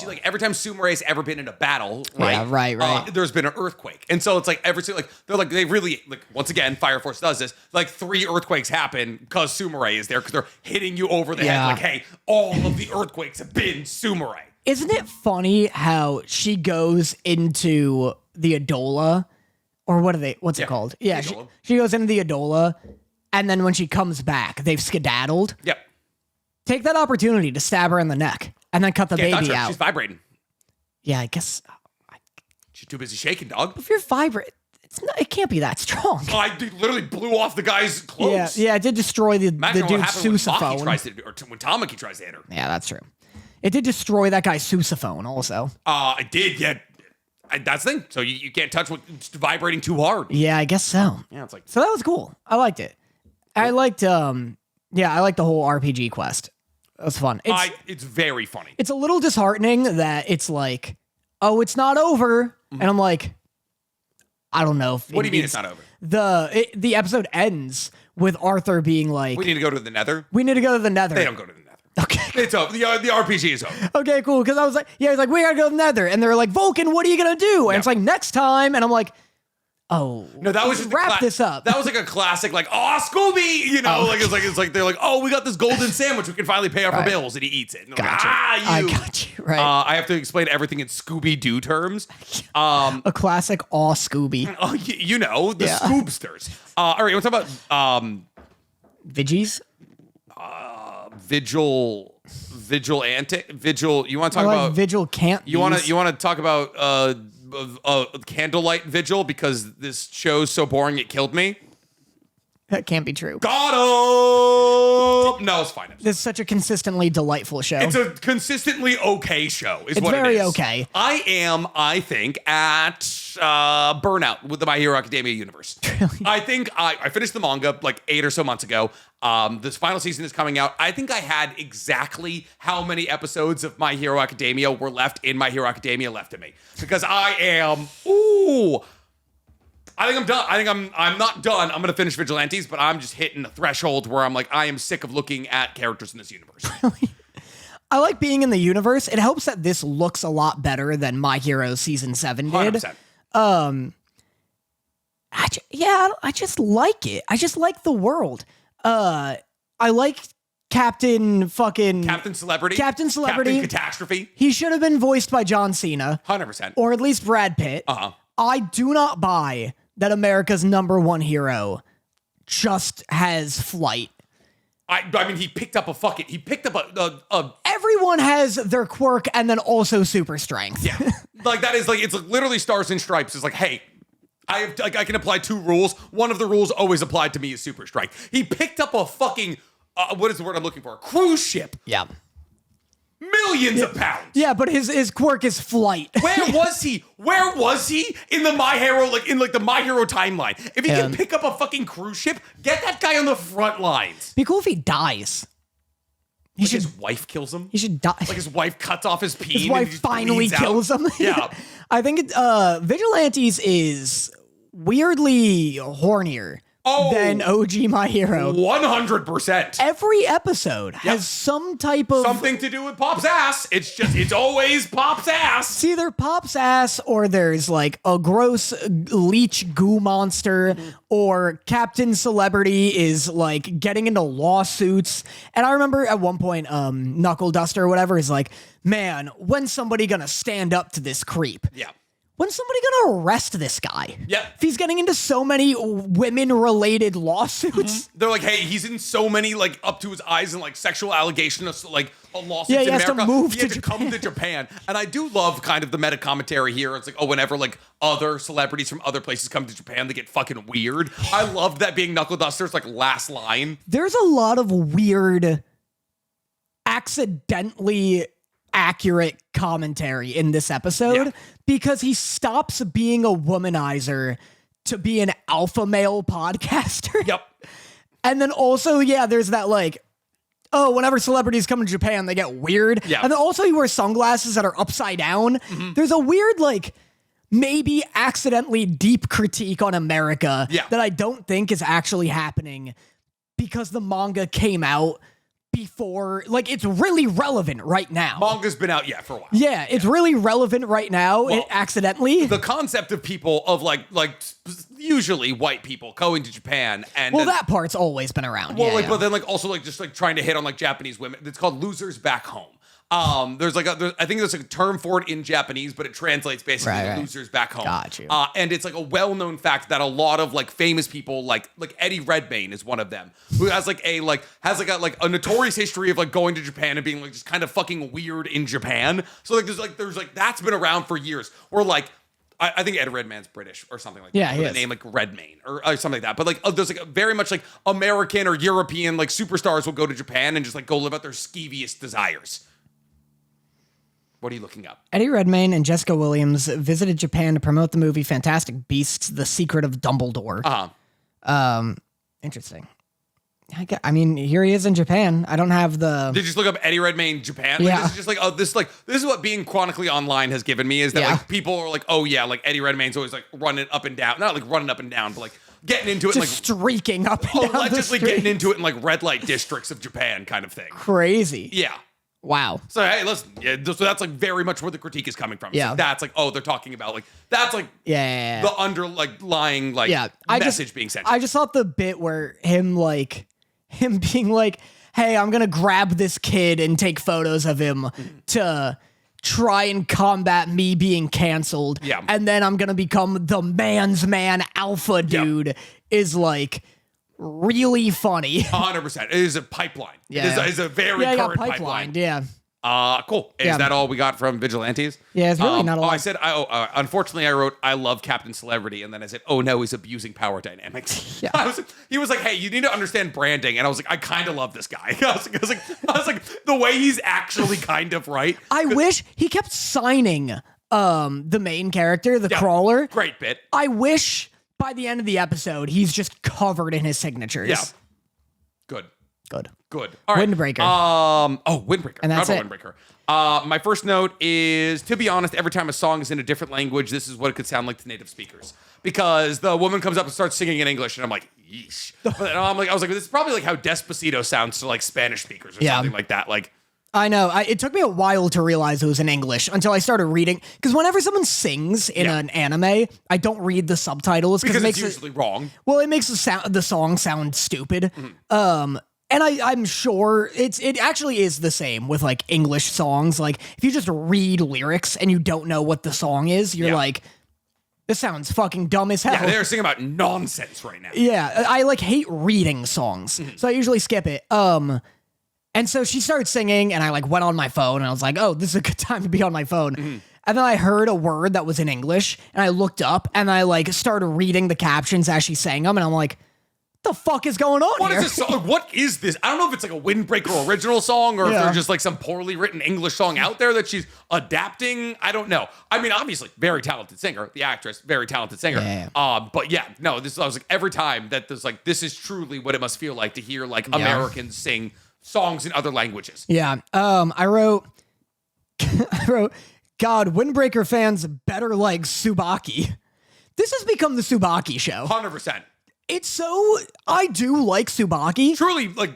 like every time Sumerai's ever been in a battle, right?
Yeah, right.
There's been an earthquake, and so it's like they really once again, Fire Force does this. Like 3 earthquakes happen because Sumerai is there because they're hitting you over the head. Like, hey, all of the earthquakes have been Sumerai.
Isn't it funny how she goes into the Adola, or what's it called? Yeah, she goes into the Adola, and then when she comes back, they've skedaddled.
Yep.
Take that opportunity to stab her in the neck and then cut the baby out.
She's vibrating.
Yeah, I guess.
She's too busy shaking, dog.
If you're vibrate, it can't be that strong.
Oh, I literally blew off the guy's clothes.
Yeah, it did destroy the dude's sousaphone.
When Tamaki tries to hit her.
Yeah, that's true. It did destroy that guy's sousaphone also.
It did, yeah. That's the thing. So you can't touch what's vibrating too hard.
Yeah, I guess so.
Yeah, it's like
So that was cool. I liked it. I liked I liked the whole RPG quest. It was fun.
It's very funny.
It's a little disheartening that it's like, oh, it's not over. And I'm like, I don't know.
What do you mean it's not over?
The episode ends with Arthur being like,
we need to go to the Nether.
We need to go to the Nether.
They don't go to the Nether.
Okay.
It's over. The RPG is over.
Okay, cool. Because I was like, he's like, we gotta go to the Nether. And they're like, Vulcan, what are you gonna do? And it's like, next time. And I'm like, oh,
no, that was just
wrap this up.
That was like a classic, like, oh, Scooby, you know, it's like they're like, oh, we got this golden sandwich, we can finally pay off our bills, and he eats it. And
gotcha.
Like,
I got you. Right.
I have to explain everything in Scooby Doo terms.
A classic aw Scooby.
Oh, you know, the Scoobsters. All right, let's talk about
Vigis.
Vigilante. You want to talk about
Vigil can't.
You want to talk about candlelight vigil because this show's so boring it killed me.
That can't be true.
Got him. No, it's fine.
This is such a consistently delightful show.
It's a consistently okay show. It's what
very
it is.
Okay.
I think, at burnout with the My Hero Academia universe.
Really?
I think I finished the manga like 8 or so months ago. This final season is coming out. I think I had exactly how many episodes of My Hero Academia were left in My Hero Academia left in me. Because I think I'm done. I think I'm not done. I'm going to finish Vigilantes, but I'm just hitting a threshold where I'm like, I am sick of looking at characters in this universe.
Really? I like being in the universe. It helps that this looks a lot better than My Hero Season 7 did.
100%.
I just like it. I just like the world. I like Captain Celebrity.
Captain Catastrophe.
He should have been voiced by John Cena.
100%.
Or at least Brad Pitt.
Uh-huh.
I do not buy that America's #1 hero just has flight.
I mean, he picked up a
Everyone has their quirk and then also super strength.
Yeah. Like that is like, it's like literally Stars and Stripes. It's like, hey, I can apply 2 rules. One of the rules always applied to me is super strength. He picked up a fucking, what is the word I'm looking for? A cruise ship.
Yeah.
Millions of pounds.
Yeah, but his quirk is flight.
Where was he? Where was he in the My Hero, the My Hero timeline? If he can pick up a fucking cruise ship, get that guy on the front lines.
Be cool if he dies.
His wife kills him.
He should die.
Like his wife cuts off his peen.
His wife finally kills him.
Yeah.
I think Vigilantes is weirdly hornier than OG My Hero.
100%.
Every episode has some type of
something to do with Pop's ass. It's always Pop's ass.
It's either Pop's ass or there's like a gross leech goo monster or Captain Celebrity is like getting into lawsuits. And I remember at one point, Knuckle Duster or whatever is like, man, when's somebody gonna stand up to this creep?
Yeah.
When's somebody gonna arrest this guy?
Yeah.
If he's getting into so many women-related lawsuits.
They're like, hey, he's in so many like up to his eyes and like sexual allegations of like lawsuits in
has
America.
to move
he
to
had to come to Japan. And I do love kind of the meta commentary here. It's like, whenever like other celebrities from other places come to Japan, they get fucking weird. I loved that being Knuckle Duster's like last line.
There's a lot of weird, accidentally accurate commentary in this episode because he stops being a womanizer to be an alpha male podcaster.
Yep.
And then also, there's that like, oh, whenever celebrities come to Japan, they get weird.
Yeah.
And then also he wears sunglasses that are upside down. There's a weird like maybe accidentally deep critique on America that I don't think is actually happening because the manga came out before, like, it's really relevant right now.
Manga's been out, for a while.
Yeah, it's really relevant right now, accidentally.
The concept of people, of like usually white people going to Japan and...
Well, that part's always been around.
But then also just trying to hit on like Japanese women. It's called losers back home. There's like I think there's a term for it in Japanese, but it translates basically to losers back home.
Got you.
And it's like a well-known fact that a lot of like famous people, like Eddie Redmayne is one of them, who has a notorious history of like going to Japan and being like just kind of fucking weird in Japan. So there's that's been around for years. Where like I think Eddie Redmayne's British or something like that.
Yeah,
with a name like Redmayne or something like that. But like there's like very much like American or European like superstars will go to Japan and just like go live out their skeeviest desires. What are you looking up?
Eddie Redmayne and Jessica Williams visited Japan to promote the movie Fantastic Beasts: The Secret of Dumbledore. Interesting. I mean, here he is in Japan. I don't have the.
Did you just look up Eddie Redmayne Japan?
Yeah.
This is just this is what being chronically online has given me is that like people are like, oh yeah, like Eddie Redmayne's always like running up and down, not like running up and down, but like getting into it,
just
like
streaking up and down
allegedly
the
getting into it in like red light districts of Japan, kind of thing.
Crazy.
Yeah.
Wow.
So hey, listen, so that's like very much where the critique is coming from.
Yeah.
So that's like, oh, they're talking about like that's like the underlying like message being sent.
I just thought the bit where him being like, hey, I'm gonna grab this kid and take photos of him to try and combat me being canceled.
Yeah.
And then I'm gonna become the man's man alpha dude is like really funny.
100%. It is a pipeline.
Yeah.
It is a very current pipeline.
Yeah.
Cool. Is that all we got from Vigilantes?
Yeah, it's really not a lot.
I said, unfortunately, I wrote, I love Captain Celebrity, and then I said, oh no, he's abusing power dynamics.
Yeah.
He was like, hey, you need to understand branding, and I was like, I kind of love this guy. I was like, the way he's actually kind of right.
I wish he kept signing the main character, the crawler.
Great bit.
I wish by the end of the episode, he's just covered in his signatures.
Yeah. Good. All right.
Windbreaker.
Windbreaker.
And that's it.
Windbreaker. My first note is, to be honest, every time a song is in a different language, this is what it could sound like to native speakers. Because the woman comes up and starts singing in English, and I'm like, yeesh. But then I was like, this is probably like how Despacito sounds to like Spanish speakers or something like that. Like,
I know. It took me a while to realize it was in English until I started reading. Because whenever someone sings in an anime, I don't read the subtitles
because it's usually wrong.
Well, it makes the song sound stupid. And I'm sure it actually is the same with like English songs. Like if you just read lyrics and you don't know what the song is, you're like, this sounds fucking dumb as hell.
Yeah, they're singing about nonsense right now.
Yeah, I like hate reading songs, so I usually skip it. And so she started singing, and I like went on my phone, and I was like, oh, this is a good time to be on my phone. And then I heard a word that was in English, and I looked up, and I like started reading the captions as she sang them, and I'm like, the fuck is going on
What
here?
is this song? What is this? I don't know if it's like a Windbreaker original song or if there's just like some poorly written English song out there that she's adapting. I don't know. I mean, obviously, very talented singer. The actress, very talented singer. But yeah, no, I was like, every time that there's like, this is truly what it must feel like to hear like Americans sing songs in other languages.
Yeah. I wrote, God, Windbreaker fans better like Tsubaki. This has become the Tsubaki show.
100%.
It's so, I do like Tsubaki.
Truly, like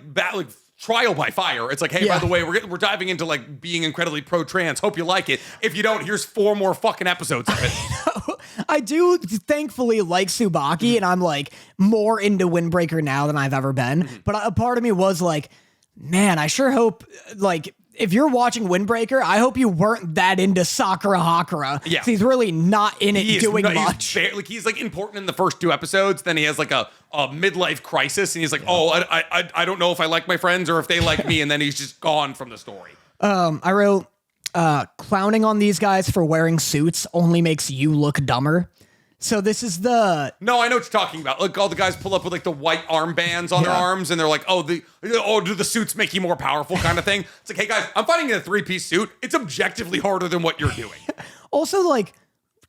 trial by fire. It's like, hey, by the way, we're diving into like being incredibly pro-trans. Hope you like it. If you don't, here's 4 more fucking episodes of it.
I do thankfully like Tsubaki, and I'm like more into Windbreaker now than I've ever been. But a part of me was like, man, I sure hope like, if you're watching Windbreaker, I hope you weren't that into Sakura Hakura. Yeah. He's really not in it doing much.
He's like important in the first 2 episodes. Then he has like a midlife crisis. And he's like, I don't know if I like my friends or if they like me. And then he's just gone from the story.
I wrote, clowning on these guys for wearing suits only makes you look dumber. So this is the...
No, I know what you're talking about. Like all the guys pull up with like the white armbands on their arms and they're like, do the suits make you more powerful kind of thing? It's like, hey guys, I'm fighting in a 3-piece suit. It's objectively harder than what you're doing.
Also, like,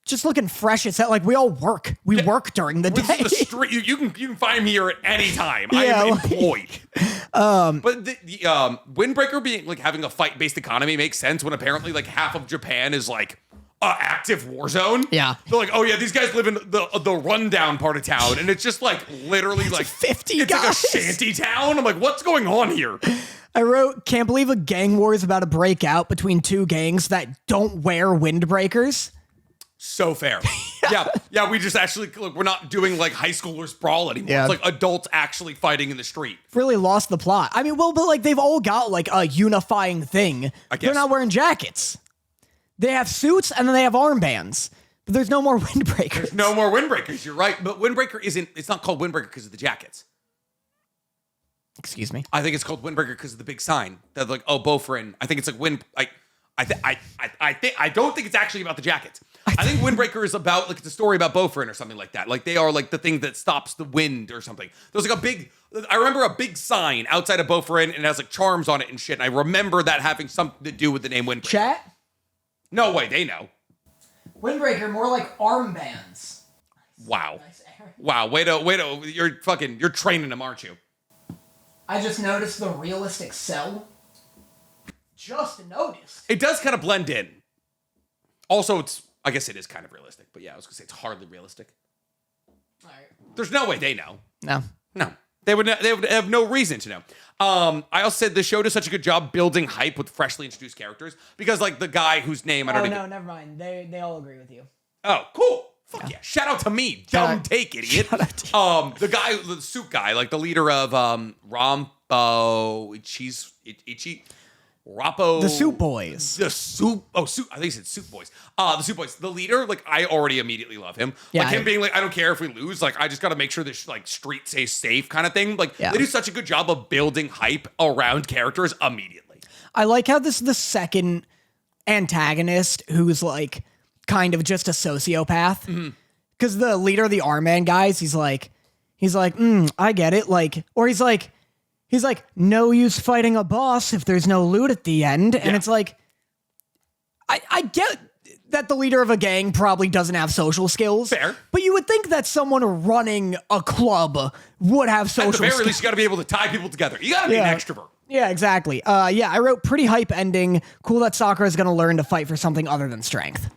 just looking fresh. It's that like we all work. We work during the day.
The street, you can find me here at any time. I am employed. But the Windbreaker being like having a fight-based economy makes sense when apparently like half of Japan is like active war zone.
Yeah.
They're like, oh yeah, these guys live in the rundown part of town, and it's just like literally like
50
it's
guys.
Like a shanty town. I'm like, what's going on here?
I wrote, can't believe a gang war is about to break out between 2 gangs that don't wear windbreakers.
So fair. Yeah. We just actually we're not doing like high schoolers brawl anymore.
Yeah.
It's like adults actually fighting in the street.
Really lost the plot. I mean, well, but like they've all got like a unifying thing. I guess. They're not wearing jackets. They have suits and then they have armbands. But there's no more windbreakers.
There's no more windbreakers. You're right. But windbreaker it's not called windbreaker because of the jackets.
Excuse me?
I think it's called windbreaker because of the big sign. That's like, oh, Frieren. I think it's like wind. I don't think it's actually about the jackets. I think Windbreaker is about like it's a story about Frieren or something like that. Like they are like the thing that stops the wind or something. There's like I remember a big sign outside of Frieren and it has like charms on it and shit. And I remember that having something to do with the name Windbreaker.
Chat?
No way, they know.
Windbreaker, more like armbands.
Wow.
Nice, Aaron.
Wow, wait, you're training them, aren't you?
I just noticed the realistic cell. Just noticed.
It does kind of blend in. Also, I guess it is kind of realistic, but yeah, I was gonna say it's hardly realistic.
All right.
There's no way they know.
No.
They would have no reason to know. I also said the show does such a good job building hype with freshly introduced characters because, like, the guy whose name I don't even...
no, never mind. They all agree with you.
Oh, cool. Fuck yeah. Shout out to me. Dumb take, idiot. The guy, the suit guy, like the leader of Rappo.
The Soup Boys.
I think he said Soup Boys. The Soup Boys. The leader, like, I already immediately love him.
Yeah,
like, him being like, I don't care if we lose. Like, I just got to make sure this, like, street stays safe kind of thing. Like, they do such a good job of building hype around characters immediately.
I like how this is the second antagonist who's, like, kind of just a sociopath. Because the leader of the Armband guys, he's like, I get it. Like, or he's like, no use fighting a boss if there's no loot at the end. And it's like, I get that the leader of a gang probably doesn't have social skills.
Fair.
But you would think that someone running a club would have social skills.
At the very least, you got to be able to tie people together. You got to be an extrovert.
Yeah, exactly. I wrote pretty hype ending. Cool that Sakura is going to learn to fight for something other than strength.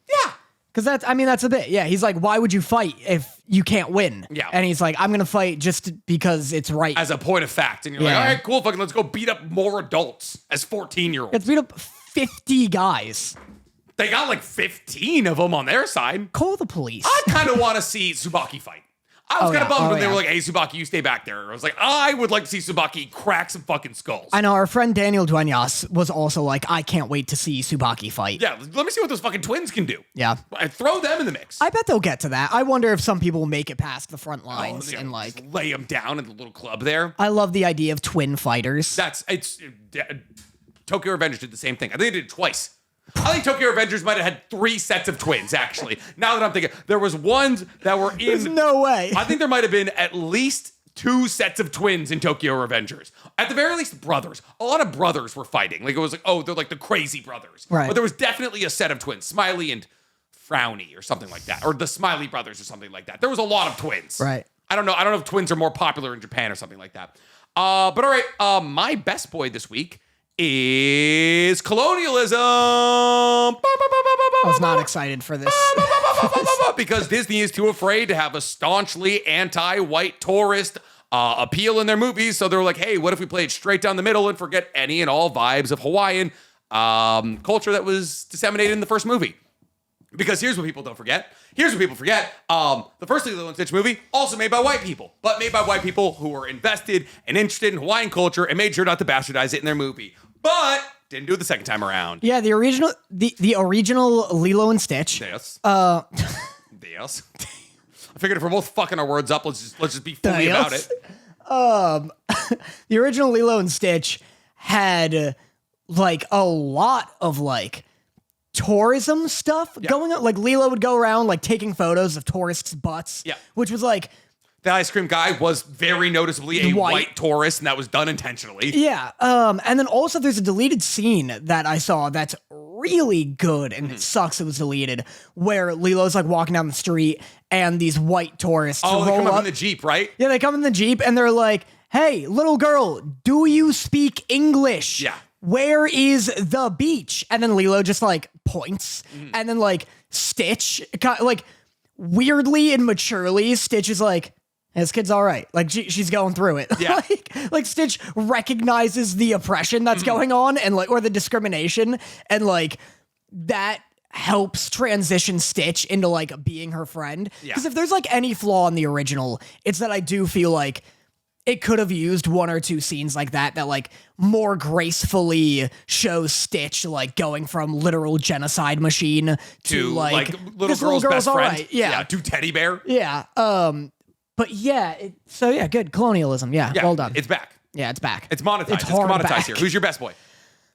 Yeah.
Because that's a bit. Yeah, he's like, why would you fight if you can't win?
Yeah.
And he's like, I'm going to fight just because it's right.
As a point of fact. And you're like, all right, cool, fucking let's go beat up more adults as 14-year-olds.
Let's beat up 50 guys.
They got like 15 of them on their side.
Call the police.
I kind of want to see Tsubaki fight. I was kind of bummed when they were like, hey, Tsubaki, you stay back there. I was like, I would like to see Tsubaki crack some fucking skulls.
I know, our friend Daniel Duenas was also like, I can't wait to see Tsubaki fight.
Yeah, let me see what those fucking twins can do.
Yeah.
I throw them in the mix.
I bet they'll get to that. I wonder if some people will make it past the front lines and like...
lay them down in the little club there.
I love the idea of twin fighters.
Tokyo Revengers did the same thing. I think they did it twice. I think Tokyo Revengers might have had 3 sets of twins, actually. Now that I'm thinking, there was ones that were in...
There's no way.
I think there might have been at least 2 sets of twins in Tokyo Revengers. At the very least, brothers. A lot of brothers were fighting. Like, it was like, oh, they're like the crazy brothers.
Right.
But there was definitely a set of twins. Smiley and Frowny or something like that. Or the Smiley brothers or something like that. There was a lot of twins.
Right.
I don't know if twins are more popular in Japan or something like that. But all right, my best boy this week is colonialism. I
was not excited for this.
Because Disney is too afraid to have a staunchly anti-white tourist appeal in their movies. So they're like, hey, what if we play it straight down the middle and forget any and all vibes of Hawaiian culture that was disseminated in the first movie? Because here's what people don't forget. Here's what people forget. The first Lilo and Stitch movie, also made by white people, but made by white people who were invested and interested in Hawaiian culture and made sure not to bastardize it in their movie. But didn't do it the second time around.
Yeah, the original Lilo and Stitch.
Yes. Yes. I figured if we're both fucking our words up, let's just be fully about it.
The original Lilo and Stitch had like a lot of like tourism stuff going on. Like Lilo would go around like taking photos of tourists' butts.
Yeah.
Which was like,
the ice cream guy was very noticeably a white tourist, and that was done intentionally.
Yeah. And then also there's a deleted scene that I saw that's really good, and it sucks it was deleted, where Lilo's like walking down the street and these white tourists
roll
they come
up in the Jeep, right?
Yeah, they come in the Jeep and they're like, hey, little girl, do you speak English?
Yeah.
Where is the beach? And then Lilo just like points, and then like Stitch, like weirdly and maturely, Stitch is like, this kid's all right. Like she's going through it.
Yeah.
like Stitch recognizes the oppression that's going on and like, or the discrimination, and like that helps transition Stitch into like being her friend. Because if there's like any flaw in the original, it's that I do feel like it could have used 1 or 2 scenes like that like more gracefully shows Stitch like going from literal genocide machine to like
little girl's best friend.
Right. Yeah.
To teddy bear.
Yeah. But yeah, good. Colonialism. Yeah, well done.
It's back.
Yeah, it's back.
It's monetized. It's
hard
commoditized
back.
here. Who's your best boy?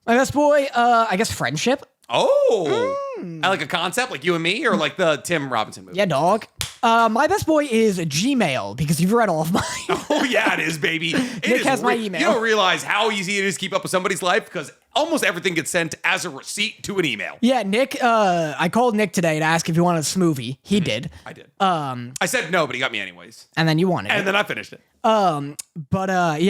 My best boy, I guess friendship.
Oh. I like a concept, like You and Me, or like the Tim Robinson movie?
Yeah, dog. My best boy is Gmail because you've read all of mine.
Oh, yeah, it is, baby.
Nick has my email.
You don't realize how easy it is to keep up with somebody's life because almost everything gets sent as a receipt to an email.
Yeah, Nick, I called Nick today to ask if he wanted a smoothie. He did.
I did. I said no, but he got me anyways.
And then you wanted it.
And then I finished it.
Yeah,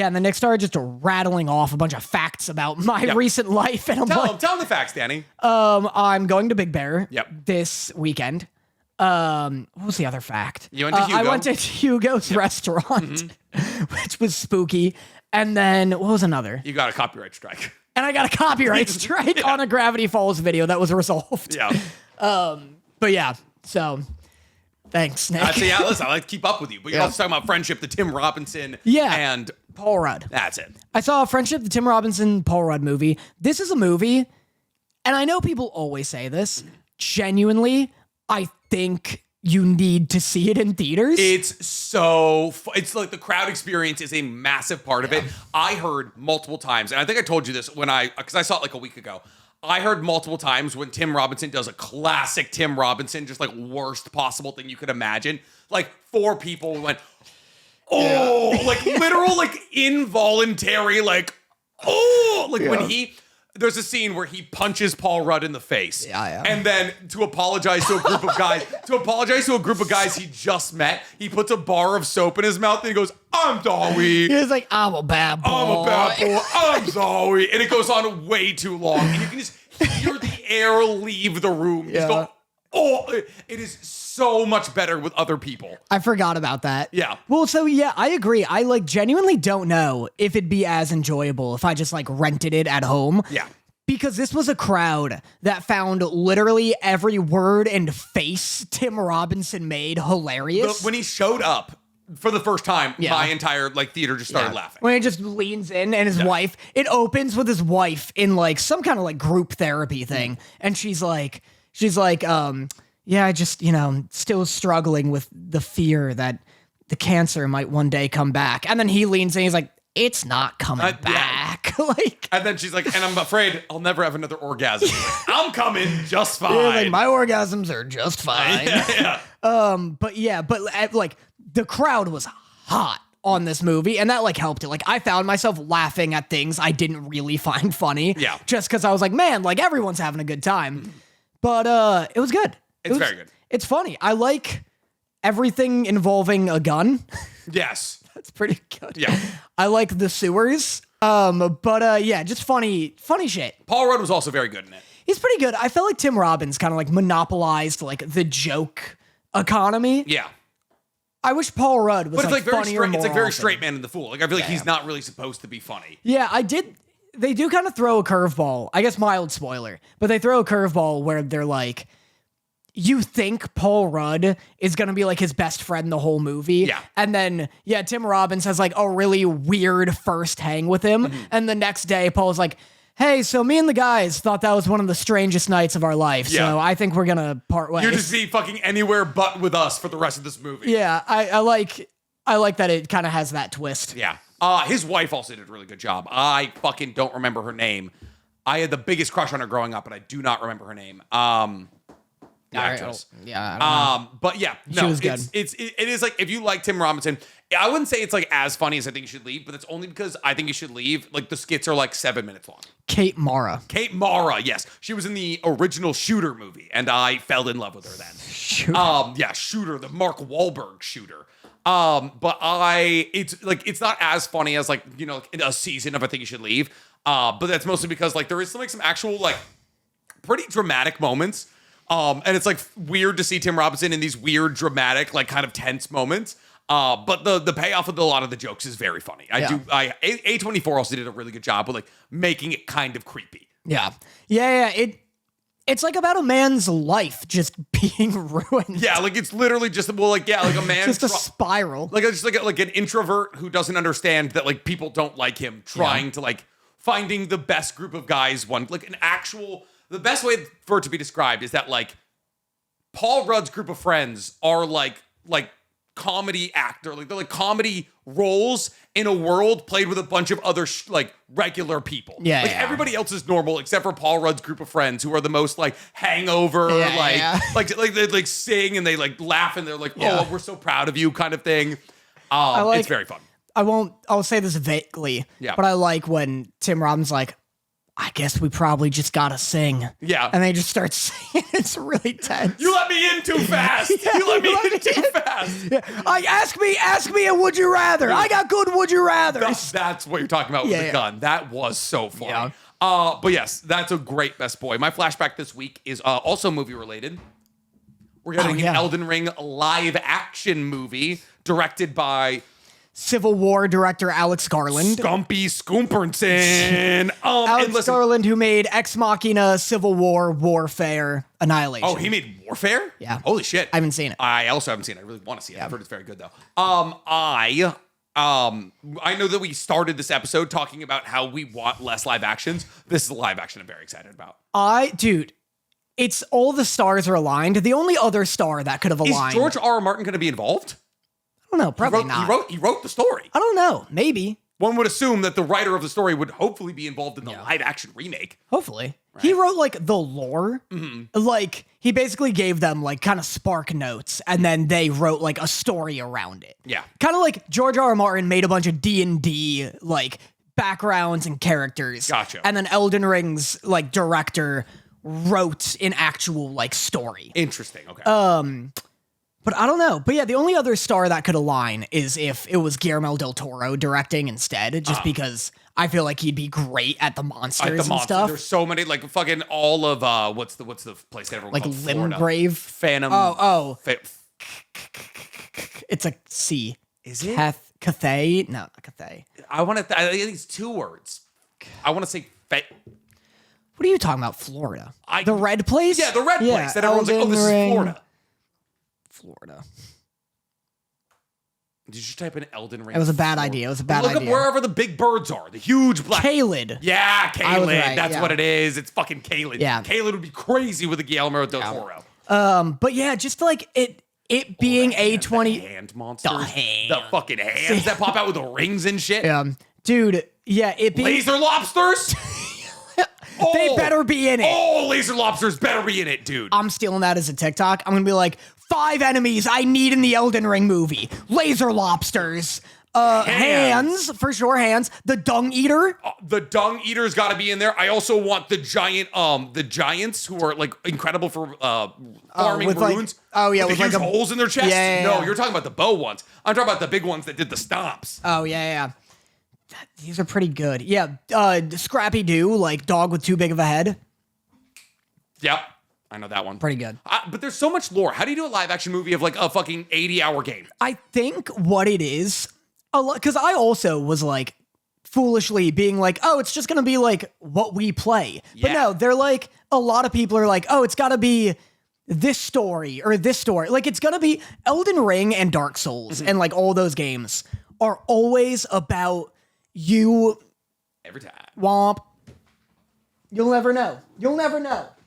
and then Nick started just rattling off a bunch of facts about my recent life. And I'm
Tell him the facts, Danny.
I'm going to Big Bear
Yep.
this weekend. What was the other fact?
You went to Hugo.
I went to Hugo's restaurant, which was spooky. And then what was another?
You got a copyright strike.
And I got a copyright strike on a Gravity Falls video that was resolved.
Yeah.
But yeah, so thanks, Nick.
Listen, I like to keep up with you, but you're also talking about Friendship, the Tim Robinson, and
Paul Rudd.
That's it.
I saw Friendship, the Tim Robinson, Paul Rudd movie. This is a movie, and I know people always say this, genuinely, I think you need to see it in theaters.
It's it's like the crowd experience is a massive part of it. I heard multiple times, and I think I told you this because I saw it like a week ago. I heard multiple times when Tim Robinson does a classic Tim Robinson, just like worst possible thing you could imagine. Like 4 people went, like literal, like involuntary, like, when there's a scene where he punches Paul Rudd in the face.
Yeah.
And then to apologize to a group of guys, he just met, he puts a bar of soap in his mouth and he goes, I'm sorry.
He was like, I'm a bad boy.
I'm sorry. And it goes on way too long. And you can just hear the air leave the room. Just go, it is so much better with other people.
I forgot about that.
Yeah.
Well, so yeah, I agree. I like genuinely don't know if it'd be as enjoyable if I just like rented it at home.
Yeah.
Because this was a crowd that found literally every word and face Tim Robinson made hilarious.
When he showed up for the first time, my entire like theater just started laughing.
When he just leans in and his wife, it opens with his wife in like some kind of like group therapy thing. And she's like, yeah, I just, still struggling with the fear that the cancer might one day come back. And then he leans in, he's like, it's not coming back.
And then she's like, and I'm afraid I'll never have another orgasm. I'm coming just fine.
Like, my orgasms are just fine. But like the crowd was hot on this movie, and that like helped it. Like I found myself laughing at things I didn't really find funny.
Yeah.
Just because I was like, man, like everyone's having a good time. But it was good.
It's very good.
It's funny. I like everything involving a gun.
Yes.
That's pretty good.
Yeah.
I like the sewers. Just funny shit.
Paul Rudd was also very good in it.
He's pretty good. I felt like Tim Robbins kind of like monopolized like the joke economy.
Yeah.
I wish Paul Rudd was
but
like
it's like
funnier more
it's like very
often.
straight man in the fool. Like I feel like he's not really supposed to be funny.
Yeah, they do kind of throw a curveball. I guess mild spoiler, but they throw a curveball where they're like, you think Paul Rudd is going to be like his best friend the whole movie.
Yeah.
And then, Tim Robbins has like a really weird first hang with him. Mm-hmm. And the next day, Paul's like, hey, so me and the guys thought that was one of the strangest nights of our life. Yeah. So I think we're going to part ways.
You're just be fucking anywhere but with us for the rest of this movie.
Yeah. I like that it kind of has that twist.
Yeah. His wife also did a really good job. I fucking don't remember her name. I had the biggest crush on her growing up, but I do not remember her name. Actress.
Yeah. I don't know.
But yeah, no,
she was good.
It is like if you like Tim Robinson, I wouldn't say it's like as funny as I think you should leave, but it's only because I think you should leave. Like the skits are like 7 minutes long.
Kate Mara,
yes, she was in the original Shooter movie, and I fell in love with her then. Shooter, the Mark Wahlberg Shooter. It's not as funny as like a season of I think you should leave. But that's mostly because like there is some actual like pretty dramatic moments. And it's like weird to see Tim Robinson in these weird, dramatic, like kind of tense moments. But the payoff of a lot of the jokes is very funny. A24 also did a really good job with like making it kind of creepy.
Yeah. It's like about a man's life just being ruined.
Yeah, like it's literally just like a man
just a spiral.
Like an introvert who doesn't understand that like people don't like him, trying to like finding the best group of guys. The best way for it to be described is that like Paul Rudd's group of friends are like comedy actor. Like they're like comedy roles in a world played with a bunch of other like regular people.
Yeah,
like everybody else is normal except for Paul Rudd's group of friends who are the most like hangover, like they like sing and they like laugh and they're like, oh, we're so proud of you kind of thing. It's very fun.
I'll say this vaguely, but I like when Tim Robbins like, I guess we probably just gotta sing.
Yeah.
And they just start singing. It's really tense.
You let me in too fast. You let me in too fast.
Yeah. Ask me a would you rather. I got good would you rather.
That's what you're talking about with the gun. That was so fun. Yeah. But yes, that's a great best boy. My flashback this week is also movie related. We're getting an Elden Ring live action movie directed by
Civil War director Alex Garland.
Scumpy Scoomperson.
Alex Garland, who made Ex Machina, Civil War, Warfare, Annihilation.
Oh, he made Warfare?
Yeah.
Holy shit.
I haven't seen it.
I also haven't seen it. I really want to see it. I've heard it's very good, though. I know that we started this episode talking about how we want less live actions. This is a live action I'm very excited about.
Dude, it's all the stars are aligned. The only other star that could have aligned.
Is George R.R. Martin going to be involved?
I don't know. Probably not.
He wrote the story.
I don't know. Maybe.
One would assume that the writer of the story would hopefully be involved in the live action remake.
Hopefully. Right. He wrote like the lore. Mm-hmm. Like he basically gave them like kind of spark notes and then they wrote like a story around it.
Yeah.
Kind of like George R.R. Martin made a bunch of D&D like backgrounds and characters.
Gotcha.
And then Elden Ring's like director wrote an actual like story.
Interesting. Okay.
But I don't know. But yeah, the only other star that could align is if it was Guillermo del Toro directing instead, just because I feel like he'd be great at the monsters and stuff.
There's so many, like fucking all of what's the place that everyone
like
calls
Limgrave,
Phantom.
It's a C.
Is it
Cathay? No, not Cathay.
I want to. I think it's 2 words. I want to say.
What are you talking about? Florida. The red place?
Yeah, the red place. That everyone's like, oh, this is Florida.
Florida.
Did you just type in Elden Ring?
It was a bad idea. Look
up wherever the big birds are. The huge black.
Kaled.
Yeah, Kaled. Right, that's what it is. It's fucking Kaled.
Yeah.
Kaled would be crazy with a Guillermo del Toro.
But yeah, just like it being A20.
The hand monsters. The fucking hands that pop out with the rings and shit.
Dude, yeah, it being...
Laser lobsters?
They better be in it.
Oh, laser lobsters better be in it, dude.
I'm stealing that as a TikTok. I'm going to be like, 5 enemies I need in the Elden Ring movie. Laser lobsters. Hands, for sure, hands. The dung eater.
The dung eater's got to be in there. I also want the giants who are like incredible for farming runes.
With
the huge holes in their chest.
Yeah.
You're talking about the bow ones. I'm talking about the big ones that did the stomps.
Oh, yeah. These are pretty good. Yeah, Scrappy Doo, like dog with too big of a head.
Yep. I know that one.
Pretty good.
But there's so much lore. How do you do a live action movie of like a fucking 80-hour game?
I think what it is, because I also was like foolishly being like, oh, it's just going to be like what we play. Yeah. But no, they're like, a lot of people are like, oh, it's got to be this story or this story. Like it's going to be Elden Ring and Dark Souls and like all those games are always about you.
Every time.
Womp. You'll never know.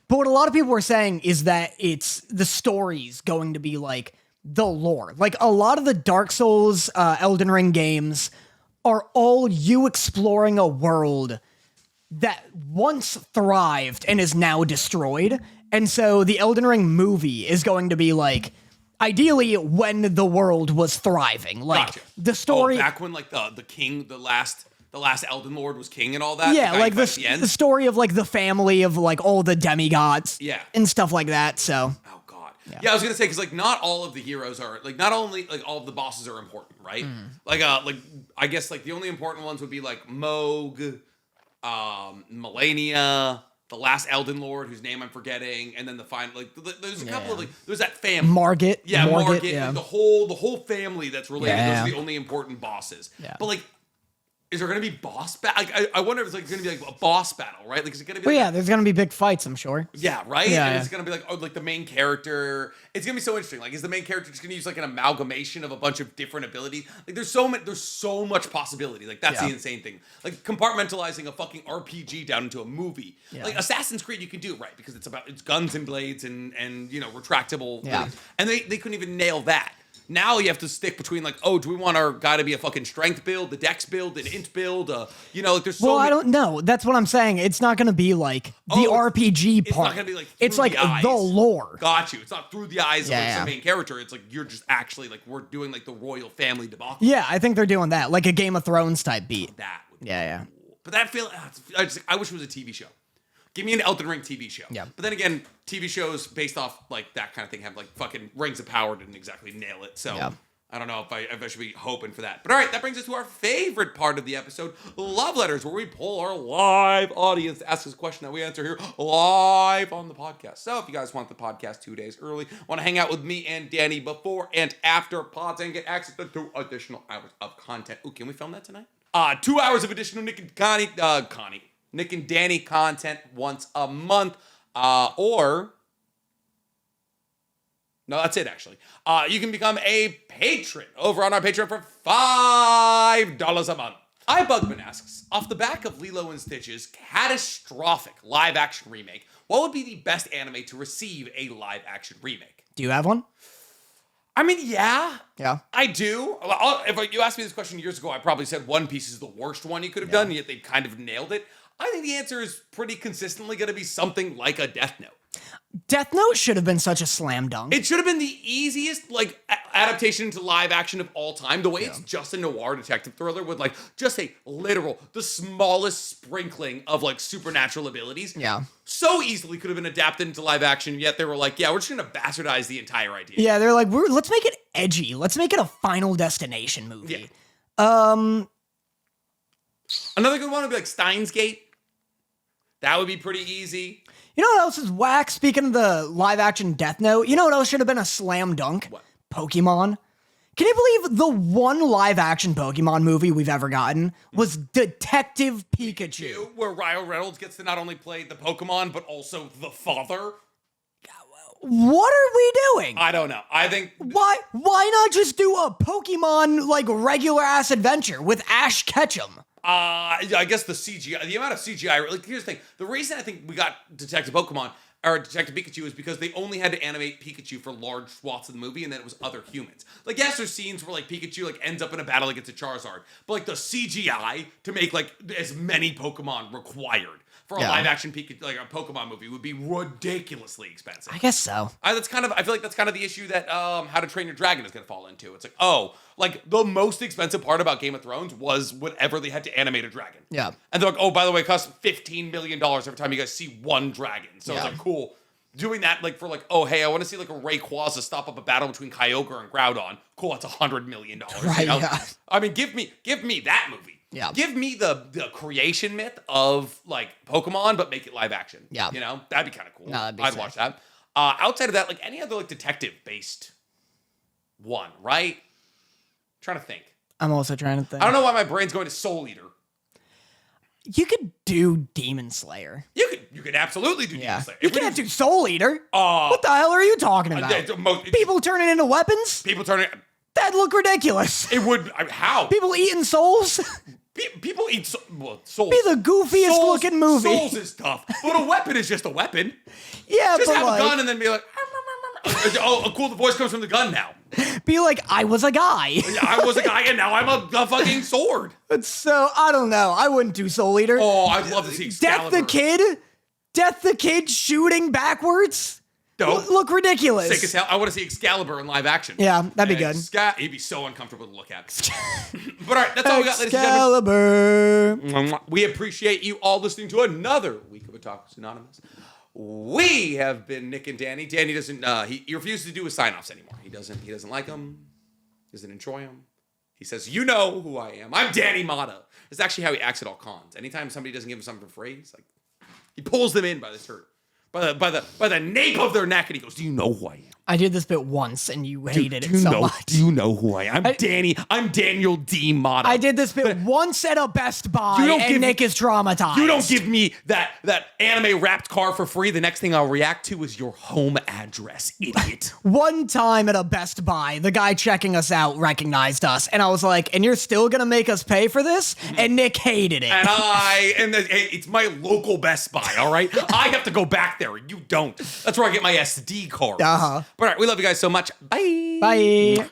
But what a lot of people were saying is that it's the story's going to be like the lore. Like a lot of the Dark Souls, Elden Ring games are all you exploring a world that once thrived and is now destroyed. And so the Elden Ring movie is going to be like, ideally when the world was thriving. Like the story.
Back when like the king, the last Elden Lord was king and all that.
Yeah, like the story of like the family of like all the demigods.
Yeah.
And stuff like that. So.
Oh God. Yeah, I was gonna say because like not all of the heroes are like not only like all of the bosses are important, right? Like I guess like the only important ones would be like Moog, Melania, the last Elden Lord whose name I'm forgetting, and then the final like there's a couple of like there's that family.
Margit.
Yeah, Margit. Yeah. Like, the whole family that's related. Those are the only important bosses.
Yeah.
But like. Is there going to be boss battle? Like, I wonder if it's like going to be like a boss battle, right? Like, is it going to be?
Well, there's going to be big fights, I'm sure.
Yeah, right.
Yeah,
and it's going to be like the main character. It's going to be so interesting. Like, is the main character just going to use like an amalgamation of a bunch of different abilities? Like, there's so much possibility. Like, that's the insane thing. Like, compartmentalizing a fucking RPG down into a movie. Yeah. Like Assassin's Creed, you can do right because it's guns and blades and retractable.
Yeah.
Things. And they couldn't even nail that. Now you have to stick between like, oh, do we want our guy to be a fucking strength build, the dex build, an int build? Like there's so
Well,
many.
I don't know. That's what I'm saying. It's not going to be like the RPG part.
It's not going to be like
it's like the lore.
Got you. It's not through the eyes of like some main character. It's like you're just actually like we're doing like the royal family debacle.
Yeah, I think they're doing that, like a Game of Thrones type beat.
That would be
Yeah.
cool. But that I wish it was a TV show. Give me an Elden Ring TV show.
Yeah.
But then again, TV shows based off like that kind of thing have like fucking Rings of Power didn't exactly nail it. So I don't know if I should be hoping for that. But all right, that brings us to our favorite part of the episode, Love Letters, where we pull our live audience to ask us a question that we answer here live on the podcast. So if you guys want the podcast 2 days early, want to hang out with me and Danny before and after pods and get access to 2 additional hours of content. Ooh, can we film that tonight? 2 hours of additional Nick and Danny content once a month, no, that's it, actually. You can become a patron over on our Patreon for $5 a month. iBugman asks, off the back of Lilo and Stitch's catastrophic live-action remake, what would be the best anime to receive a live-action remake?
Do you have one?
I mean, yeah.
Yeah.
I do. If you asked me this question years ago, I probably said One Piece is the worst one you could have done, yet they kind of nailed it. I think the answer is pretty consistently going to be something like a Death Note.
Death Note should have been such a slam dunk.
It should have been the easiest like adaptation to live action of all time. The way it's just a noir detective thriller with like just a literal, the smallest sprinkling of like supernatural abilities.
Yeah.
So easily could have been adapted into live action, yet they were like, yeah, we're just going to bastardize the entire idea.
Yeah, they're like, let's make it edgy. Let's make it a Final Destination movie.
Yeah. Another good one would be like Steins Gate. That would be pretty easy.
You know what else is whack? Speaking of the live-action Death Note, you know what else should have been a slam dunk?
What?
Pokemon. Can you believe the one live-action Pokemon movie we've ever gotten was Detective Pikachu?
Where Ryan Reynolds gets to not only play the Pokemon, but also the father.
What are we doing?
I don't know. I think...
Why not just do a Pokemon, like, regular-ass adventure with Ash Ketchum?
I guess the CGI, the amount of CGI, like, here's the thing. The reason I think we got Detective Pikachu is because they only had to animate Pikachu for large swaths of the movie, and then it was other humans. Like, yes, there's scenes where, like, Pikachu, like, ends up in a battle against a Charizard, but, like, the CGI to make, like, as many Pokemon required for a live-action Pikachu, like, a Pokemon movie would be ridiculously expensive.
I guess so.
I feel like that's kind of the issue that How to Train Your Dragon is going to fall into. It's like, the most expensive part about Game of Thrones was whatever they had to animate a dragon.
Yeah.
And they're like, oh, by the way, it costs $15 million every time you guys see one dragon. So it's like, cool. Doing that, like, for like, oh, hey, I want to see like a Rayquaza stop up a battle between Kyogre and Groudon. Cool, that's $100 million.
Right,
you know?
yeah.
I mean, give me that movie.
Yeah.
Give me the creation myth of like Pokemon, but make it live action.
Yeah.
You know, that'd be kind of cool.
No, that'd be
I'd
sick.
watch that. Outside of that, like any other like detective based one, right? Trying to think.
I'm also trying to think.
I don't know why my brain's going to Soul Eater.
You could do Demon Slayer.
You could absolutely do Demon Slayer.
You can't do Soul Eater.
Uh,
what the hell are you talking about? People turning into weapons?
People turning...
That'd look ridiculous.
It would... How?
People eating souls?
People eat souls.
Be the goofiest looking movie.
Souls is tough. But a weapon is just a weapon.
Yeah,
just
but
have
like,
a gun and then be like... oh, cool, the voice comes from the gun now.
Be like, I was a guy.
I was a guy and now I'm a fucking sword.
But so, I don't know. I wouldn't do Soul Eater.
Oh, I'd love to see Excalibur.
Death the Kid shooting backwards?
Dope.
Look ridiculous.
Sick as hell. I want to see Excalibur in live action.
Yeah, that'd be good.
He'd be so uncomfortable to look at. But all right, that's all we got, ladies and
Excalibur.
gentlemen. We appreciate you all listening to another week of Otakus Anonymous. We have been Nick and Danny. Danny doesn't. He refuses to do his sign-offs anymore. He doesn't like them. Doesn't enjoy them. He says, "You know who I am. I'm Danny Motta." It's actually how he acts at all cons. Anytime somebody doesn't give him something for free, he's like, he pulls them in by the shirt, by the nape of their neck, and he goes, "Do you know who I am?"
I did this bit once, and you hated it so much.
Do you know who I am? I'm Daniel D. Motta.
I did this bit once at a Best Buy, and Nick is traumatized.
You don't give me that anime wrapped car for free. The next thing I'll react to is your home address, idiot.
One time at a Best Buy, the guy checking us out recognized us, and I was like, "And you're still gonna make us pay for this?" And Nick hated it.
And it's my local Best Buy, all right? I have to go back there. You don't. That's where I get my SD card.
Uh-huh.
But all right, we love you guys so much. Bye.
Bye.